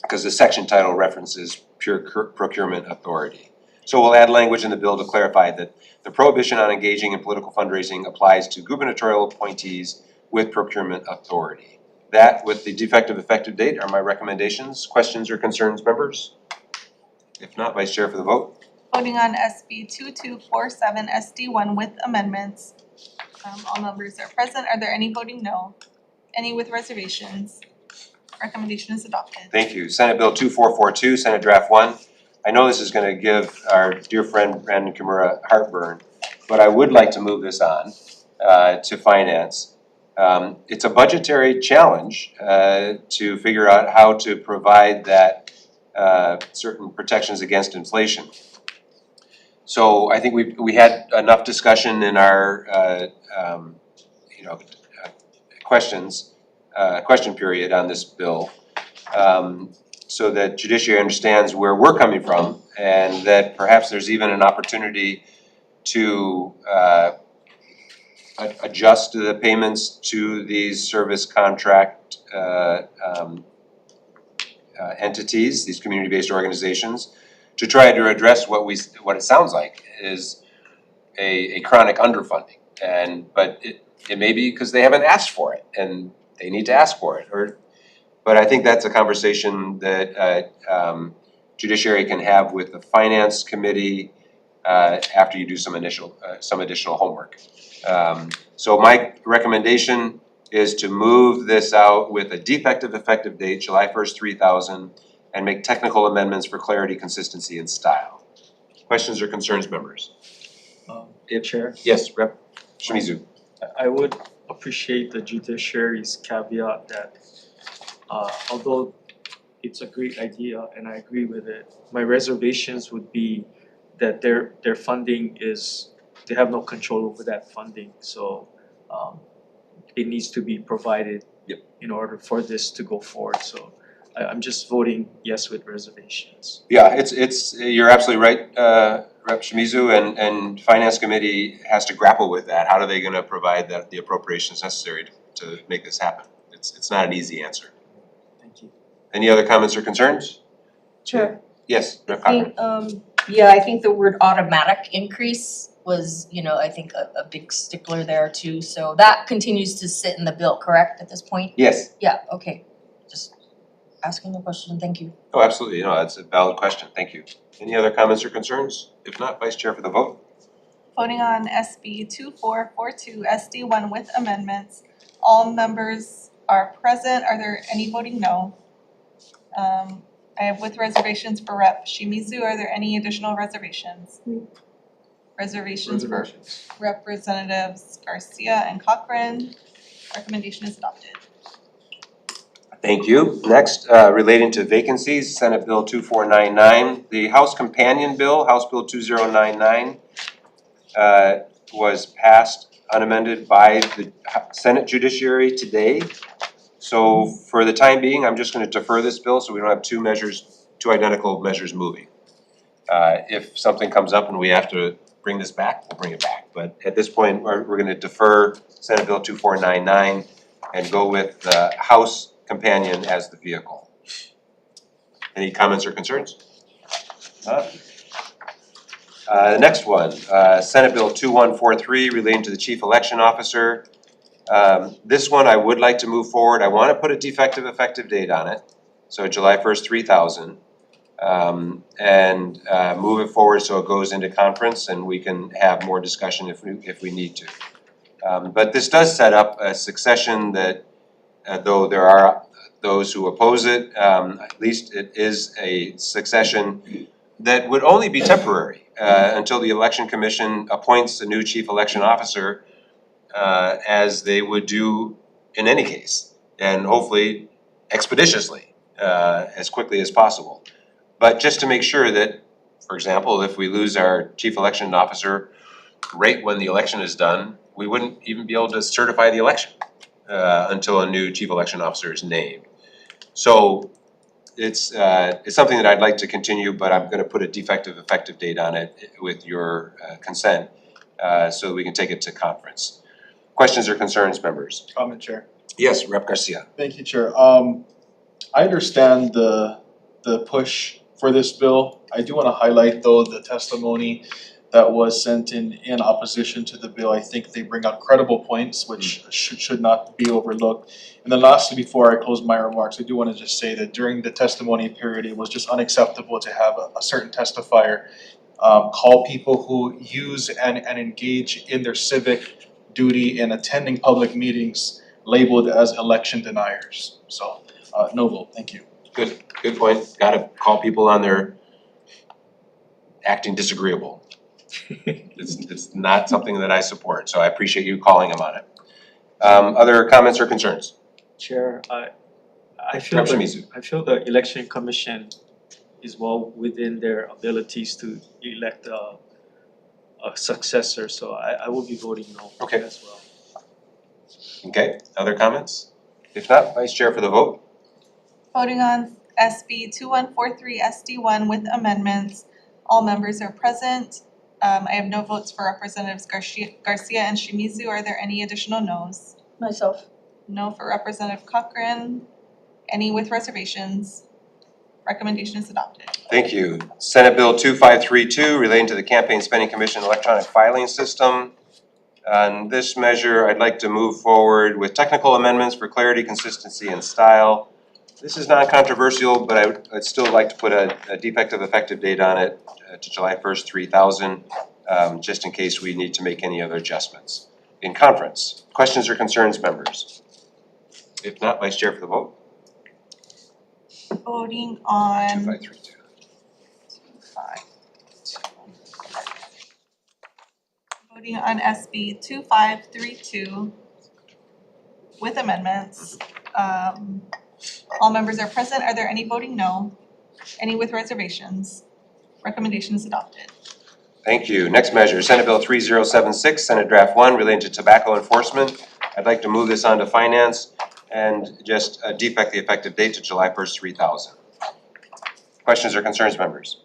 because the section title references pure procurement authority. So we'll add language in the bill to clarify that the prohibition on engaging in political fundraising applies to gubernatorial appointees with procurement authority. That, with the defective effective date, are my recommendations. Questions or concerns, members? If not, Vice Chair for the vote. Voting on SB 2247 SD1 with amendments. All members are present. Are there any voting no? Any with reservations? Recommendation is adopted. Thank you. Senate Bill 2442, Senate Draft 1. I know this is going to give our dear friend Brandon Kimura heartburn, but I would like to move this on to Finance. It's a budgetary challenge to figure out how to provide that certain protections against inflation. So I think we had enough discussion in our question period on this bill, so that judiciary understands where we're coming from, and that perhaps there's even an opportunity to adjust the payments to these service contract entities, these community-based organizations, to try to address what it sounds like is a chronic underfunding. But it may be because they haven't asked for it and they need to ask for it, but I think that's a conversation that judiciary can have with the Finance Committee after you do some additional homework. So my recommendation is to move this out with a defective effective date, July 1st, 3000, and make technical amendments for clarity, consistency, and style. Questions or concerns, members? Chair? Yes, Rep. Shimizu. I would appreciate the judiciary's caveat that although it's a great idea and I agree with it, my reservations would be that their funding they have no control over that funding, so it needs to be provided in order for this to go forward. So I'm just voting yes with reservations. Yeah, you're absolutely right, Rep. Shimizu, and Finance Committee has to grapple with that. How are they gonna provide the appropriations necessary to make this happen? It's not an easy answer. Thank you. Any other comments or concerns? Sure. Yes, Rep. I Cochran. think, I think the word automatic increase was, I think a big stickler there too. So that continues to sit in the bill, correct, at this point? Yes. Yeah, okay. Just asking the question, thank you. Oh, absolutely. No, that's a valid question. Thank you. Any other comments or concerns? If not, Vice Chair for the vote. Voting on SB 2442 SD1 with amendments. All members are present. Are there any voting no? I have with reservations for Rep. Shimizu. Are there any additional reservations? Reservations for Representatives Garcia and Cochran. Recommendation is adopted. Thank you. Next, relating to vacancies, Senate Bill 2499. The House Companion Bill, House Bill 2099, was passed unamended by the Senate Judiciary today. So for the time being, I'm just gonna defer this bill so we don't have two identical measures moving. If something comes up and we have to bring this back, we'll bring it back. But at this point, we're gonna defer Senate Bill 2499 and go with the House Companion as the vehicle. Any comments or concerns? The next one, Senate Bill 2143 relating to the Chief Election Officer. This one I would like to move forward. I wanna put a defective effective date on it, so July 1st, 3000. And move it forward so it goes into conference and we can have more discussion if we need to. But this does set up a succession that, though there are those who oppose it, at least it is a succession that would only be temporary until the Election Commission appoints a new chief election officer, as they would do in any case, and hopefully expeditiously, as quickly as possible. But just to make sure that, for example, if we lose our chief election officer right when the election is done, we wouldn't even be able to certify the election until a new chief election officer is named. So it's something that I'd like to continue, but I'm gonna put a defective effective date on it with your consent, so that we can take it to conference. Questions or concerns, members? Comment, Chair. Yes, Rep. Garcia. Thank you, Chair. I understand the push for this bill. I do wanna highlight though the testimony that was sent in opposition to the bill. I think they bring out credible points which should not be overlooked. And then lastly, before I close my remarks, I do wanna just say that during the testimony period, it was just unacceptable to have a certain testifier call people who use and engage in their civic duty in attending public meetings labeled as election deniers. So, no vote, thank you. Good point. Gotta call people on their acting disagreeable. It's not something that I support, so I appreciate you calling them on it. Other comments or concerns? Chair, I feel Rep. Shimizu. I feel the election commission is well within their abilities to elect a successor, so I will be voting no Okay. as well. Okay, other comments? If not, Vice Chair for the vote. Voting on SB 2143 SD1 with amendments, all members are present. I have no votes for Representatives Garcia and Shimizu. Are there any additional noes? Myself. No for Representative Cochran. Any with reservations? Recommendation is adopted. Thank you. Senate Bill 2532 relating to the Campaign Spending Commission electronic filing system. On this measure, I'd like to move forward with technical amendments for clarity, consistency, and style. This is non-controversial, but I'd still like to put a defective effective date on it to July 1st, 3000, just in case we need to make any other adjustments. In conference, questions or concerns, members? If not, Vice Chair for the vote. Voting on 2532. 2532. Voting on SB 2532 with amendments. All members are present. Are there any voting no? Any with reservations? Recommendation is adopted. Thank you. Next measure, Senate Bill 3076, Senate Draft 1 relating to tobacco enforcement. I'd like to move this on to finance and just defect the effective date to July 1st, 3000. Questions or concerns, members?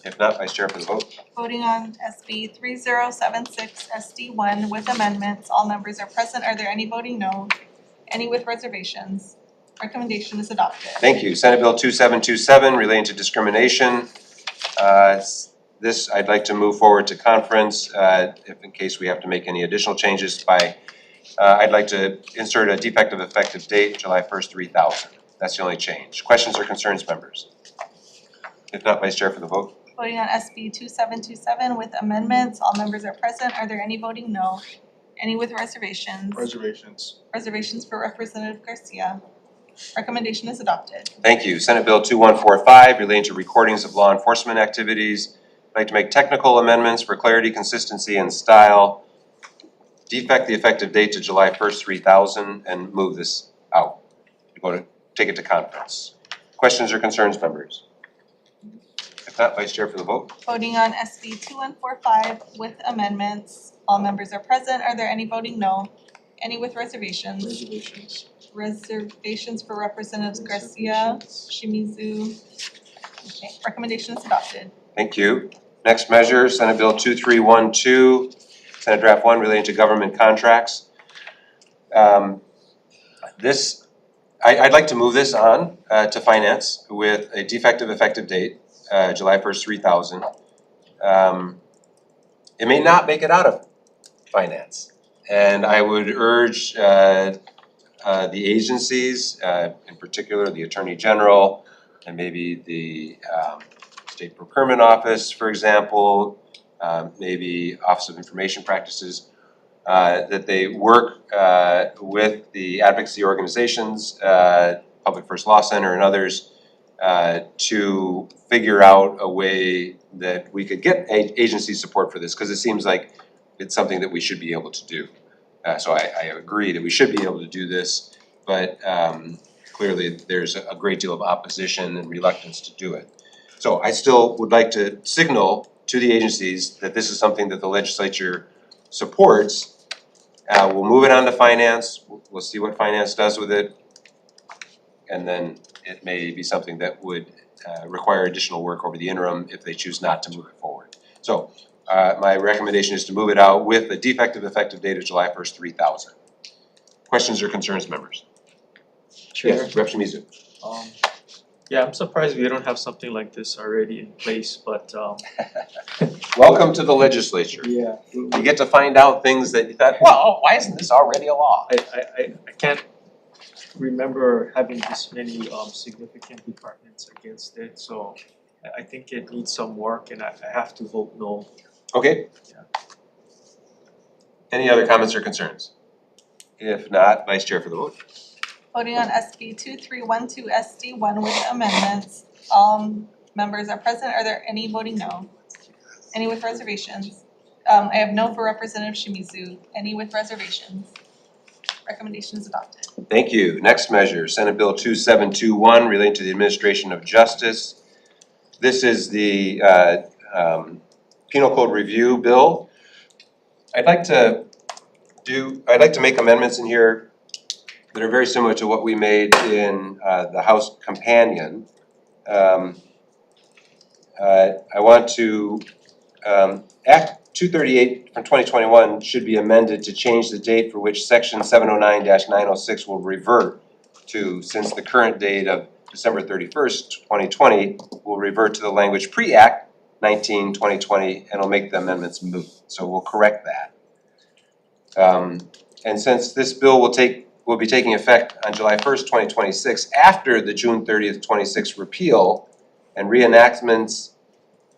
If not, Vice Chair for the vote. Voting on SB 3076 SD1 with amendments. All members are present. Are there any voting no? Any with reservations? Recommendation is adopted. Thank you. Senate Bill 2727 relating to discrimination. This I'd like to move forward to conference, if in case we have to make any additional changes by, I'd like to insert a defective effective date, July 1st, 3000. That's the only change. Questions or concerns, members? If not, Vice Chair for the vote. Voting on SB 2727 with amendments. All members are present. Are there any voting no? Any with reservations? Reservations. Reservations for Representative Garcia. Recommendation is adopted. Thank you. Senate Bill 2145 relating to recordings of law enforcement activities. I'd like to make technical amendments for clarity, consistency, and style. Defect the effective date to July 1st, 3000 and move this out. take it to conference. Questions or concerns, members? If not, Vice Chair for the vote. Voting on SB 2145 with amendments, all members are present. Are there any voting no? Any with reservations? Reservations for Representatives Garcia, Shimizu. Okay, recommendation is adopted. Thank you. Next measure, Senate Bill 2312, Senate Draft 1 relating to government contracts. I'd like to move this on to finance with a defective effective date, July 1st, 2000. It may not make it out of finance. And I would urge the agencies, in particular the Attorney General and maybe the State Procurement Office, for example, maybe Office of Information Practices, that they work with the advocacy organizations, Public First Law Center and others, to figure out a way that we could get agency support for this, because it seems like it's something that we should be able to do. So I agree that we should be able to do this, but clearly there's a great deal of opposition and reluctance to do it. So I still would like to signal to the agencies that this is something that the legislature supports. We'll move it on to finance, we'll see what finance does with it, and then it may be something that would require additional work over the interim if they choose not to move it forward. So my recommendation is to move it out with a defective effective date of July 1st, 3000. Questions or concerns, members? Chair. Yes, Rep. Shimizu. Yeah, I'm surprised we don't have something like this already in place, but Welcome to the legislature. yeah. You get to find out things that you thought, well, why isn't this already a law? I can't remember having this many significant departments against it, so I think it needs some work and I have to vote no. Okay. Any other comments or concerns? If not, Vice Chair for the vote. Voting on SB 2312 SD1 with amendments, all members are present. Are there any voting no? Any with reservations? I have no for Representative Shimizu. Any with reservations? Recommendation is adopted. Thank you. Next measure, Senate Bill 2721 relating to the administration of justice. This is the Penal Code Review Bill. I'd like to make amendments in here that are very similar to what we made in the House Companion. I want to, Act 238 from 2021 should be amended to change the date for which Section 709-906 will revert to, since the current date of December 31st, 2020 will revert to the language pre-Act 19-2020 and will make the amendments moot. So we'll correct that. And since this bill will be taking effect on July 1st, 2026, after the June 30th, 26 repeal and reenactments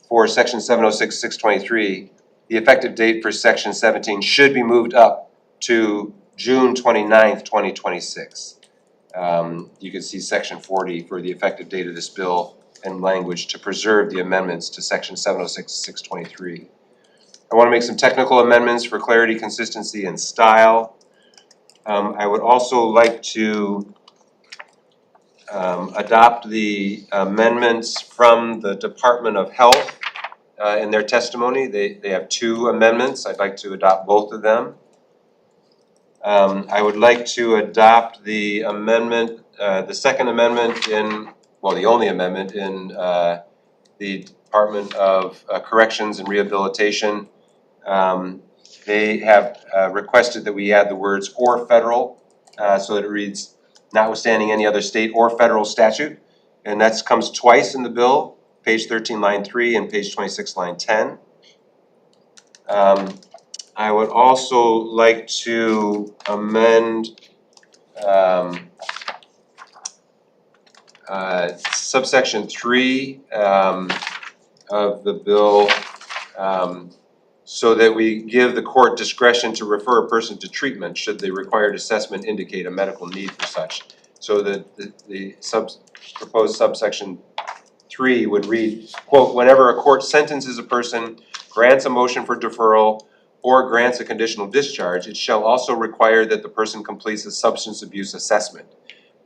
for Section 706-623, the effective date for Section 17 should be moved up to June 29th, 2026. You can see Section 40 for the effective date of this bill and language to preserve the amendments to Section 706-623. I want to make some technical amendments for clarity, consistency, and style. I would also like to adopt the amendments from the Department of Health in their testimony. They have two amendments. I'd like to adopt both of them. I would like to adopt the amendment, the second amendment the only amendment in the Department of Corrections and Rehabilitation. They have requested that we add the words "or federal," so that it reads, "notwithstanding any other state or federal statute," and that comes twice in the bill, page 13, line 3, and page 26, line 10. I would also like to amend subsection 3 of the bill so that we give the court discretion to refer a person to treatment should the required assessment indicate a medical need for such. So that the proposed subsection 3 would read, quote, "whenever a court sentences a person, grants a motion for deferral, or grants a conditional discharge, it shall also require that the person completes a substance abuse assessment.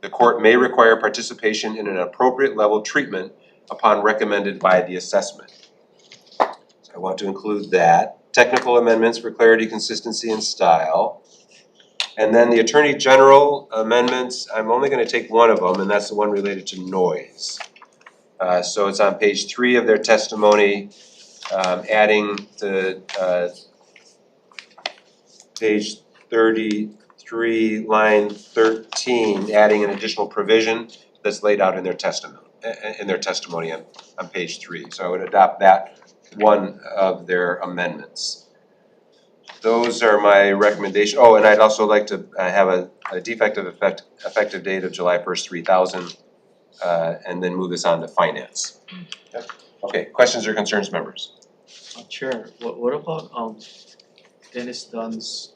The court may require participation in an appropriate level treatment upon recommended by the assessment. So I want to include that. Technical amendments for clarity, consistency, and style. And then the Attorney General amendments, I'm only gonna take one of them, and that's the one related to noise. So it's on page 3 of their testimony, adding to page 33, line 13, adding an additional provision that's laid out in their testimony on page 3. So I would adopt that one of their amendments. Those are my recommendations. Oh, and I'd also like to have a effective date of July 1st, 2000, and then move this on to finance. Okay, questions or concerns, members? Chair, what about Dennis Dunn's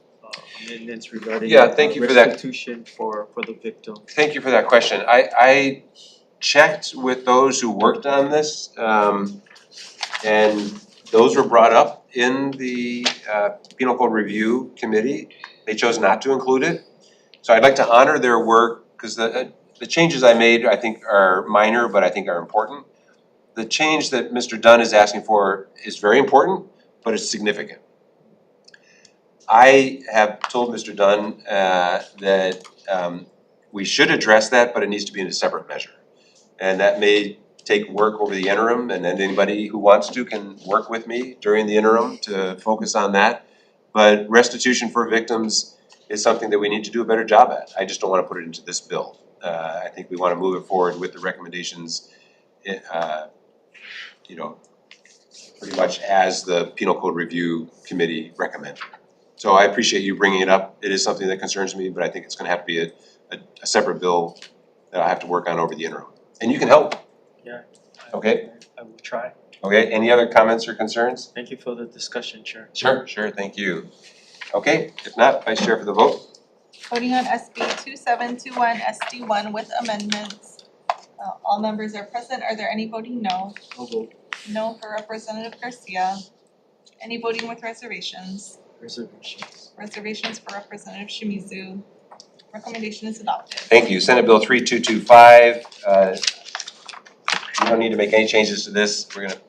amendments regarding Thank you for that. restitution for the victim? Thank you for that question. I checked with those who worked on this, and those were brought up in the Penal Code Review Committee. They chose not to include it. So I'd like to honor their work, because the changes I made, I think, are minor, but I think are important. The change that Mr. Dunn is asking for is very important, but it's significant. I have told Mr. Dunn that we should address that, but it needs to be in a separate measure. And that may take work over the interim, and then anybody who wants to can work with me during the interim to focus on that. But restitution for victims is something that we need to do a better job at. I just don't want to put it into this bill. I think we want to move it forward with the recommendations, pretty much as the Penal Code Review Committee recommended. So I appreciate you bringing it up. It is something that concerns me, but I think it's going to have to be a separate bill that I have to work on over the interim. And you can help. Yeah. Okay. I will try. Okay, any other comments or concerns? Thank you for the discussion, Chair. Sure, thank you. Okay, if not, Vice Chair for the vote. Voting on SB 2721 SD1 with amendments. All members are present. Are there any voting no? No vote. No for Representative Garcia. Any voting with reservations? Reservations. Reservations for Representative Shimizu. Recommendation is adopted. Thank you. Senate Bill 3225. You don't need to make any changes to this.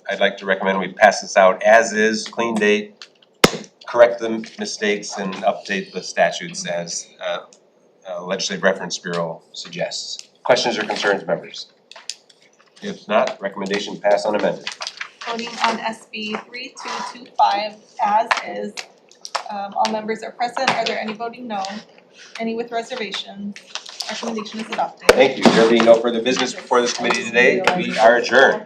I'd like to recommend we pass this out as is, clean date, correct the mistakes, and update the statutes as Legislative Reference Bureau suggests. Questions or concerns, members? If not, recommendation pass unamended. Voting on SB 3225 as is. All members are present. Are there any voting no? Any with reservations? Recommendation is adopted. Thank you. There being no further business before this committee today, we are adjourned.